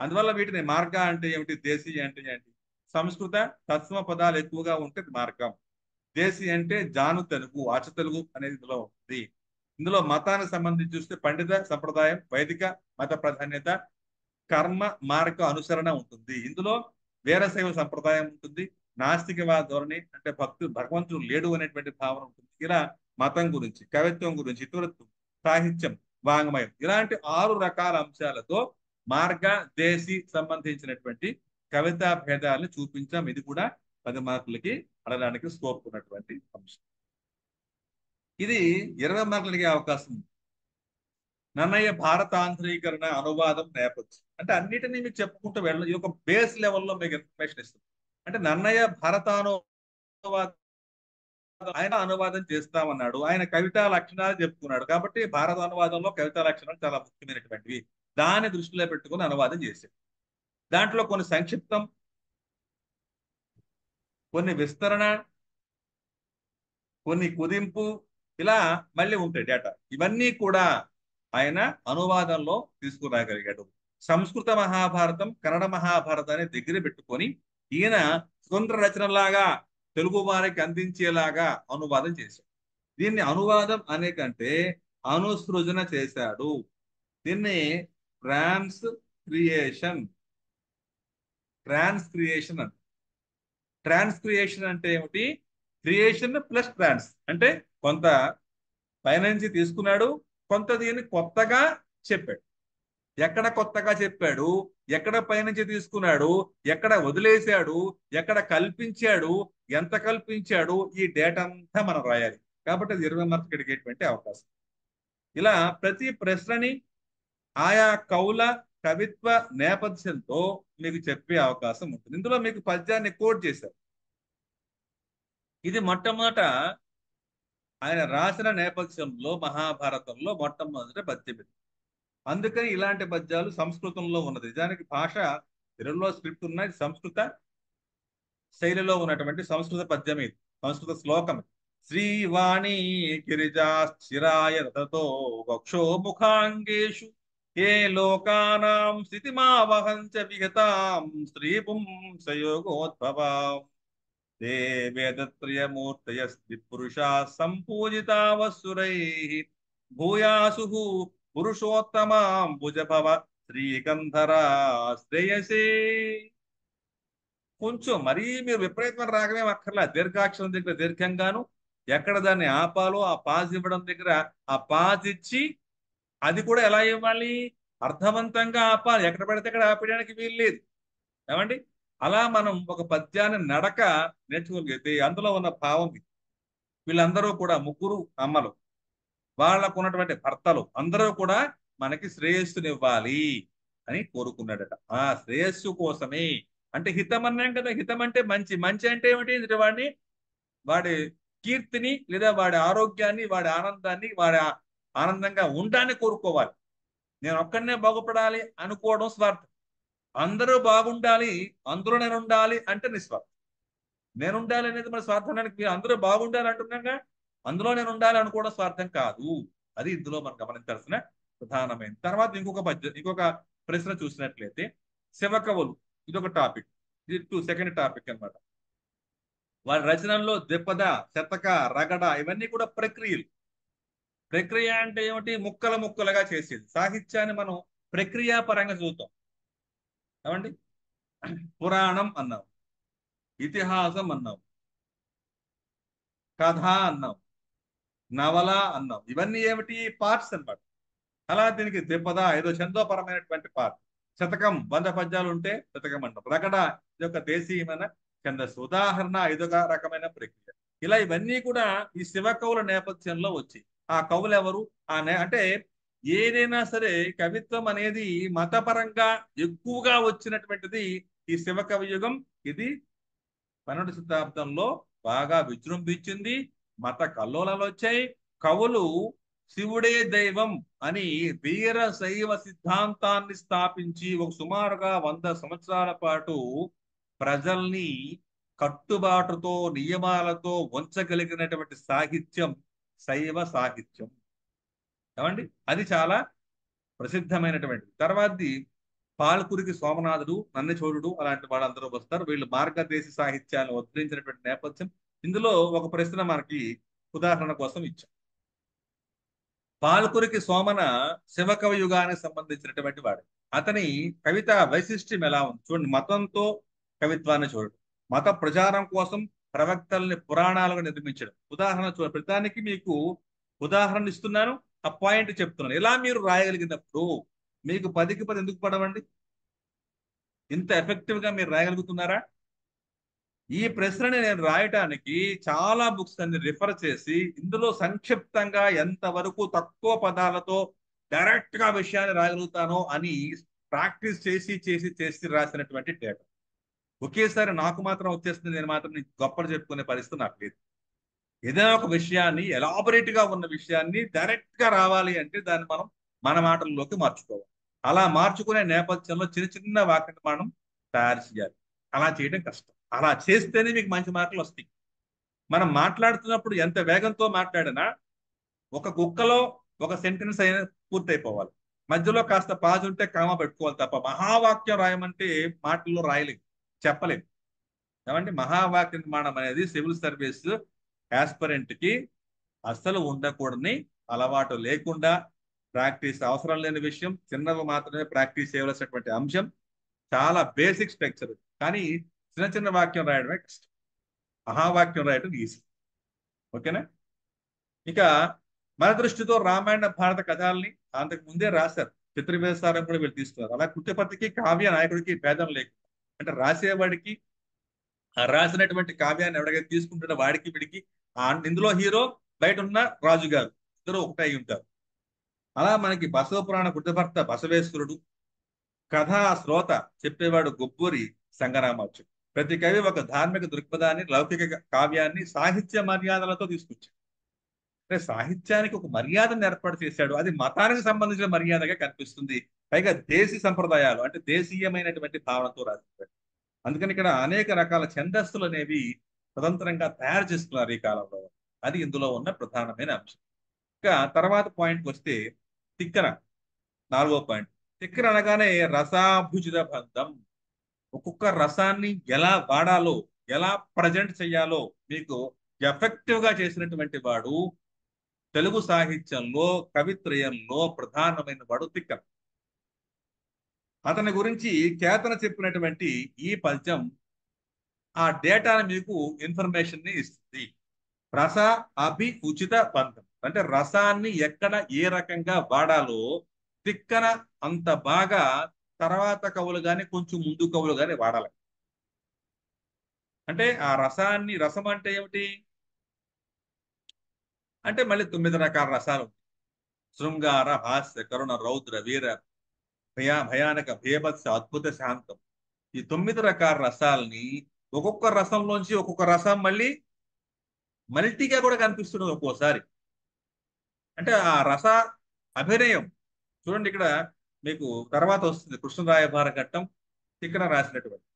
అందువల్ల వీటిని మార్గ అంటే ఏమిటి, దేశీ అంటే ఏంటి? సంస్కృత తత్సమ పదాలు ఎక్కువగా ఉంటే మార్గం. దేశీ అంటే జాను తెలుగు, అచ తెలుగు అనేది ఇందులో ఉంటుంది. ఇందులో మతానికి సంబంధించి చూస్తే పండిత సంప్రదాయం, వైదిక మత ప్రాధాన్యత, కర్మ మార్గ అనుసరణ ఉంటుంది. ఇందులో వీరశైవ సంప్రదాయం ఉంటుంది. నాస్తికవాద ధోరణి అంటే భగవంతుడు లేడు అనేటువంటి భావన ఉంటుంది. ఇలా మతం గురించి, కవిత్వం గురించి, ఇతరత్వం, సాహిత్యం, వాంగ్మయం, ఇలాంటి 6 రకాల అంశాలతో మార్గ దేశీ సంబంధించినటువంటి కవితా భేదాలను చూపించాం. ఇది కూడా 10 మార్కులకి అడగడానికి స్కోప్ ఉన్నటువంటి అంశం. ఇది 20 మార్కులకి అవకాశం ఉంది. నన్నయ్య భారతాంధ్రీకరణ అనువాదం నేపథ్యం అంటే అన్నిటినీ మీకు చెప్పుకుంటూ వెళ్ళడం, ఇది ఒక బేస్ లెవెల్లో మీకు ఇన్ఫర్మేషన్ ఇస్తుంది. అంటే నన్నయ్య భారతానువాదం, ఆయన అనువాదం చేస్తామన్నాడు, ఆయన కవితా లక్షణాలు చెప్పుకున్నాడు కాబట్టి భారత అనువాదంలో కవితా లక్షణాలు చాలా ముఖ్యమైనటువంటివి. దాన్ని దృష్టిలో పెట్టుకుని అనువాదం చేశాడు. దాంట్లో కొన్ని సంక్షిప్తం, కొన్ని విస్తరణ, కొన్ని కుదింపు, ఇలా మళ్ళీ ఉంటాయి డేటా. ఇవన్నీ కూడా ఆయన అనువాదంలో తీసుకురాగలిగాడు. సంస్కృత మహాభారతం, కన్నడ మహాభారతాన్ని దగ్గర పెట్టుకొని ఈయన స్వతంత్ర రచనలాగా తెలుగు వారికి అందించేలాగా అనువాదం చేశాడు. దీన్ని అనువాదం అనే కంటే అనుసృజన చేశాడు. దీన్ని ఫ్రాన్స్ క్రియేషన్. ట్రాన్స్క్రియేషన్ అంటే ట్రాన్స్క్రియేషన్ అంటే ఏమిటి? క్రియేషన్ ప్లస్ ట్రాన్స్ అంటే కొంత పైనుంచి తీసుకున్నాడు, కొంత దీన్ని కొత్తగా చెప్పాడు. ఎక్కడ కొత్తగా చెప్పాడు, ఎక్కడ పైనుంచి తీసుకున్నాడు, ఎక్కడ వదిలేశాడు, ఎక్కడ కల్పించాడు, ఎంత కల్పించాడు, ఈ డేటా అంతా మనం రాయాలి. కాబట్టి అది 20 మార్కులు అడిగేటువంటి అవకాశం. ఇలా ప్రతి ప్రశ్నని ఆయా కవుల కవిత్వ నేపథ్యంతో మీకు చెప్పే అవకాశం ఉంటుంది. ఇందులో మీకు పద్యాన్ని కోట్ చేశారు. ఇది మొట్టమొదట ఆయన రాసిన నేపథ్యంలో మహాభారతంలో మొట్టమొదటి పద్యం ఇది. అందుకని ఇలాంటి పద్యాలు సంస్కృతంలో ఉన్నది. నిజానికి భాష తెలుగులో స్క్రిప్ట్ ఉన్నది, సంస్కృత శైలిలో ఉన్నటువంటి సంస్కృత పద్యం ఇది, సంస్కృత శ్లోకం. శ్రీవాణి గిరిజా స్థిరాయ రథతో వక్షో ముఖాంగేషు ఏ లోకానాం స్థితిమావహంచ విగతాం శ్రీ పుంసయోగోద్భవాం తే వేదత్రయమూర్తయ స్త్రీ పురుషా సంపూజితా వసురైః భూయాసు పురుషోత్తమాం భుజభవ శ్రీకంధరా శ్రేయసే. కొంచెం మరీ మీరు విపరీతమైన రాగమేం అక్కర్లా. దీర్ఘాక్షరం దగ్గర దీర్ఘంగాను, ఎక్కడ దాన్ని ఆపాలో ఆ పాజ్ ఇవ్వడం దగ్గర ఆ పాజ్ ఇచ్చి, అది కూడా ఎలా ఇవ్వాలి? అర్థవంతంగా ఆపాలి. ఎక్కడ పడితే అక్కడ ఆపేయడానికి వీలు లేదు. ఏమండి? అలా మనం ఒక పద్యాన్ని నడక నేర్చుకోగలిగితే అందులో ఉన్న భావం ఇది. వీళ్ళందరూ కూడా ముగ్గురు అమ్మలు, వాళ్ళకు ఉన్నటువంటి భర్తలు అందరూ కూడా మనకి శ్రేయస్సునివ్వాలి అని కోరుకున్నాడట. ఆ శ్రేయస్సు కోసమే, అంటే హితం అన్నాం కదా, హితం అంటే మంచి. మంచి అంటే ఏమిటి? వాడి కీర్తిని లేదా వాడి ఆరోగ్యాన్ని, వాడి ఆనందాన్ని, ఆనందంగా ఉండాలని కోరుకోవాలి. నేను ఒక్కడనే బాగుపడాలి అనుకోవడం స్వార్థం. అందరూ బాగుండాలి, అందులో నేను ఉండాలి అంటే నిస్వార్థం. నేను ఉండాలి అనేది మన స్వార్థానికి, మీరు అందరూ బాగుండాలి అంటున్నాగా, అందులో నేను ఉండాలి అనుకోవడం స్వార్థం కాదు. అది ఇందులో మనం గమనించాల్సిన ప్రధానమైన. తర్వాత ఇంకొక ప్రశ్న చూసినట్లయితే శివకవులు, ఇదొక టాపిక్. ఇది సెకండ్ టాపిక్ అన్నమాట. వారి రచనల్లో ద్విపద, శతక, రగడ ఇవన్నీ కూడా ప్రక్రియలు. ప్రక్రియ అంటే ఏమిటి? ముక్కలు ముక్కలుగా చేసేది. సాహిత్యాన్ని మనం ప్రక్రియాపరంగా చూద్దాం. ఏమండి? పురాణం అన్నాం, ఇతిహాసం అన్నాం, కథ అన్నాం, నవల అన్నాం. ఇవన్నీ ఏమిటి? పార్ట్స్ అన్నమాట. అలా దీనికి ద్విపద ఏదో ఛందోపరమైనటువంటి పార్ట్. శతకం 100 పద్యాలు ఉంటే శతకం అంటాం. రగడ ఇది ఒక దేశీయమైన ఛందస్సు. ఉదాహరణ ఇదొక రకమైన ప్రక్రియ. ఇలా ఇవన్నీ కూడా ఈ శివ కవుల నేపథ్యంలో వచ్చి, ఆ కవులు ఎవరు? అంటే ఏదైనా సరే కవిత్వం అనేది మతపరంగా ఎక్కువగా వచ్చినటువంటిది ఈ శివ కవి యుగం. ఇది 12వ శతాబ్దంలో బాగా విజృంభించింది. మత కల్లోలాలు వచ్చాయి. కవులు శివుడే దైవం అని వీర శైవ సిద్ధాంతాన్ని స్థాపించి ఒక సుమారుగా 100 సంవత్సరాల పాటు ప్రజల్ని కట్టుబాటుతో, నియమాలతో ఉంచగలిగినటువంటి సాహిత్యం శైవ సాహిత్యం. ఏమండి? అది చాలా ప్రసిద్ధమైనటువంటిది. తర్వాతది పాల్కురికి సోమనాథుడు, నన్నచోడుడు అలాంటి వాళ్ళందరూ వస్తారు. వీళ్ళు మార్గదేశ సాహిత్యాన్ని ఉద్ధరించినటువంటి నేపథ్యం. ఇందులో ఒక ప్రశ్న మనకి ఉదాహరణ కోసం ఇచ్చాం. పాల్కురికి సోమన శివకవి యుగానికి సంబంధించినటువంటి వాడు. అతని కవిత వైశిష్ట్యం ఎలా ఉంది చూడండి. మతంతో కవిత్వాన్ని చూడండి. మత ప్రచారం కోసం ప్రవక్తల్ని పురాణాలుగా నిర్మించడం. ఉదాహరణ చూడండి. ప్రతిదానికి మీకు ఉదాహరణ ఇస్తున్నాను, ఆ పాయింట్ చెప్తున్నాను. ఇలా మీరు రాయగలిగినప్పుడు మీకు 10కి 10 ఎందుకు పడవండి? ఇంత ఎఫెక్టివ్ గా మీరు రాయగలుగుతున్నారా? ఈ ప్రశ్నని నేను రాయటానికి చాలా బుక్స్ అన్ని రిఫర్ చేసి, ఇందులో సంక్షిప్తంగా ఎంతవరకు తక్కువ పదాలతో డైరెక్ట్ గా విషయాన్ని రాయగలుగుతానో అని ప్రాక్టీస్ చేసి చేసి చేసి రాసినటువంటి డేటా. ఒకేసారి నాకు మాత్రం వచ్చేస్తుంది, నేను మాత్రం గొప్పలు చెప్పుకునే పరిస్థితి నాకు లేదు. ఏదైనా ఒక విషయాన్ని, ఎలాబొరేట్ గా ఉన్న విషయాన్ని డైరెక్ట్ గా రావాలి అంటే దాన్ని మనం మన మాటల్లోకి మార్చుకోవాలి. అలా మార్చుకునే నేపథ్యంలో చిన్న చిన్న వాక్యం మనం తయారు చేయాలి. అలా చేయడం కష్టం. అలా చేస్తేనే మీకు మంచి మార్కులు వస్తాయి. మనం మాట్లాడుతున్నప్పుడు ఎంత వేగంతో మాట్లాడినా ఒక కుక్కలో ఒక సెంటెన్స్ అయినా పూర్తయిపోవాలి. మధ్యలో కాస్త పాజ్ ఉంటే కామ పెట్టుకోవాలి తప్ప మహావాక్యం రాయమంటే మాటల్లో రాయలేము, చెప్పలేము. ఏమంటే మహావాక్య నిర్మాణం అనేది సివిల్ సర్వీస్ యాస్పరెంట్ కి అస్సలు ఉండకూడని అలవాటు లేకుండా ప్రాక్టీస్ అవసరం లేని విషయం, చిన్నవి మాత్రమే ప్రాక్టీస్ చేయవలసినటువంటి అంశం. చాలా బేసిక్ స్ట్రక్చర్. కానీ చిన్న చిన్న వాక్యం రాయడమే కష్టం, మహావాక్యం రాయడం ఈజీ. ఓకేనా? ఇక మన దృష్టితో రామాయణ భారత కథల్ని అంతకు ముందే రాశారు, చిత్రవేశారం కూడా వీళ్ళు తీసుకున్నారు. అలా కుట్టపతికి కావ్య నాయకుడికి భేదం లేదు. అంటే రాసేవాడికి, ఆ రాసినటువంటి కావ్యాన్ని ఎవరికైతే తీసుకుంటాడో వాడికి వీడికి, ఇందులో హీరో, బయట ఉన్న రాజుగారు ఇద్దరు ఒకటే అయి ఉంటారు. అలా మనకి బసవ పురాణ గుడ్డభర్త బసవేశ్వరుడు, కథా శ్రోత చెప్పేవాడు గొబ్బూరి సంగరామాచుడు. ప్రతి కవి ఒక ధార్మిక దృక్పథాన్ని, లౌకిక కావ్యాన్ని సాహిత్య మర్యాదలతో తీసుకొచ్చాడు. అంటే సాహిత్యానికి ఒక మర్యాదను ఏర్పాటు చేశాడు. అది మతానికి సంబంధించిన మర్యాదగా కనిపిస్తుంది. పైగా దేశీ సంప్రదాయాలు అంటే దేశీయమైనటువంటి భావనతో రాశాడు. అందుకని ఇక్కడ అనేక రకాల ఛందస్సులు అనేవి స్వతంత్రంగా తయారు చేసుకున్నారు ఈ కాలంలో. అది ఇందులో ఉన్న ప్రధానమైన అంశం. ఇక తర్వాత పాయింట్కి వస్తే తిక్కన, 4వ పాయింట్. తిక్కన అనగానే రసాభుజిత బంధం. ఒక్కొక్క రసాన్ని ఎలా వాడాలో, ఎలా ప్రజెంట్ చేయాలో మీకు ఎఫెక్టివ్ గా చేసినటువంటి వాడు తెలుగు సాహిత్యంలో, కవిత్రయంలో ప్రధానమైన వాడు తిక్కన. అతని గురించి కేతన చెప్పినటువంటి ఈ పద్యం ఆ డేటాను మీకు ఇన్ఫర్మేషన్ ని ఇస్తుంది. రస అభి ఉచిత బంధం అంటే రసాన్ని ఎక్కడ ఏ రకంగా వాడాలో తిక్కన అంత బాగా తర్వాత కవులు కానీ కొంచెం ముందు కవులు కానీ వాడాలి. అంటే ఆ రసాన్ని, రసం అంటే ఏమిటి అంటే మళ్ళీ 9 రకాల రసాలు. శృంగార, హాస్య, కరుణ, రౌద్ర, వీర, భయానక, భీభత్స, అద్భుత, శాంతం. ఈ 9 రకాల రసాలని ఒక్కొక్క రసంలోంచి ఒక్కొక్క రసం మళ్ళీ మల్టీగా కూడా కనిపిస్తుంది ఒక్కోసారి. అంటే ఆ రస అభినయం చూడండి. ఇక్కడ మీకు తర్వాత వస్తుంది కృష్ణరాయభార ఘట్టం, తిక్కన రాసినటువంటి.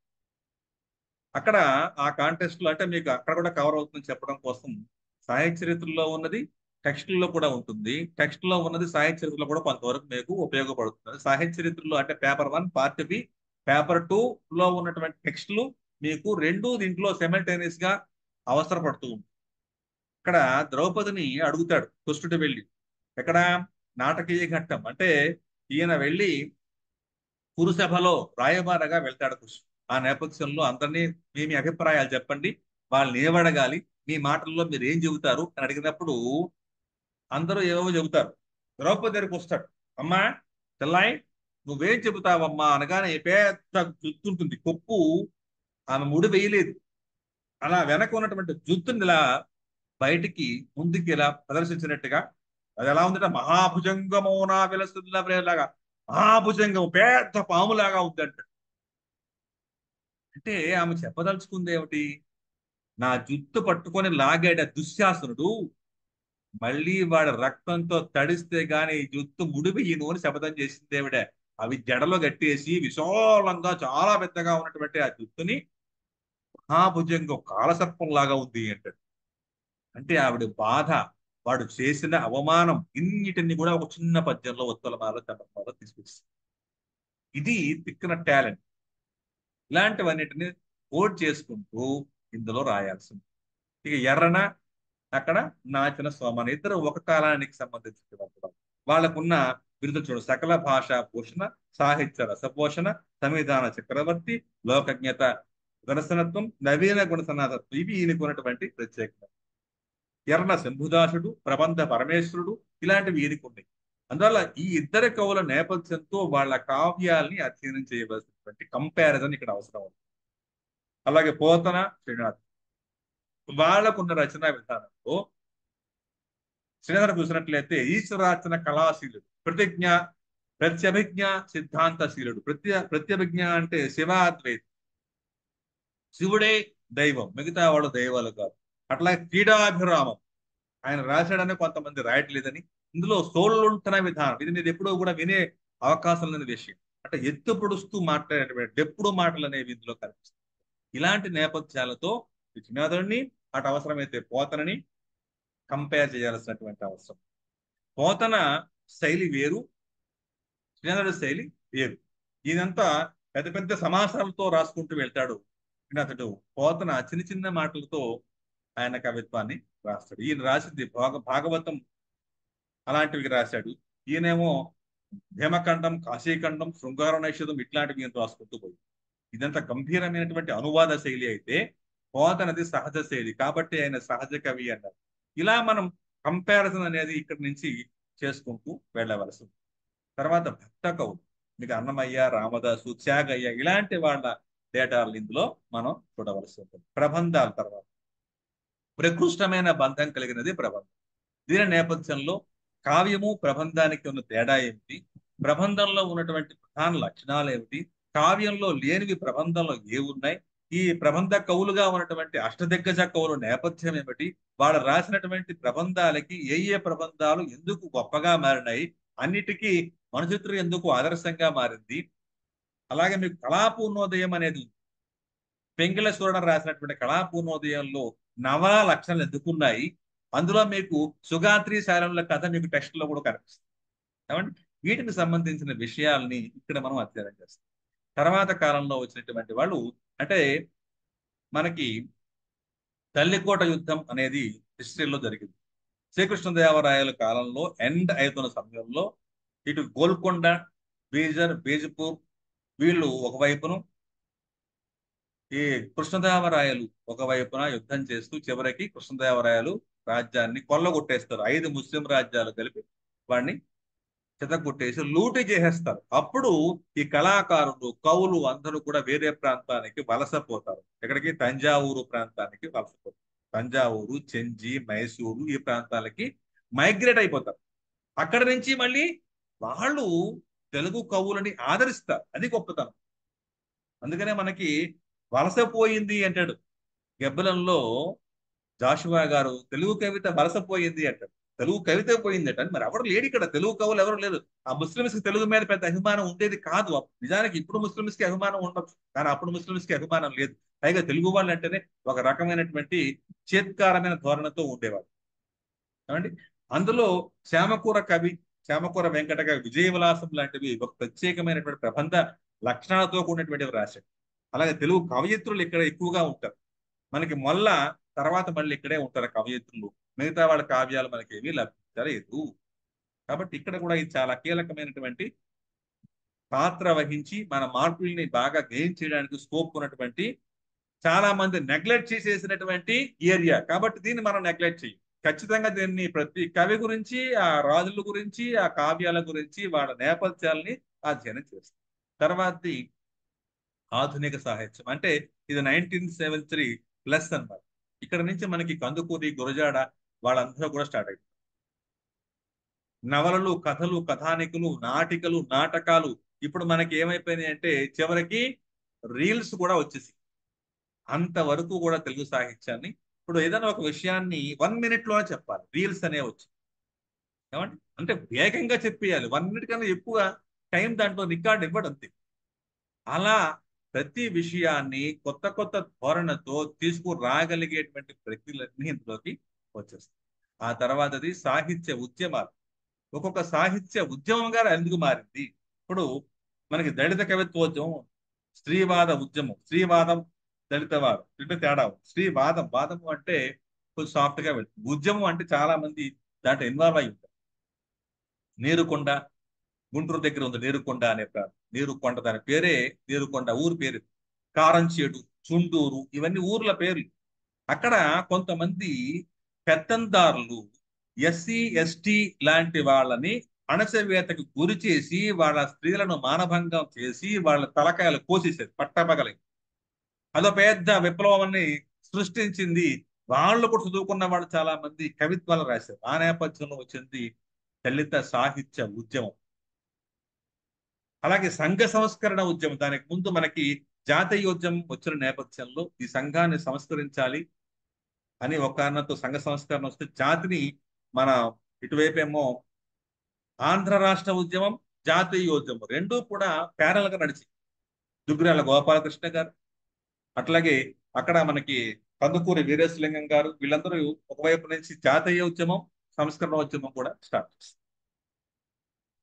అక్కడ ఆ కాంటెస్ట్ లో అంటే మీకు అక్కడ కూడా కవర్ అవుతుందని చెప్పడం కోసం సాహిత్య చరిత్రలో ఉన్నది టెక్స్ట్లో కూడా ఉంటుంది. టెక్స్ట్ లో ఉన్నది సాహిత్య చరిత్రలో కూడా కొంతవరకు మీకు ఉపయోగపడుతుంది. సాహిత్య చరిత్రలో అంటే పేపర్ 1 పార్ట్ బి, పేపర్ 2 లో ఉన్నటువంటి టెక్స్టులు మీకు రెండు దీంట్లో సెమల్టేనియస్ గా అవసరపడుతూ ఉంటుంది. ఇక్కడ ద్రౌపదిని అడుగుతాడు కృష్ణుడు వెళ్ళి, ఎక్కడ నాటకీయ ఘట్టం అంటే ఈయన వెళ్ళి కురుసభలో రాయబారగా వెళ్తాడు కృష్ణుడు. ఆ నేపథ్యంలో అందరినీ మీ అభిప్రాయాలు చెప్పండి, వాళ్ళని ఏమడగాలి, మీ మాటల్లో మీరు ఏం చెబుతారు అని అడిగినప్పుడు అందరూ ఏవో చెబుతారు. ద్రౌపది దగ్గరికి వస్తాడు, అమ్మా చెల్లాయి నువ్వేం చెబుతావమ్మా అనగానే పెద్ద జుత్తు ఉంటుంది, కొప్పు, ఆమె ముడి వేయలేదు. అలా వెనక ఉన్నటువంటి జుత్తుని ఇలా బయటికి ముందుకి ఇలా ప్రదర్శించినట్టుగా అది ఎలా ఉందంటే మహాభుజంగమోనా విలసులాగా, మహాభుజంగం పెద్ద పాములాగా ఉందంట. అంటే ఆమె చెప్పదలుచుకుంది ఏమిటి, నా జుత్తు పట్టుకొని లాగాడ దుశ్శాసనుడు, మళ్ళీ వాడి రక్తంతో తడిస్తే గాని ఈ జుత్తు ముడివేయను అని శపథం చేసింది ఏమిడే. అవి జడలో కట్టేసి విశాలంగా చాలా పెద్దగా ఉన్నటువంటి ఆ జుత్తుని మహాభుజంగం కాలసర్పం లాగా ఉంది అంటాడు. అంటే ఆవిడ బాధ, వాడు చేసిన అవమానం, ఇన్నిటిని కూడా ఒక చిన్న పద్యంలో ఉత్తలమాల చంద్రమాల తీసుకొచ్చింది. ఇది తిక్కన టాలెంట్. ఇలాంటివన్నిటిని కోడ్ చేసుకుంటూ ఇందులో రాయాల్సింది. ఇక ఎర్రన అక్కడ నాచిన సోమన ఇద్దరు ఒక కాలానికి సంబంధించిన వాళ్ళకున్న బిరుదులు చూడు, సకల భాషా భూషణ, సాహిత్య రసభూషణ, సంవిధాన చక్రవర్తి, లోకజ్ఞత దర్శనత్వం, నవీన గుణసనాథత్వం, ఇవి ఈయనకు ఉన్నటువంటి ప్రత్యేకత. ఎర్రన శంభుదాసుడు, ప్రబంధ పరమేశ్వరుడు, ఇలాంటివి ఈయనకు ఉన్నాయి. అందువల్ల ఈ ఇద్దరి కవుల నేపథ్యంతో వాళ్ళ కావ్యాల్ని అధ్యయనం చేయవలసినటువంటి కంపారిజన్ ఇక్కడ అవసరం ఉంది. అలాగే పోతన, శ్రీనాథ్ వాళ్ళకున్న రచనా విధానంలో శ్రీధర చూసినట్లయితే ఈశ్వరార్చన కళాశీలుడు, ప్రత్యభిజ్ఞ సిద్ధాంతశీలుడు. ప్రత్యభిజ్ఞ అంటే శివాద్వైతం, శివుడే దైవం, మిగతా వాడు దైవాలు కాదు. అట్లాగే క్రీడాభిరామం, ఆయన రాశాడని కొంతమంది రాయట్లేదని. ఇందులో సోళ్ళుంటన విధానం, ఇది మీరు ఎప్పుడూ కూడా వినే అవకాశం లేని విషయం. అంటే ఎత్తు పొడుస్తూ మాట్లాడేటువంటి డెప్పుడు మాటలు అనేవి ఇందులో కనిపిస్తాయి. ఇలాంటి నేపథ్యాలతో విశ్వనాథుడిని, అటు అవసరమైతే పోతనని కంపేర్ చేయాల్సినటువంటి అవసరం. పోతన శైలి వేరు, శ్రీనాథుడి శైలి వేరు. ఈయనంతా పెద్ద పెద్ద సమాసాలతో రాసుకుంటూ వెళ్తాడు శ్రీనాథుడు. పోతన చిన్న చిన్న మాటలతో ఆయన కవిత్వాన్ని రాస్తాడు. ఈయన రాసింది భాగవతం అలాంటివి రాశాడు. ఈయనేమో హేమఖండం, కాశీఖండం, శృంగార నైషధం ఇట్లాంటివి ఈయన రాసుకుంటూ పోయి ఇదంతా గంభీరమైనటువంటి అనువాద శైలి అయితే పోతనది సహజ శైలి, కాబట్టి ఆయన సహజ కవి అన్నారు. ఇలా మనం కంపారిజన్ అనేది ఇక్కడి నుంచి చేసుకుంటూ వెళ్ళవలసి ఉంది. తర్వాత భక్త కవులు, మీకు అన్నమయ్య, రామదాసు, త్యాగయ్య ఇలాంటి వాళ్ళ డేటాలు ఇందులో మనం చూడవలసి ఉంటుంది. ప్రబంధాల తర్వాత ప్రకృష్టమైన బంధం కలిగినది ప్రబంధం. దీని నేపథ్యంలో కావ్యము ప్రబంధానికి ఉన్న తేడా ఏమిటి, ప్రబంధంలో ఉన్నటువంటి ప్రధాన లక్షణాలు ఏమిటి, కావ్యంలో లేనివి ప్రబంధంలో ఏమున్నాయి, ఈ ప్రబంధ కవులుగా ఉన్నటువంటి అష్టదిగ్గజ కవుల నేపథ్యం ఏమిటి, వాళ్ళు రాసినటువంటి ప్రబంధాలకి ఏ ప్రబంధాలు ఎందుకు గొప్పగా మారినాయి, అన్నిటికీ మనుచిత్రం ఎందుకు ఆదర్శంగా మారింది. అలాగే మీకు కళాపూర్ణోదయం అనేది ఉంది. పెంగిల సూరణ రాసినటువంటి కళాపూర్ణోదయంలో నవలా లక్షణాలు ఎందుకున్నాయి, అందులో మీకు సుగాత్రి శైలంల కథ మీకు టెక్స్ట్ లో కూడా కనిపిస్తుంది. ఏమంటే వీటికి సంబంధించిన విషయాల్ని ఇక్కడ మనం అధ్యయనం చేస్తాం. తర్వాత కాలంలో వచ్చినటువంటి వాళ్ళు అంటే మనకి తల్లికోట యుద్ధం అనేది హిస్టరీలో జరిగింది. శ్రీకృష్ణదేవరాయల కాలంలో ఎండ్ అవుతున్న సమయంలో ఇటు గోల్కొండ, బీజపూర్ వీళ్ళు ఒకవైపును, ఈ కృష్ణదేవరాయలు ఒకవైపున యుద్ధం చేస్తూ చివరికి కృష్ణదేవరాయలు రాజ్యాన్ని కొల్లగొట్టేస్తారు. 5 ముస్లిం రాజ్యాలు కలిపి వాడిని చెతగొట్టేసి లూటి చేసేస్తారు. అప్పుడు ఈ కళాకారులు, కవులు అందరూ కూడా వేరే ప్రాంతానికి వలసపోతారు. ఎక్కడికి? తంజావూరు ప్రాంతానికి వలసపోతారు. తంజావూరు, చెంజి, మైసూరు ఈ ప్రాంతాలకి మైగ్రేట్ అయిపోతారు. అక్కడ నుంచి మళ్ళీ వాళ్ళు తెలుగు కవులని ఆదరిస్తారు. అది గొప్పతనం. అందుకనే మనకి వలసపోయింది అంటాడు గెబ్బలంలో జాషువా గారు, తెలుగు కవిత వలసపోయింది అంటాడు. తెలుగు కవిత పోయింది అంట. మరి ఎవరు లేడు ఇక్కడ, తెలుగు కవులు ఎవరు లేరు. ఆ ముస్లింస్ కి తెలుగు మీద పెద్ద అభిమానం ఉండేది కాదు. నిజానికి ఇప్పుడు ముస్లింస్ కి అభిమానం ఉండొచ్చు, కానీ అప్పుడు ముస్లింస్ కి అభిమానం లేదు. పైగా తెలుగు వాళ్ళు అంటేనే ఒక రకమైనటువంటి చేత్కారమైన ధోరణితో ఉండేవాడు. ఏమండి అందులో శ్యామకూర కవి, శ్యామకూర వెంకట కవి విజయ విలాసం లాంటివి ఒక ప్రత్యేకమైనటువంటి ప్రబంధ లక్షణాలతో కూడినటువంటివి రాశాడు. అలాగే తెలుగు కవయిత్రులు ఇక్కడ ఎక్కువగా ఉంటారు. మనకి తర్వాత మళ్ళీ ఇక్కడే ఉంటారు కవయిత్రులు. మిగతా వాళ్ళ కావ్యాలు మనకి ఏమీ లభించలేదు. కాబట్టి ఇక్కడ కూడా ఇది చాలా కీలకమైనటువంటి పాత్ర వహించి మన మార్పుల్ని బాగా గెయిన్ చేయడానికి స్కోప్ ఉన్నటువంటి, చాలా మంది నెగ్లెక్ట్ చేసేసినటువంటి ఏరియా. కాబట్టి దీన్ని మనం నెగ్లెక్ట్ చేయం. ఖచ్చితంగా దీన్ని ప్రతి కవి గురించి, ఆ రాజుల గురించి, ఆ కావ్యాల గురించి, వాళ్ళ నేపథ్యాలని అధ్యయనం చేస్తాం. తర్వాతది ఆధునిక సాహిత్యం. అంటే ఇది 19th century ప్లస్ అన్నమాట. ఇక్కడ నుంచి మనకి కందుకూరి, గురజాడ వాళ్ళందరూ కూడా స్టార్ట్ అయ్యారు. నవలలు, కథలు, కథానికలు, నాటికలు, నాటకాలు. ఇప్పుడు మనకి ఏమైపోయినాయి అంటే చివరికి రీల్స్ కూడా వచ్చేసి అంతవరకు కూడా తెలుగు సాహిత్యాన్ని ఇప్పుడు ఏదైనా ఒక విషయాన్ని 1 minute లోనే చెప్పాలి. రీల్స్ అనే వచ్చి ఏమంటే అంటే వేగంగా చెప్పేయాలి. 1 minute కన్నా ఎక్కువ టైం దాంట్లో రికార్డ్ ఇవ్వడం అంతే. అలా ప్రతి విషయాన్ని కొత్త కొత్త ధోరణితో తీసుకురాగలిగేటువంటి ప్రక్రియలన్నీ ఇందులోకి వచ్చేస్తాయి. ఆ తర్వాతది సాహిత్య ఉద్యమాలు. ఒక్కొక్క సాహిత్య ఉద్యమంగా ఎందుకు మారింది? ఇప్పుడు మనకి దళిత కవిత్వోద్యమం, స్త్రీవాద ఉద్యమం, స్త్రీవాదం, దళితవాదం రెండు తేడా. స్త్రీవాదం, వాదము అంటే కొంచెం సాఫ్ట్ గా వెళ్తుంది. ఉద్యమం అంటే చాలా మంది దాంట్లో ఇన్వాల్వ్ అయి ఉంటారు. నీరుకొండ, గుంటూరు దగ్గర ఉంది నీరుకొండ అనే ప్రాంతం. నీరుకొండ దాని పేరే నీరుకొండ, ఊరు పేరు. కారంచేడు, చుండూరు ఇవన్నీ ఊర్ల పేర్లు. అక్కడ కొంతమంది పెత్తందారులు ఎస్సీ ఎస్టీ లాంటి వాళ్ళని అణచవేతకు గురి చేసి వాళ్ళ స్త్రీలను మానభంగం చేసి వాళ్ళ తలకాయలు కోసేసేది పట్టపగలి. అదో పెద్ద విప్లవాన్ని సృష్టించింది. వాళ్ళు కూడా చదువుకున్న వాళ్ళు చాలా మంది కవిత్వాలు రాశారు. ఆ నేపథ్యంలో వచ్చింది దళిత సాహిత్య ఉద్యమం. అలాగే సంఘ సంస్కరణ ఉద్యమం. దానికి ముందు మనకి జాతీయోద్యమం వచ్చిన నేపథ్యంలో ఈ సంఘాన్ని సంస్కరించాలి అని ఒక కారణంతో సంఘ సంస్కరణ వస్తే జాతిని మన ఇటువైపు ఏమో ఆంధ్ర రాష్ట్ర ఉద్యమం, జాతీయోద్యమం రెండూ కూడా ప్యారల్ గా నడిచి దుగ్గిరాల గోపాలకృష్ణ గారు, అట్లాగే అక్కడ మనకి కందుకూరి వీరేశలింగం గారు వీళ్ళందరూ ఒకవైపు నుంచి జాతీయ ఉద్యమం, సంస్కరణ ఉద్యమం కూడా స్టార్ట్ చేస్తారు.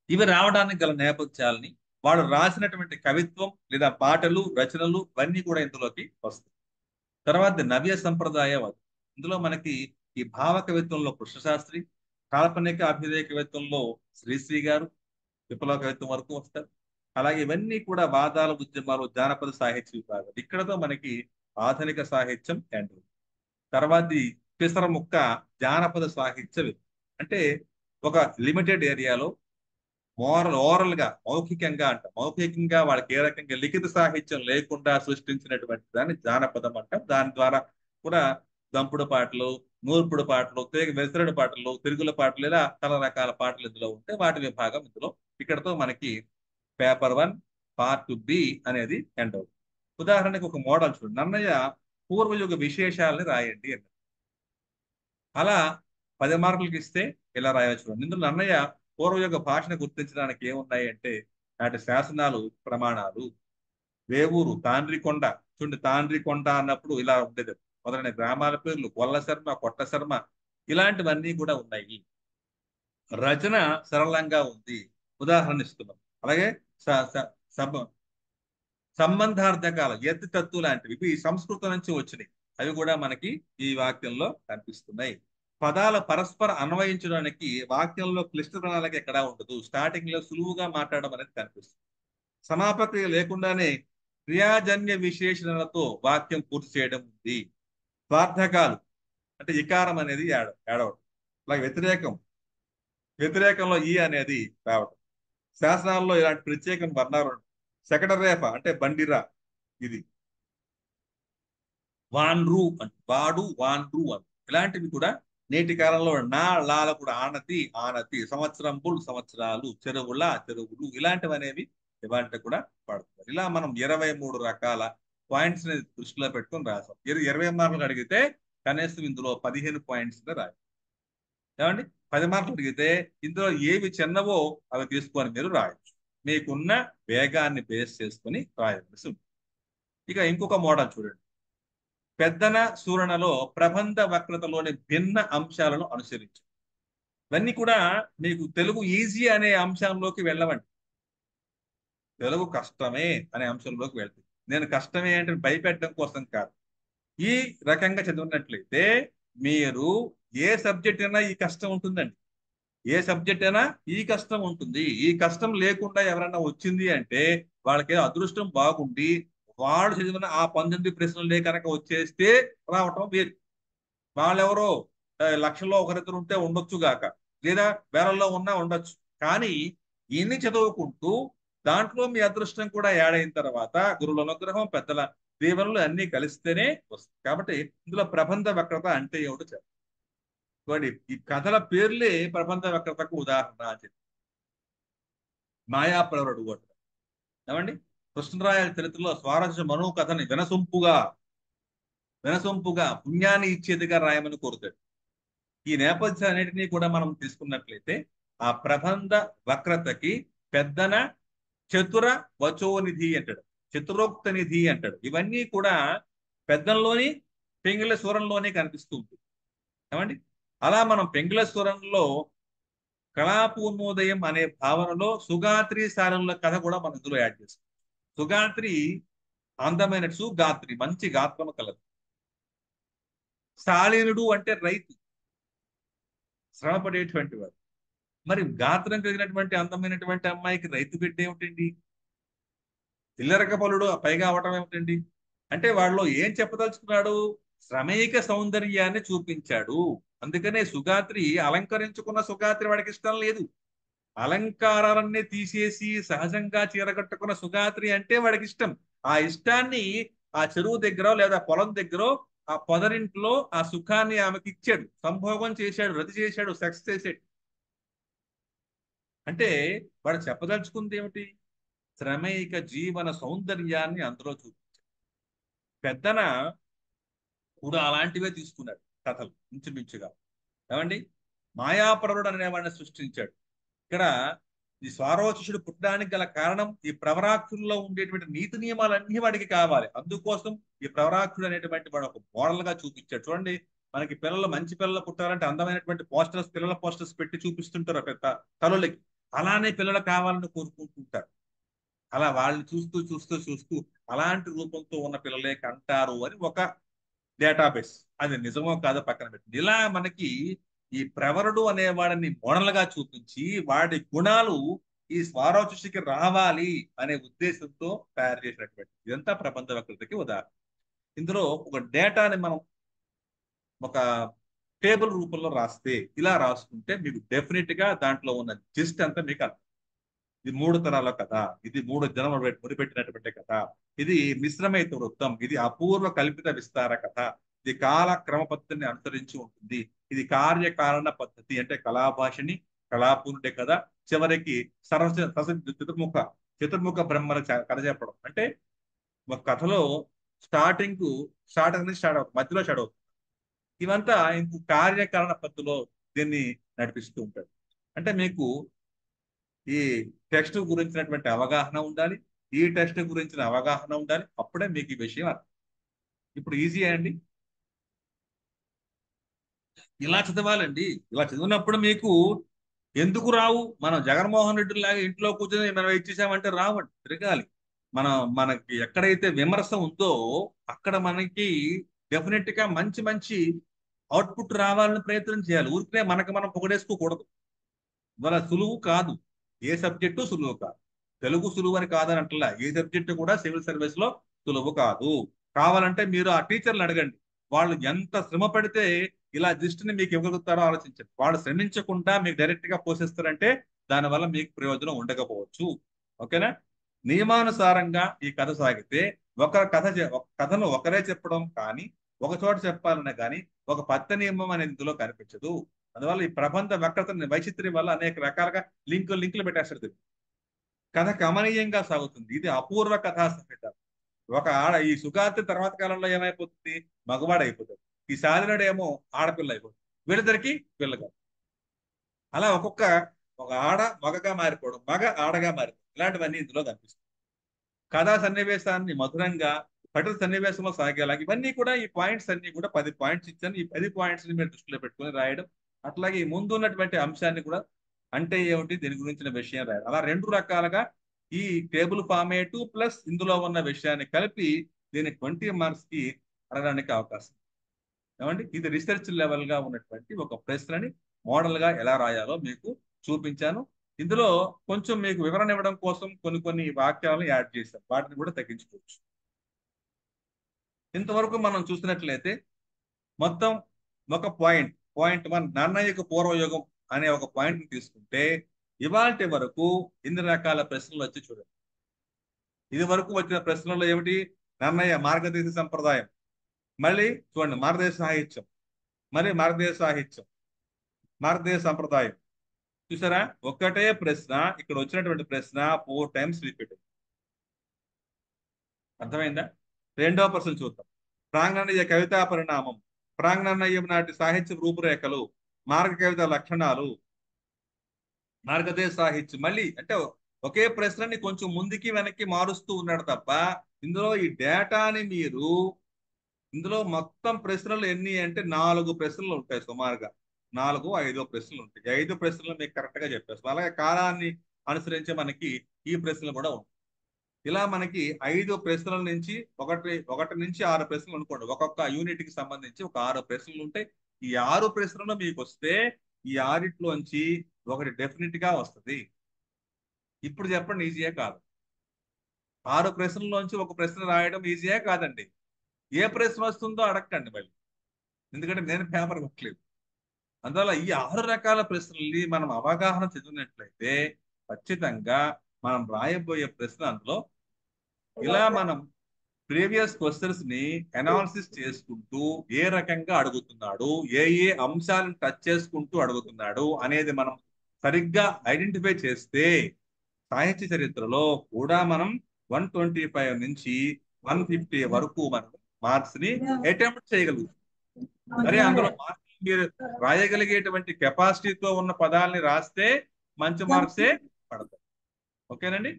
ఇవి రావడానికి గల నేపథ్యాలని వాడు రాసినటువంటి కవిత్వం లేదా పాటలు, రచనలు ఇవన్నీ కూడా ఇందులోకి వస్తాయి. తర్వాత నవ్య సంప్రదాయవాదం. ఇందులో మనకి ఈ భావ కవిత్వంలో కృష్ణశాస్త్రి, కాల్పనిక అభ్యుదయ కవిత్వంలో శ్రీశ్రీ గారు విప్లవ కవిత్వం వరకు వస్తారు. అలాగే ఇవన్నీ కూడా వాదాల ఉద్యమాలు, జానపద సాహిత్య విభాగాలు. ఇక్కడతో మనకి ఆధునిక సాహిత్యం ఎండ్. తర్వాతి పిసర ముక్క జానపద సాహిత్య అంటే ఒక లిమిటెడ్ ఏరియాలో ఓరల్ గా మౌఖికంగా అంట, మౌఖికంగా వాళ్ళకి ఏ రకంగా లిఖిత సాహిత్యం లేకుండా సృష్టించినటువంటి దాన్ని జానపదం అంటాం. దాని ద్వారా కూడా దంపుడు పాటలు, నూర్పుడు పాటలు, వెసరడు పాటలు, తిరుగుల పాటలు, ఇలా చాలా రకాల పాటలు ఇందులో ఉంటే వాటి విభాగం ఇందులో. ఇక్కడతో మనకి పేపర్ 1 పార్ట్ బి అనేది ఎండ్ అవుతుంది. ఉదాహరణకు ఒక మోడల్ చూడండి. నన్నయ్య పూర్వయుగ విశేషాలని రాయండి అన్నారు. అలా 10 మార్కులకి ఇస్తే ఇలా రాయవచ్చు. ఇందులో నన్నయ్య పూర్వయుగ భాషను గుర్తించడానికి ఏమున్నాయి అంటే నాటి శాసనాలు, ప్రమాణాలు, వేవూరు, తాండ్రికొండ. చూడండి, తాండ్రికొండ అన్నప్పుడు ఇలా ఉండేది. మొదలైన గ్రామాల పేర్లు, కొల్ల శర్మ, కొట్ట శర్మ, ఇలాంటివన్నీ కూడా ఉన్నాయి. రచన సరళంగా ఉంది, ఉదాహరణ ఇస్తున్నాం. అలాగే స- స- సబ- సంబంధార్థకాలు, ఎత్తి తత్తు లాంటివి ఇవి సంస్కృతం నుంచి వచ్చినాయి. అవి కూడా మనకి ఈ వాక్యంలో కనిపిస్తున్నాయి. పదాల పరస్పర అన్వయించడానికి వాక్యంలో క్లిష్ట ప్రణాళిక ఎక్కడా ఉండదు. స్టార్టింగ్ లో సులువుగా మాట్లాడడం అనేది కనిపిస్తుంది. సమాపక్రియ లేకుండానే క్రియాజన్య విశేషణలతో వాక్యం పూర్తి చేయడం ఉంది. స్వార్థకాలు అంటే ఇకారం అనేది ఏడవడం. అలాగే వ్యతిరేకంలో ఈ అనేది రావడం. శాసనాల్లో ఇలాంటి ప్రత్యేకం వర్ణాలు. శకటరేఫ అంటే బండిరా, ఇది వాన్రు అంటే వాడు, వాన్రు అని. ఇలాంటివి కూడా నేటి కాలంలో లాల కూడా ఆనతి, ఆనతి, సంవత్సరంబులు, సంవత్సరాలు, చెరువులు, ఇలాంటివి అనేవి ఇవాళ కూడా పడుతుంది. ఇలా మనం 23 రకాల పాయింట్స్ ని దృష్టిలో పెట్టుకొని రాసాం. 20 మార్కులు అడిగితే కనీసం ఇందులో 15 పాయింట్స్ రాయాలి. ఏమండి, 10 మార్కులు అడిగితే ఇందులో ఏవి చిన్నవో అవి తీసుకొని మీరు రాయొచ్చు. మీకున్న వేగాన్ని బేస్ చేసుకొని రాయవలసి ఉంది. ఇక ఇంకొక మోడల్ చూడండి. పెద్దన సూరణలో ప్రబంధ వక్రతలోని భిన్న అంశాలను అనుసరించి. ఇవన్నీ కూడా మీకు తెలుగు ఈజీ అనే అంశంలోకి వెళ్ళవండి. తెలుగు కష్టమే అనే అంశంలోకి వెళ్తుంది. నేను కష్టమే అంటే భయపెట్టడం కోసం కాదు. ఈ రకంగా చదివినట్లయితే మీరు ఏ సబ్జెక్ట్ అయినా ఈ కష్టం ఉంటుందండి. ఏ సబ్జెక్ట్ అయినా ఈ కష్టం ఉంటుంది. ఈ కష్టం లేకుండా ఎవరైనా వచ్చింది అంటే వాళ్ళకి అదృష్టం బాగుండి వాళ్ళు చదివిన ఆ 19 ప్రశ్నలే కనుక వచ్చేస్తే రావటం వేరు. వాళ్ళెవరో లక్షల్లో ఒకరిద్దరు ఉంటే ఉండొచ్చు గాక, లేదా వేలల్లో ఉన్నా ఉండొచ్చు. కానీ ఇన్ని చదువుకుంటూ దాంట్లో మీ అదృష్టం కూడా యాడ్ అయిన తర్వాత గురువుల అనుగ్రహం, పెద్దల దీవెనలు అన్ని కలిస్తేనే వస్తుంది. కాబట్టి ఇందులో ప్రబంధ వక్రత అంటే ఏమిటో చెప్పండి. ఈ కథల పేర్లే ప్రబంధ వక్రతకు ఉదాహరణ అని చెప్పి. మాయాప్రవరుడు కూడా ఏమండి, కృష్ణరాయల చరిత్రలో స్వారస్య మనో కథని వినసొంపుగా పుణ్యాన్ని ఇచ్చేదిగా రాయమని కోరుతాడు. ఈ నేపథ్యాన్నిటినీ కూడా మనం తీసుకున్నట్లయితే ఆ ప్రబంధ వక్రతకి పెద్దన చతుర వచోనిధి అంటాడు, చతురోక్త నిధి అంటాడు. ఇవన్నీ కూడా పెద్దల్లోని పింగళ స్వరంలోనే కనిపిస్తూ ఉంటుంది. ఏమండి, అలా మనం పింగళ స్వరంలో కళాపూర్ణోదయం అనే భావనలో సుగాత్రి సారంల కథ కూడా మనం ఇందులో యాడ్ చేస్తాం. సుగాత్రి అందమైన సుగాత్రి, మంచి గాత్రము కలదు. శాలీనుడు అంటే రైతు, శ్రమపడేటువంటి వాడు. మరి గాత్రం కలిగినటువంటి అందమైనటువంటి అమ్మాయికి రైతు బిడ్డ ఏమిటండి? ఇల్లరక పలుడు పైగా అవటం ఏమిటండి? అంటే వాళ్ళలో ఏం చెప్పదలుచుకున్నాడు? శ్రమైక సౌందర్యాన్ని చూపించాడు. అందుకనే సుగాత్రి, అలంకరించుకున్న సుగాత్రి వాడికి ఇష్టం లేదు. అలంకారాలన్నీ తీసేసి సహజంగా చీరగట్టుకున్న సుగాత్రి అంటే వాడికి ఇష్టం. ఆ ఇష్టాన్ని ఆ చెరువు దగ్గర లేదా పొలం దగ్గర ఆ పొదరింట్లో ఆ సుఖాన్ని ఆమెకి ఇచ్చాడు, సంభోగం చేశాడు, రతి చేశాడు, సెక్స్ చేశాడు. అంటే వాడు చెప్పదలుచుకుంది ఏమిటి? శ్రమైక జీవన సౌందర్యాన్ని అందులో చూపించాడు. పెద్దన కూడా అలాంటివే తీసుకున్నాడు కథలు ఇంచుమించుగా. ఏమండి, మాయాపరుడు అనేవాడిని సృష్టించాడు. ఇక్కడ ఈ స్వారోచిషుడు పుట్టడానికి గల కారణం ఈ ప్రవరాక్షుల్లో ఉండేటువంటి నీతి నియమాలన్నీ వాడికి కావాలి. అందుకోసం ఈ ప్రవరాక్షుడు అనేటువంటి వాడు ఒక మోడల్ గా చూపించాడు. చూడండి, మనకి పిల్లలు, మంచి పిల్లలు పుట్టాలంటే అందమైనటువంటి పోస్టర్స్, పిల్లల పోస్టర్స్ పెట్టి చూపిస్తుంటారు పెద్ద తల్లులకి. అలానే పిల్లలు కావాలని కోరుకుంటుంటారు. అలా వాళ్ళు చూస్తూ చూస్తూ చూస్తూ అలాంటి రూపంతో ఉన్న పిల్లలే కంటారు అని ఒక డేటాబేస్. అది నిజమో కాదో పక్కన పెట్టి ఇలా మనకి ఈ ప్రవరుడు అనేవాడిని మోడల్గా చూపించి వాడి గుణాలు ఈ స్వారోచికి రావాలి అనే ఉద్దేశంతో తయారు చేసినటువంటి ఇదంతా ప్రబంధ వక్రతకి ఉదాహరణ. ఇందులో ఒక డేటాని మనం ఒక టేబుల్ రూపంలో రాస్తే ఇలా రాసుకుంటే మీకు డెఫినెట్ గా దాంట్లో ఉన్న జిస్ట్ అంతా మీకు అర్థం. ఇది 3 తరాల కథ, ఇది 3 జన్మలు ముడిపెట్టినటువంటి కథ, ఇది మిశ్రమైత వృత్తం, ఇది అపూర్వ కల్పిత విస్తార కథ, ఇది కాల క్రమ పద్ధతిని అనుసరించి ఉంటుంది, ఇది కార్యకారణ పద్ధతి అంటే కళాభాషని కళాపూర్ణే కథ, చివరికి చతుర్ముఖ చతుర్ముఖ బ్రహ్మల కథ చెప్పడం. అంటే ఒక కథలో స్టార్టింగ్ నుంచి స్టార్ట్ అవుతుంది, మధ్యలో స్టార్ట్ అవుతుంది. ఇవంతా ఇంకో కార్యకారణ పద్ధతిలో దీన్ని నడిపిస్తూ ఉంటాడు. అంటే మీకు ఈ టెక్స్ట్ గురించినటువంటి అవగాహన ఉండాలి, ఈ టెక్స్ట్ గురించిన అవగాహన ఉండాలి, అప్పుడే మీకు ఈ విషయం అర్థం. ఇప్పుడు ఈజీ అండి, ఇలా చదవాలండి. ఇలా చదివినప్పుడు మీకు ఎందుకు రావు? మనం జగన్మోహన్ రెడ్డి లాగా ఇంట్లో కూర్చొని మనం ఇచ్చేసామంటే రావండి, తిరగాలి. మనకి ఎక్కడైతే విమర్శ ఉందో అక్కడ మనకి డెఫినెట్ గా మంచి మంచి అవుట్పుట్ రావాలని ప్రయత్నం చేయాలి. ఊరికే మనకు మనం పొగడేసుకోకూడదు. ఇవాళ సులువు కాదు, ఏ సబ్జెక్టు సులువు కాదు. తెలుగు సులువు అని కాదని అంటలా, ఏ సబ్జెక్టు కూడా సివిల్ సర్వీస్ లో సులువు కాదు. కావాలంటే మీరు ఆ టీచర్లు అడగండి, వాళ్ళు ఎంత శ్రమ పడితే ఇలా జిస్ట్ని మీకు ఇవ్వగలుగుతారో ఆలోచించండి. వాళ్ళు శ్రమించకుండా మీకు డైరెక్ట్ గా పోషిస్తారంటే దానివల్ల మీకు ప్రయోజనం ఉండకపోవచ్చు. ఓకేనా? నియమానుసారంగా ఈ కథ సాగితే ఒక కథను ఒకరే చెప్పడం కానీ ఒక చోట చెప్పాలనే కానీ ఒక పత్త నియమం అనేది ఇందులో కనిపించదు. అందువల్ల ఈ ప్రబంధ వక్రత వైచిత్ర్యం వల్ల అనేక రకాలుగా లింకులు పెట్టేస్తుంది. కథ కమనీయంగా సాగుతుంది. ఇది అపూర్వ కథా సంహిత. ఒక ఈ సుగార్తె తర్వాత కాలంలో ఏమైపోతుంది? మగవాడు అయిపోతుంది. ఈ శాలినుడు ఏమో ఆడపిల్ల అయిపోతుంది. వీళ్ళిద్దరికి పిల్లగా. అలా ఒక ఆడ మగగా మారిపోవడం, మగ ఆడగా మారిపోవడం, ఇలాంటివన్నీ ఇందులో కనిపిస్తుంది. కథా సన్నివేశాన్ని మధురంగా కఠిన సన్నివేశంలో సాగేలాగా ఇవన్నీ కూడా ఈ పాయింట్స్ అన్ని కూడా 10 పాయింట్స్ ఇచ్చాను. ఈ 10 పాయింట్స్ ని మీరు దృష్టిలో పెట్టుకుని రాయడం, అట్లాగే ఈ ముందు ఉన్నటువంటి అంశాన్ని కూడా అంటే ఏమిటి దీని గురించిన విషయం రాయడం, అలా 2 రకాలుగా ఈ టేబుల్ ఫార్మేటు ప్లస్ ఇందులో ఉన్న విషయాన్ని కలిపి దీన్ని 20 మార్క్స్ కి అడగడానికి అవకాశం. ఏమండి, ఇది రీసెర్చ్ లెవెల్ గా ఉన్నటువంటి ఒక ప్రశ్నని మోడల్ గా ఎలా రాయాలో మీకు చూపించాను. ఇందులో కొంచెం మీకు వివరణ ఇవ్వడం కోసం కొన్ని వాక్యాలను యాడ్ చేశాను, వాటిని కూడా తగ్గించుకోవచ్చు. ఇంతవరకు మనం చూసినట్లయితే మొత్తం ఒక పాయింట్ 1 నన్నయ్యకు పూర్వయుగం అనే ఒక పాయింట్ ని తీసుకుంటే ఇవాల్టి వరకు ఇన్ని రకాల ప్రశ్నలు వచ్చి చూడండి. ఇది వరకు వచ్చిన ప్రశ్నల్లో ఏమిటి? నన్నయ్య మార్గదేశ సంప్రదాయం, మళ్ళీ చూడండి మార్గదేశ సాహిత్యం, మరి మార్గదేశ సంప్రదాయం. చూసారా? ఒక్కటే ప్రశ్న, ఇక్కడ వచ్చినటువంటి ప్రశ్న 4 టైమ్స్ రిపీట్. అర్థమైందా? రెండో ప్రశ్న చూద్దాం. ప్రాంగణయ్య కవితా పరిణామం, ప్రాంగణయ్యం నాటి సాహిత్య రూపురేఖలు, మార్గ కవిత లక్షణాలు, మార్గదేశ సాహిత్యం. మళ్ళీ అంటే ఒకే ప్రశ్నని కొంచెం ముందుకి వెనక్కి మారుస్తూ ఉన్నాడు తప్ప ఇందులో ఈ డేటాని మీరు ఇందులో మొత్తం ప్రశ్నలు ఎన్ని అంటే 4 ప్రశ్నలు ఉంటాయి సుమారుగా. 4-5 ప్రశ్నలు ఉంటాయి. 5 ప్రశ్నలు మీకు కరెక్ట్ గా చెప్పేస్తాం. అలాగే కాలాన్ని అనుసరించి మనకి ఈ ప్రశ్నలు కూడా ఉంటాయి. ఇలా మనకి 5 ప్రశ్నల నుంచి ఒకటి నుంచి 6 ప్రశ్నలు అనుకోండి. ఒక్కొక్క యూనిట్ కి సంబంధించి ఒక 6 ప్రశ్నలు ఉంటాయి. ఈ 6 ప్రశ్నలు మీకు వస్తే ఈ 6లోంచి ఒకటి డెఫినెట్ గా వస్తుంది. ఇప్పుడు చెప్పండి, ఈజీయే కాదు? 6 ప్రశ్నల్లోంచి ఒక ప్రశ్న రాయడం ఈజీయే కాదండి? ఏ ప్రశ్న వస్తుందో అడగండి మళ్ళీ, ఎందుకంటే నేను పేపర్ కొట్టలేదు. అందువల్ల ఈ 6 రకాల ప్రశ్నల్ని మనం అవగాహన చదివినట్లయితే ఖచ్చితంగా మనం రాయబోయే ప్రశ్న అందులో ఇలా మనం ప్రీవియస్ క్వశ్చన్స్ ని అనాలిసిస్ చేసుకుంటూ ఏ రకంగా అడుగుతున్నాడు, ఏ అంశాలను టచ్ చేసుకుంటూ అడుగుతున్నాడు అనేది మనం సరిగ్గా ఐడెంటిఫై చేస్తే సాహిత్య చరిత్రలో కూడా మనం 125 నుంచి 150 వరకు మనం మార్క్స్ ని అటెంప్ట్ చేయగలుగుతాం. సరే, అందులో మార్క్స్ మీరు రాయగలిగేటువంటి కెపాసిటీతో ఉన్న పదాలని రాస్తే మంచి మార్క్సే పడతాయి. ఓకేనండి?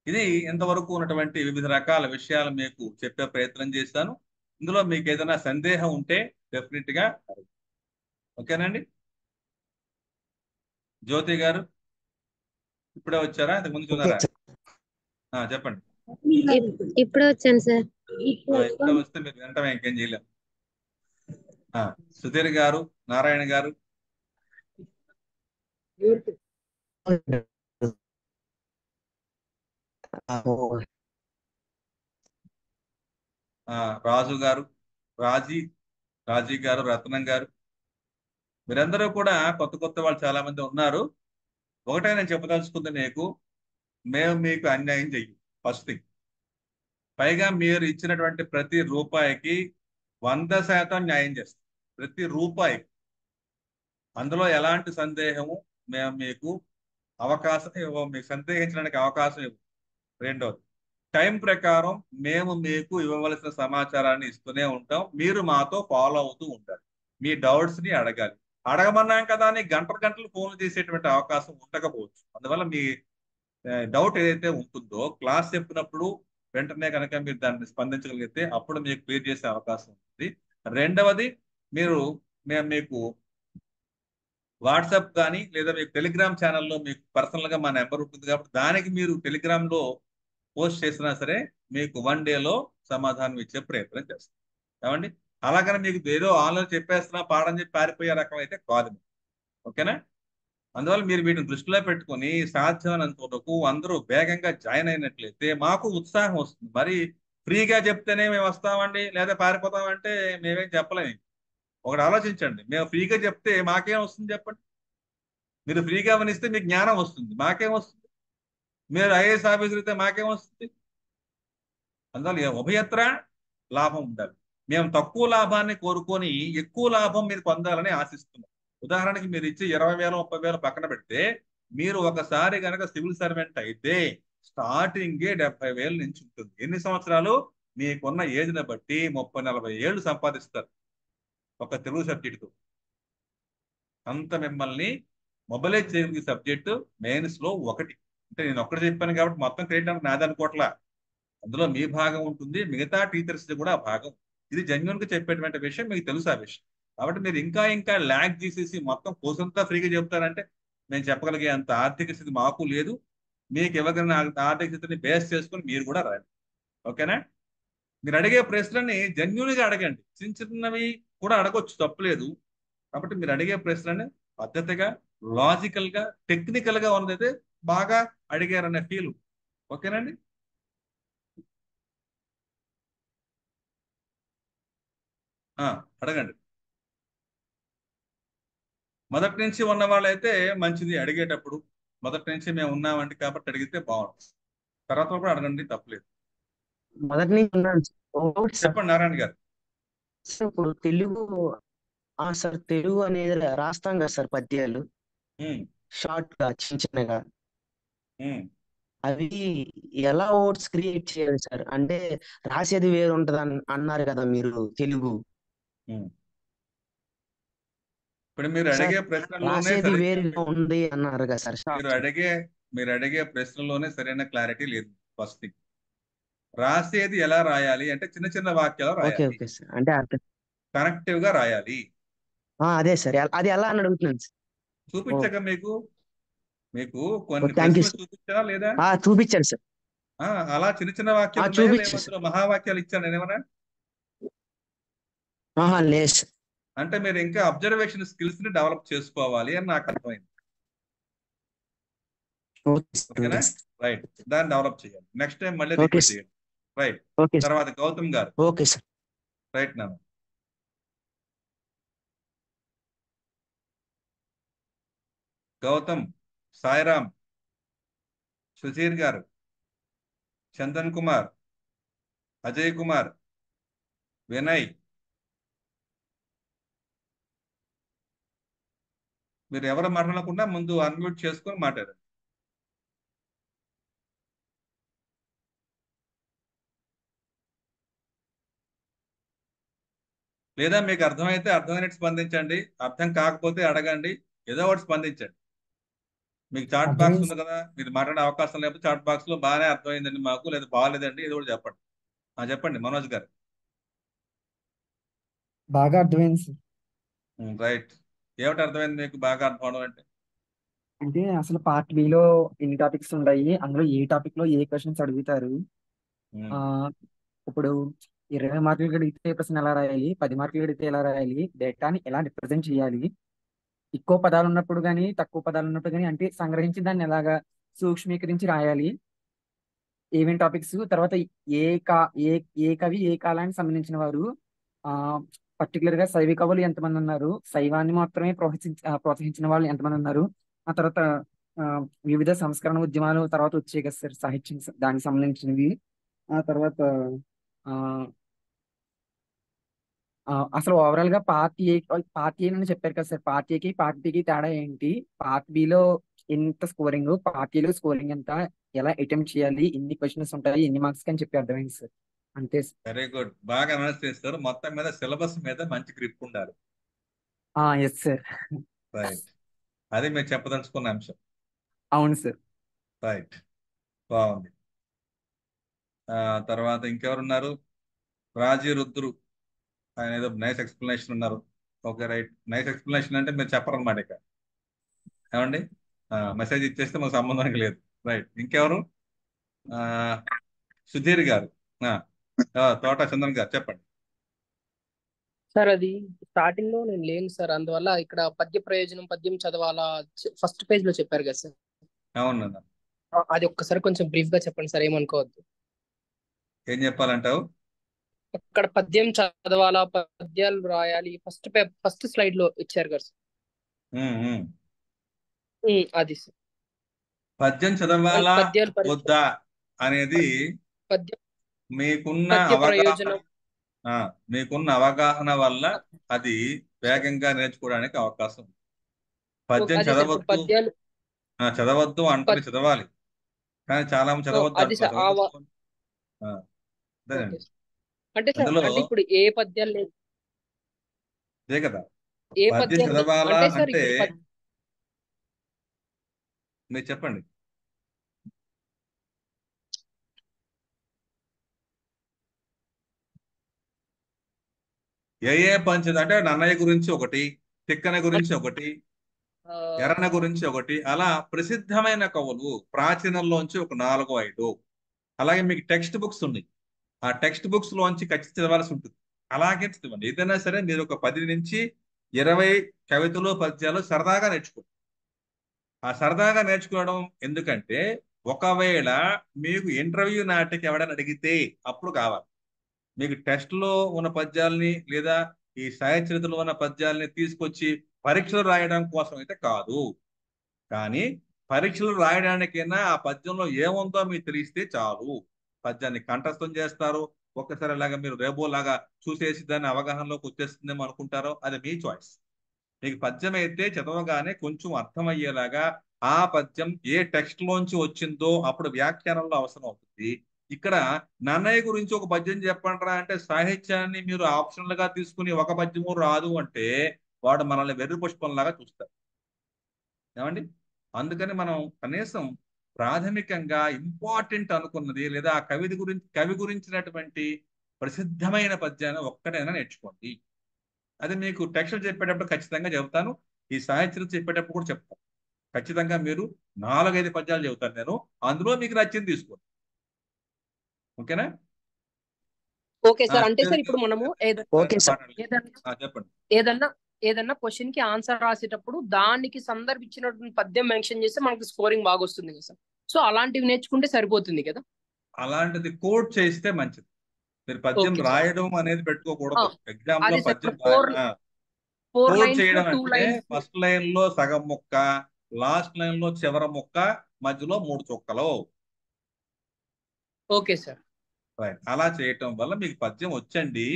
ఇది ఇంతవరకు ఉన్నటువంటి వివిధ రకాల విషయాలు మీకు చెప్పే ప్రయత్నం చేస్తాను. ఇందులో మీకు ఏదైనా సందేహం ఉంటే డెఫినెట్ గా ఓకేనండి. జ్యోతి గారు ఇప్పుడే వచ్చారా? ఇంతకుముందు చూసారా? చెప్పండి. ఇప్పుడే వచ్చాను సార్. ఇప్పుడే వస్తే మీరు వెంటనే ఇంకేం చేయలేం. సుధీర్ గారు నారాయణ గారు, రాజు గారు, రాజీ రాజీ గారు, రత్నం గారు, మీరందరూ కూడా కొత్త కొత్త వాళ్ళు చాలా మంది ఉన్నారు. ఒకటే నేను చెప్పదలుచుకుంది నీకు, మేము మీకు అన్యాయం చెయ్యం. First thing. పైగా మీరు ఇచ్చినటువంటి ప్రతి రూపాయికి 100% న్యాయం చేస్తాం. ప్రతి రూపాయి, అందులో ఎలాంటి సందేహము మేము మీకు అవకాశం ఇవ్వం. మీకు సందేహించడానికి అవకాశం ఇవ్వం. రెండోది, టైం ప్రకారం మేము మీకు ఇవ్వవలసిన సమాచారాన్ని ఇస్తూనే ఉంటాం. మీరు మాతో ఫాలో అవుతూ ఉండాలి. మీ డౌట్స్ ని అడగాలి. అడగమన్నాం కదా అని గంటలు గంటలు ఫోన్లు చేసేటువంటి అవకాశం ఉండకపోవచ్చు. అందువల్ల మీ డౌట్ ఏదైతే ఉంటుందో క్లాస్ చెప్పినప్పుడు వెంటనే కనుక మీరు దాన్ని స్పందించగలిగితే అప్పుడు మీకు క్లియర్ చేసే అవకాశం ఉంటుంది. రెండవది, మీరు మేము మీకు వాట్సాప్ కానీ లేదా మీకు టెలిగ్రామ్ ఛానల్లో మీకు పర్సనల్ గా మా నెంబర్ ఉంటుంది కాబట్టి దానికి మీరు టెలిగ్రామ్ లో పోస్ట్ చేసినా సరే మీకు 1 డేలో సమాధానం ఇచ్చే ప్రయత్నం చేస్తాం. ఏమండి? అలాగని మీకు ఏదో ఆన్లైన్ చెప్పేస్తున్నా పాఠం చెప్పి పారిపోయే రకం అయితే కాదు. ఓకేనా? అందువల్ల మీరు వీటిని దృష్టిలో పెట్టుకొని సాధ్యమైనంత వరకు అందరూ వేగంగా జాయిన్ అయినట్లయితే మాకు ఉత్సాహం వస్తుంది. మరి ఫ్రీగా చెప్తేనే మేము వస్తామండి లేదా పారిపోతామంటే మేమేం చెప్పలేము. ఒకటి ఆలోచించండి, మేము ఫ్రీగా చెప్తే మాకేం వస్తుంది చెప్పండి? మీరు ఫ్రీగా వినిస్తే మీకు జ్ఞానం వస్తుంది, మాకేం వస్తుంది? మీరు ఐఏఎస్ ఆఫీసర్ అయితే మాకేం వస్తుంది? అందువల్ల ఉభయత్ర లాభం ఉండాలి. మేము తక్కువ లాభాన్ని కోరుకొని ఎక్కువ లాభం మీరు పొందాలని ఆశిస్తున్నాం. ఉదాహరణకి మీరు ఇచ్చే 20,000 30,000 పక్కన పెడితే మీరు ఒకసారి కనుక సివిల్ సర్వెంట్ అయితే స్టార్టింగే 70,000 నుంచి ఉంటుంది. ఎన్ని సంవత్సరాలు? మీకున్న ఏజ్ని బట్టి 30-40 ఏళ్ళు సంపాదిస్తారు ఒక తెలుగు సబ్జెక్టుతో. అంత మిమ్మల్ని మొబైలైజ్ చేయగలిగే సబ్జెక్టు మెయిన్స్ లో ఒకటి. అంటే నేను ఒక్కటి చెప్పాను కాబట్టి మొత్తం క్రెడిట్ అంటే నాదనుకోవట్లా. అందులో మీ భాగం ఉంటుంది, మిగతా టీచర్స్ కూడా ఆ భాగం. ఇది జెన్యున్ గా చెప్పేటువంటి విషయం, మీకు తెలుసు ఆ విషయం. కాబట్టి మీరు ఇంకా ఇంకా ల్యాగ్ చేసేసి మొత్తం కోర్స్ అంతా ఫ్రీగా చెప్తారంటే మేము చెప్పగలిగే అంత ఆర్థిక స్థితి మాకు లేదు. మీకు ఇవ్వగలిగిన ఆర్థిక స్థితిని బేస్ చేసుకుని మీరు కూడా రండి. ఓకేనా? మీరు అడిగే ప్రశ్నని జెన్యున్ గా అడగండి. చిన్న చిన్నవి కూడా అడగొచ్చు, తప్పులేదు. కాబట్టి మీరు అడిగే ప్రశ్నని పద్ధతిగా, లాజికల్ గా, టెక్నికల్ గా ఉన్నదైతే బాగా అడిగారనే ఫీల్. ఓకేనండి? అడగండి. మొదటి నుంచి ఉన్న వాళ్ళైతే మంచిది అడిగేటప్పుడు. మొదటి నుంచి మేము ఉన్నామండి కాబట్టి అడిగితే బాగుంటుంది. తర్వాత కూడా అడగండి, తప్పలేదు. మొదటి నుంచి ఉన్నాను సార్. ఒకటి సార్, చెప్పండి నారాయణ గారు. ఇప్పుడు తెలుగు సార్ తెలుగు అనేది రాస్తాం కదా సార్ పద్యాలు ఉమ్, షార్ట్ గా చిన్న చిన్నగా. ఉమ్. అవి ఎలా వర్డ్స్ క్రియేట్ చేయాలి సార్? అంటే రాసేది వేరు ఉంటది అన్నారు కదా మీరు తెలుగు. ఉమ్. ఇప్పుడు మీరు సార్ అడిగే ప్రశ్నల్లోనే రాసేది సరిగ్గా వేరుగా ఉంది అన్నారు కదా సార్ మీరు షార్ట్. అడిగే ప్రశ్నలోనే సరైన క్లారిటీ లేదు. ఫస్ట్ థింగ్, రాసేది ఎలా రాయాలి అంటే చిన్న చిన్న వాక్యాలు ఓకే రాయాలి, ఓకే సార్, అంటే అర్థం. కనెక్టివ్ గా రాయాలి. అదే సార్, అది ఎలా అని అడుగుతున్నాను సార్. చూపించక మీకు మీకు కొన్ని థ్యాంక్ యూ ప్రశ్నలు సార్. చూపించాలా లేదా? చూపించండి సార్. అలా చిన్న చిన్న వాక్యాలు ఉన్నాయా? చూపించు లేకపోతే సార్. మహావాక్యాలు ఇచ్చాను నేనేమన్నా? లేదు సార్. అంటే మీరు ఇంకా అబ్జర్వేషన్ స్కిల్స్ ని డెవలప్ చేసుకోవాలి అని నాకు అర్థమైంది. ఓకే సార్, ఓకేనా? Okay sir. రైట్, దాన్ని డెవలప్ చేయాలి. నెక్స్ట్ టైం మళ్ళీ ఓకే రిపీట్ సార్. చేయండి. రైట్. Okay sir. తర్వాత గౌతమ్ గారు. Okay sir. రైట్ నాన్న. గౌతమ్, సాయిరామ్, సుధీర్ గారు, చందన్ కుమార్, అజయ్ కుమార్, వినయ్. మీరు ఎవరు మాట్లాడకుండా ముందు అన్మ్యూట్ చేసుకొని మాట్లాడండి. లేదా మీకు అర్థమైతే అర్థమైనట్టు స్పందించండి, అర్థం కాకపోతే అడగండి, ఏదో ఒకటి స్పందించండి. మీకు చాట్ బాక్స్ అర్థమైంది ఉంది కదా, మీరు మాట్లాడే అవకాశం లేకపోతే చాట్ బాక్స్ లో బాగానే అర్థమైందండి మాకు, లేదా బాగాలేదండి, ఏదో ఒకటి చెప్పండి. చెప్పండి మనోజ్ గారు. బాగా అర్థమైంది సార్. రైట్. ఏమిటి అర్థమైంది మీకు బాగా అర్థం అవడం అంటే? అంటే అసలు పార్ట్ బిలో ఎన్ని టాపిక్స్ ఉన్నాయి, అందులో ఏ టాపిక్ లో ఏ క్వశ్చన్స్ అడుగుతారు. ఉమ్, ఆ ఇప్పుడు 20 మార్కులు అడిగితే ప్రశ్న ఎలా రాయాలి, 10 మార్కులు అడిగితే ఎలా రాయాలి, డేటాని ఎలా రిప్రజెంట్ చేయాలి, ఎక్కువ పదాలు ఉన్నప్పుడు కానీ తక్కువ పదాలు ఉన్నప్పుడు కానీ అంటే సంగ్రహించి దాన్ని ఎలాగా సూక్ష్మీకరించి రాయాలి, ఏమేం టాపిక్స్, తర్వాత ఏ కా ఏ ఏ కవి ఏ కాలానికి సంబంధించిన వారు, ఆ పర్టికులర్ గా శైవ కవులు ఎంతమంది ఉన్నారు, శైవాన్ని మాత్రమే ప్రోత్సహించిన వాళ్ళు ఎంతమంది ఉన్నారు, ఆ తర్వాత ఆ, వివిధ సంస్కరణ ఉద్యమాలు తర్వాత వచ్చాయి కదా సార్ సాహిత్యం దానికి సంబంధించినవి, ఆ తర్వాత ఆ, అసలు ఓవరాల్ గా పార్ట్ ఏ అని చెప్పారు కదా సార్, పార్ట్ ఏకి పార్ట్ బికి తేడా ఏంటి, పార్ట్ బిలో ఎంత స్కోరింగ్, పార్ట్ ఏలో స్కోరింగ్ ఎంత, ఎలా అటెంప్ట్ చేయాలి, ఎన్ని క్వశ్చన్స్ ఉంటాయి, ఎన్ని మార్క్స్ అని చెప్పి అర్థమైంది సార్. అంతే సార్. వెరీ గుడ్, బాగా అనౌన్స్ చేస్తారు. మొత్తం మీద సిలబస్ మీద మంచి గ్రిప్ ఉండాలి. Yes sir. రైట్, అది మీరు చెప్పదలుచుకున్న అంశం. అవును సార్. రైట్, బాగుంది. తర్వాత ఇంకెవరున్నారు? రాజీ రుద్రు, ఆయన ఏదో నైస్ ఎక్స్ప్లెనేషన్ ఉన్నారు. ఓకే రైట్, నైస్ ఎక్స్ప్లెనేషన్ అంటే మీరు చెప్పరన్నమాట ఇక. ఏమండి, మెసేజ్ ఇచ్చేస్తే మాకు సంబంధానికి లేదు. రైట్, ఇంకెవరు? ఆ, సుధీర్ గారు, ఆ, తోట చంద్రన్ గారు చెప్పండి. సార్ అది స్టార్టింగ్ లో నేను లేను సార్, అందువల్ల ఇక్కడ పద్య ప్రయోజనం పద్యం చదవాలా ఫస్ట్ పేజ్ లో చెప్పారు కదా సార్, అవునన్న, అది ఒక్కసారి కొంచెం బ్రీఫ్ గా చెప్పండి సార్, ఏమనుకోవద్దు. ఏం చెప్పాలంటావు? అక్కడ పద్యం చదవాలా పద్యాలు రాయాలి ఫస్ట్ స్లైడ్ లో ఇచ్చారు కదా సార్. ఉమ్, ఉమ్. అది సార్, పద్యం చదవాలా పద్యాలు వద్దా అనేది పద్యం మీకున్న పద్య అవగాహన, ప్రయోజనం. మీకున్న అవగాహన వల్ల అది వేగంగా నేర్చుకోవడానికి అవకాశం ఉంది. పద్యం అదే సార్, ఇప్పుడు చదవద్దు, పద్యాలు చదవద్దు అంటే చదవాలి, కానీ చాలా మంది చదవద్దు అది అంటారు. సార్ చదవద్దు ఓకే అదేనండి. సార్. అంటే సార్ అందులో అంటే ఇప్పుడు ఏ పద్యాలు అదే కదా, ఏ పద్యం పద్యాలు చదవాలా అంటే సార్ అంటే ఇప్పుడు మీరు చెప్పండి. ఏ పంచద అంటే నన్నయ్య గురించి ఒకటి, తిక్కన గురించి ఒకటి, ఆ, ఎర్రన గురించి ఒకటి, అలా ప్రసిద్ధమైన కవులు ప్రాచీనంలోంచి ఒక 4-5. అలాగే మీకు టెక్స్ట్ బుక్స్ ఉన్నాయి, ఆ టెక్స్ట్ బుక్స్ లోంచి ఖచ్చితంగా చదవాల్సి ఉంటుంది. అలాగే చదవండి, ఏదైనా సరే మీరు ఒక 10 నుంచి 20 కవితలు పద్యాలు సరదాగా నేర్చుకోండి. ఆ సరదాగా నేర్చుకోవడం ఎందుకంటే ఒకవేళ మీకు ఇంటర్వ్యూ నాటికి ఎవడైనా అడిగితే అప్పుడు కావాలి. మీకు టెస్ట్ లో ఉన్న పద్యాల్ని లేదా ఈ సాహిత్యలో ఉన్న పద్యాల్ని తీసుకొచ్చి పరీక్షలు రాయడం కోసం అయితే కాదు. కానీ పరీక్షలు రాయడానికైనా ఆ పద్యంలో ఏముందో మీకు తెలిస్తే చాలు. పద్యాన్ని కంఠస్థం చేస్తారు, ఒక్కసారి లాగా మీరు రేబో లాగా చూసేసి దాన్ని అవగాహనలోకి వచ్చేస్తుందేమో అనుకుంటారో అది మీ చాయిస్. మీకు పద్యం అయితే చదవగానే కొంచెం అర్థమయ్యేలాగా ఆ పద్యం ఏ టెక్స్ట్ లోంచి వచ్చిందో అప్పుడు వ్యాఖ్యానంలో అవసరం అవుతుంది. ఇక్కడ నన్నయ్య గురించి ఒక పద్యం చెప్పండిరా అంటే సాహిత్యాన్ని మీరు ఆప్షనల్ గా తీసుకుని ఒక పద్యము రాదు అంటే వాడు మనల్ని వెర్రి పుష్పంలాగా చూస్తారు. ఏమండి, అందుకని మనం కనీసం ప్రాథమికంగా ఇంపార్టెంట్ అనుకున్నది లేదా ఆ కవి గురించినటువంటి ప్రసిద్ధమైన పద్యాన్ని ఒక్కటైనా నేర్చుకోండి. అది మీకు టెక్స్ట్ చెప్పేటప్పుడు ఖచ్చితంగా చెబుతాను, ఈ సాహిత్యం చెప్పేటప్పుడు కూడా చెప్తాను. ఖచ్చితంగా మీరు 4-5 పద్యాలు చెబుతాను నేను, అందులో మీకు నచ్చింది తీసుకోండి. ఓకేనా? Okay sir. అంటే సార్ ఇప్పుడు మనము ఓకే సార్. చెప్పండి. ఏదన్నా ఏదన్నా క్వశ్చన్ కి ఆన్సర్ రాసేటప్పుడు దానికి సందర్భించినటువంటి పద్యం మెన్షన్ చేస్తే మనకి స్కోరింగ్ బాగా వస్తుంది కదా సార్. సో అలాంటివి నేర్చుకుంటే సరిపోతుంది కదా. అలాంటిది కోడ్ చేస్తే మంచిది. మీరు పద్యం ఓకే సార్. రాయడం అనేది పెట్టుకోకూడదు. ఎగ్జామ్ లో అదే సార్, పద్యం ఇప్పుడు 4 కోడ్ లైన్స్ లో చేయడం 2 అంటే లైన్స్. ఫస్ట్ లైన్ లో సగం ముక్క, లాస్ట్ లైన్ లో చివర ముక్క, మధ్యలో 3 చుక్కలు. Okay sir. అలా చేయటం వల్ల మీకు పద్యం వచ్చండి,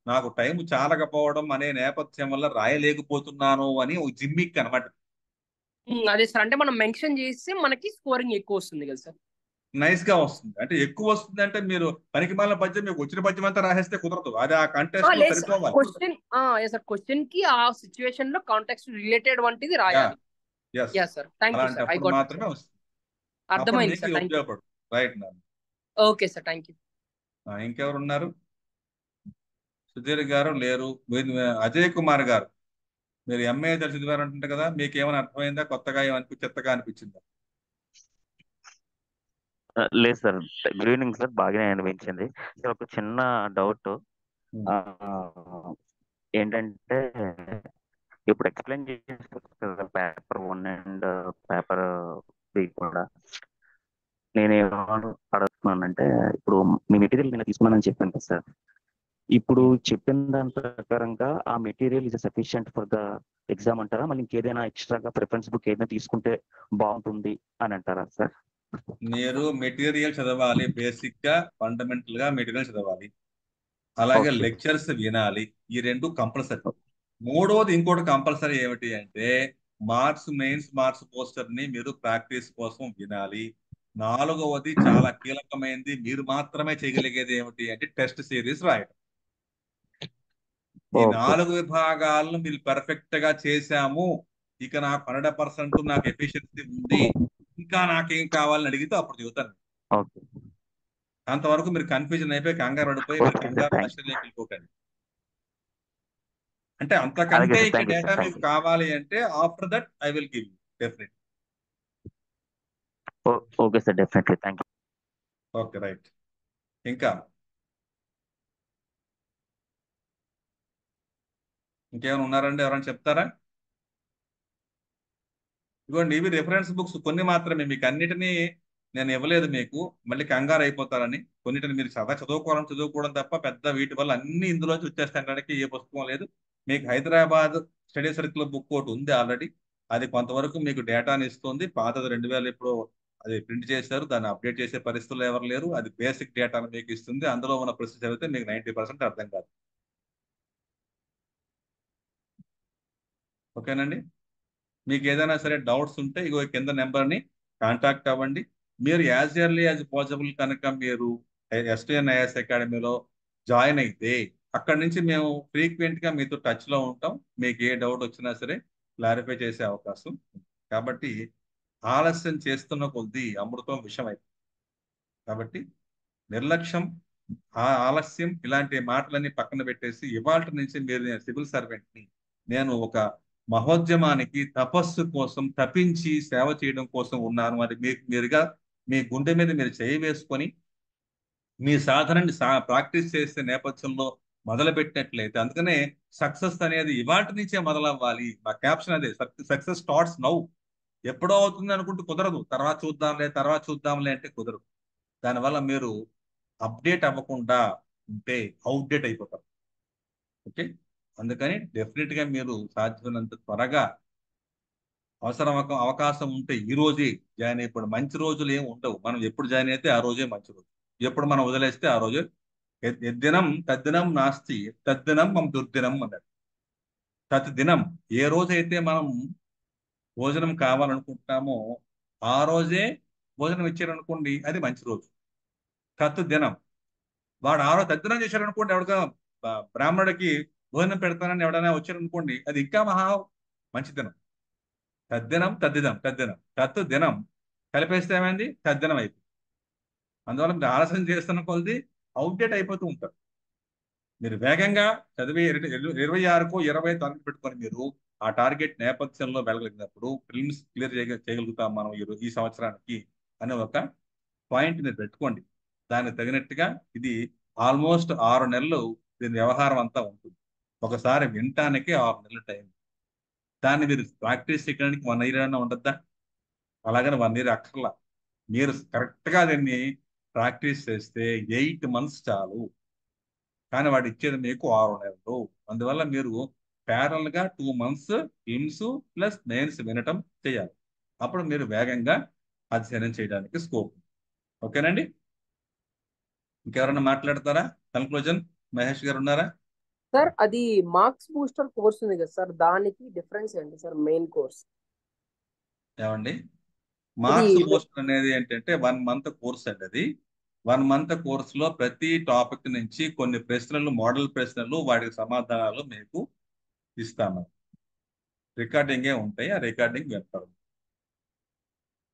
నాకు టైం చాలకపోవడం అనే నేపథ్యం వల్ల రాయలేకపోతున్నాను అని ఒక జిమ్మిక్ అనమాట. అదే సార్, అంటే మనం మెన్షన్ చేస్తే మనకి స్కోరింగ్ ఎక్కువ వస్తుంది కదా సార్. నైస్ గా వస్తుంది. అంటే ఎక్కువ వస్తుంది అంటే మీరు పనికిమాలిన పద్యం మీకు వచ్చిన పద్యం అంతా రాసేస్తే కుదరదు, అది ఆ కంటెస్ట్ లో లేదు సార్, సరిపోవాలి. క్వశ్చన్ కి ఆ సిచ్యువేషన్ లో కాంటాక్ట్ రిలేటెడ్ వంటిది రాయాలి. Sir, thank you sir, I అలాంటప్పుడు గాట్ మాత్రమే వస్తుంది, అప్పుడు అర్థమైంది మీకు సార్. Thank you. ఉపయోగపడు. రైట్ నా. Okay sir, thank you. ఇంకెవరు ఉన్నారు? సుధీర్ గారు లేరు. అజయ్ కుమార్ గారు, మీరు ఎంఏ చదివారు అంటుంటే కదా, మీకు ఏమైనా అర్థమైందా? కొత్తగా ఏమనిపించి చెత్తగా అనిపించిందా? లేదు సార్. Good evening sir. బాగానే అనిపించింది సార్. ఒక చిన్న డౌట్ ఏంటంటే, ఇప్పుడు ఎక్స్ప్లెయిన్ చేశారు కదా పేపర్ 1 అండ్ పేపర్ 3 కూడా. నేను ఏమని అడుగుతున్నానంటే, ఇప్పుడు మీ మెటీరియల్ నేను తీసుకున్నానని చెప్పాను కదా సార్. ఇప్పుడు చెప్పిన దాని ప్రకారంగా ఆ material is sufficient for the exam అంటారా? మళ్ళీ ఇంకేదైనా ఎక్స్ట్రాగా ప్రిఫరెన్స్ బుక్ ఏదైనా తీసుకుంటే బాగుంటుంది అని అంటారా సార్? మీరు మెటీరియల్ చదవాలి, బేసిక్ గా ఫండమెంటల్ గా మెటీరియల్ చదవాలి, అలాగే ఓకే. లెక్చర్స్ వినాలి. ఈ రెండు కంపల్సరీ. మూడవది ఇంకోటి కంపల్సరీ ఏమిటి అంటే, మార్క్స్ మెయిన్స్ మార్క్స్ పోస్టర్ ని మీరు ప్రాక్టీస్ కోసం వినాలి. నాలుగవది చాలా కీలకమైనది, మీరు మాత్రమే చేయగలిగేది ఏమిటి అంటే టెస్ట్ సిరీస్ రాయడం. ఈ ఓకే. 4 విభాగాలను మీరు పర్ఫెక్ట్ గా చేశాము, ఇక నాకు 100% నాకు ఎఫిషియన్సీ ఉంది, ఇంకా నాకేం కావాలని అడిగితే అప్పుడు చెబుతాను. ఓకే. అంతవరకు మీరు కన్ఫ్యూజన్ అయిపోయి కంగారు పడిపోయి మీరు ఓకే సార్. కంగారు థ్యాంక్ నష్టం వెళ్ళిపోకండి. అంటే అలాగే అంతకంటే సార్. ఇక థ్యాంక్ యూ డేటా సార్. మీకు థ్యాంక్ యూ. కావాలి అంటే after that I will give you definite. Okay sir. Definitely. Thank you. Okay, right. ఇంకా ఇంకేమైనా ఉన్నారండి? ఎవరైనా చెప్తారా? ఇదిగోండి, ఇవి రిఫరెన్స్ బుక్స్ కొన్ని మాత్రమే, మీకు అన్నిటినీ నేను ఇవ్వలేదు మీకు మళ్ళీ కంగారు అయిపోతారని. కొన్నిటిని మీరు చదువుకోవడం తప్ప పెద్ద వీటి వల్ల అన్ని ఇందులోంచి వచ్చేస్తానికి ఏ పుస్తకం లేదు. మీకు హైదరాబాద్ స్టడీ సర్కిల్ బుక్ ఒకటి ఉంది ఆల్రెడీ. అది కొంతవరకు మీకు డేటాని ఇస్తుంది. పాతది 2000 ఇప్పుడు అది ప్రింట్ చేశారు, దాన్ని అప్డేట్ చేసే పరిస్థితుల్లో ఎవరు లేరు. అది బేసిక్ డేటాను మీకు ఇస్తుంది. అందులో ఉన్న ప్రశ్న చదివితే మీకు 90% అర్థం కాదు. ఓకేనండి. మీకు ఏదైనా సరే డౌట్స్ ఉంటే ఇగో కింద నెంబర్ని కాంటాక్ట్ అవ్వండి. మీరు యాజ్ ఎర్లీ యాజ్ పాసిబుల్ కనుక మీరు STNIS అకాడమీలో జాయిన్ అయితే అక్కడి నుంచి మేము ఫ్రీక్వెంట్గా మీతో టచ్లో ఉంటాం. మీకు ఏ డౌట్ వచ్చినా సరే క్లారిఫై చేసే అవకాశం ఉంది. కాబట్టి ఆలస్యం చేస్తున్న కొద్దీ అమృతం విషం అయిపోతుంది. కాబట్టి నిర్లక్ష్యం, ఆలస్యం ఇలాంటి మాటలన్నీ పక్కన పెట్టేసి ఇవాళ నుంచి మీరు, నేను సివిల్ సర్వెంట్ని, నేను ఒక మహోద్యమానికి తపస్సు కోసం తపించి సేవ చేయడం కోసం ఉన్నాను అని మీరుగా మీ గుండె మీద మీరు చేయి వేసుకొని మీ సాధనని ప్రాక్టీస్ చేసే నేపథ్యంలో మొదలు పెట్టినట్లయితే, అందుకనే సక్సెస్ అనేది ఇవాటి నుంచే మొదలవ్వాలి. మా క్యాప్షన్ అదే, సక్సెస్ స్టార్ట్స్ నౌ. ఎప్పుడో అవుతుంది అనుకుంటూ కుదరదు. తర్వాత చూద్దాంలే అంటే కుదరదు. దానివల్ల మీరు అప్డేట్ అవ్వకుండా ఉంటే అవుట్డేట్ అయిపోతారు. ఓకే. అందుకని డెఫినెట్ గా మీరు సాధ్యమైనంత త్వరగా అవకాశం ఉంటే ఈ రోజే జాయిన్ అయిపోయి. మంచి రోజులు ఏమి ఉండవు. మనం ఎప్పుడు జాయిన్ అయితే ఆ రోజే మంచి రోజు. ఎప్పుడు మనం వదిలేస్తే ఆ రోజే. ఎద్దినం తద్దినం నాస్తి, తద్దినం మనం దుర్దినం అన్నాడు. తద్దినం, ఏ రోజైతే మనం భోజనం కావాలనుకుంటున్నామో ఆ రోజే భోజనం ఇచ్చారనుకోండి, అది మంచి రోజు. తత్ దినం, వాడు ఆ రోజు తద్దినం చేశాడు అనుకోండి, ఎవరిగా బ్రాహ్మణుడికి భోజనం పెడతానని ఎవడైనా వచ్చారనుకోండి, అది ఇంకా మహా మంచి దినం. తద్దినం తత్ దినం కలిపేస్తే ఏమైంది? తద్దినం అయిపోయింది. అందువల్ల మీరు ఆలస్యం చేస్తున్న కొలది అవుట్డేట్ అయిపోతూ ఉంటారు. మీరు వేగంగా చదివి 26కో 20 టార్గెట్ పెట్టుకొని మీరు ఆ టార్గెట్ నేపథ్యంలో వెళ్ళగలిగినప్పుడు ప్రిలిమ్స్ క్లియర్ చేయగలుగుతాం మనం ఈ సంవత్సరానికి అనే ఒక పాయింట్ మీరు పెట్టుకోండి. దానికి తగినట్టుగా ఇది ఆల్మోస్ట్ 6 నెలలు దీని వ్యవహారం అంతా ఉంటుంది. ఒకసారి వినటానికి 6 నెలల టైం. దాన్ని మీరు ప్రాక్టీస్ చేయడానికి 1 ఇయర్ అయినా ఉండద్దా? అలాగని 1 ఇయర్ అక్కర్లా. మీరు కరెక్ట్గా దీన్ని ప్రాక్టీస్ చేస్తే 8 months చాలు. కానీ వాడు ఇచ్చేది మీకు 6 నెలలు. అందువల్ల మీరు ప్యారల్ గా 2 months ఇమ్స్ ప్లస్ మెయిన్స్ వినటం చేయాలి. అప్పుడు మీరు వేగంగా అధ్యయనం చేయడానికి స్కోప్. ఓకేనండి. ఇంకెవరైనా మాట్లాడతారా? కన్క్లూజన్ మహేష్ గారు ఉన్నారా? సార్, అది మార్క్స్ బూస్టర్ కోర్స్ ఉంది కదా సార్, దానికి డిఫరెన్స్ ఏంటి సార్? మెయిన్ కోర్స్ ఏమండి, ఇది మార్క్స్ బూస్టర్ అనేది ఏంటంటే 1 month కోర్స్ అండి. అది 1 month కోర్సులో ప్రతి టాపిక్ నుంచి కొన్ని ప్రశ్నలు, మోడల్ ప్రశ్నలు, వాటికి సమాధానాలు మీకు ఇస్తాము. రికార్డింగే ఉంటాయి, ఆ రికార్డింగ్ వింటారు.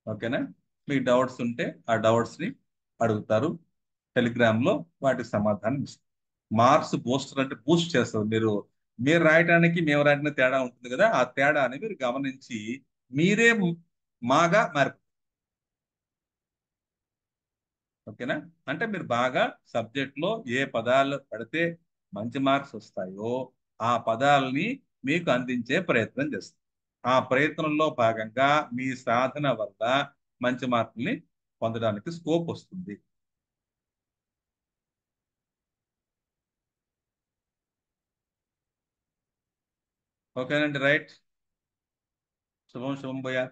ఓకేనా? మీకు డౌట్స్ ఉంటే ఆ డౌట్స్ని అడుగుతారు. టెలిగ్రామ్లో వాటికి సమాధానం ఇస్తారు. మార్క్స్ బూస్టర్ అంటే బూస్ట్ చేస్తారు. మీరు రాయడానికి మేము రాయడానికి తేడా ఉంటుంది కదా, ఆ తేడాని మీరు గమనించి మీరే మాగా మారిపోతారు. ఓకేనా? అంటే మీరు బాగా సబ్జెక్ట్లో ఏ పదాలు పడితే మంచి మార్క్స్ వస్తాయో ఆ పదాలని మీకు అందించే ప్రయత్నం చేస్తారు. ఆ ప్రయత్నంలో భాగంగా మీ సాధన వల్ల మంచి మార్కుల్ని పొందడానికి స్కోప్ వస్తుంది. ఓకేనండి, రైట్. శుభం శుభం భయ్యా.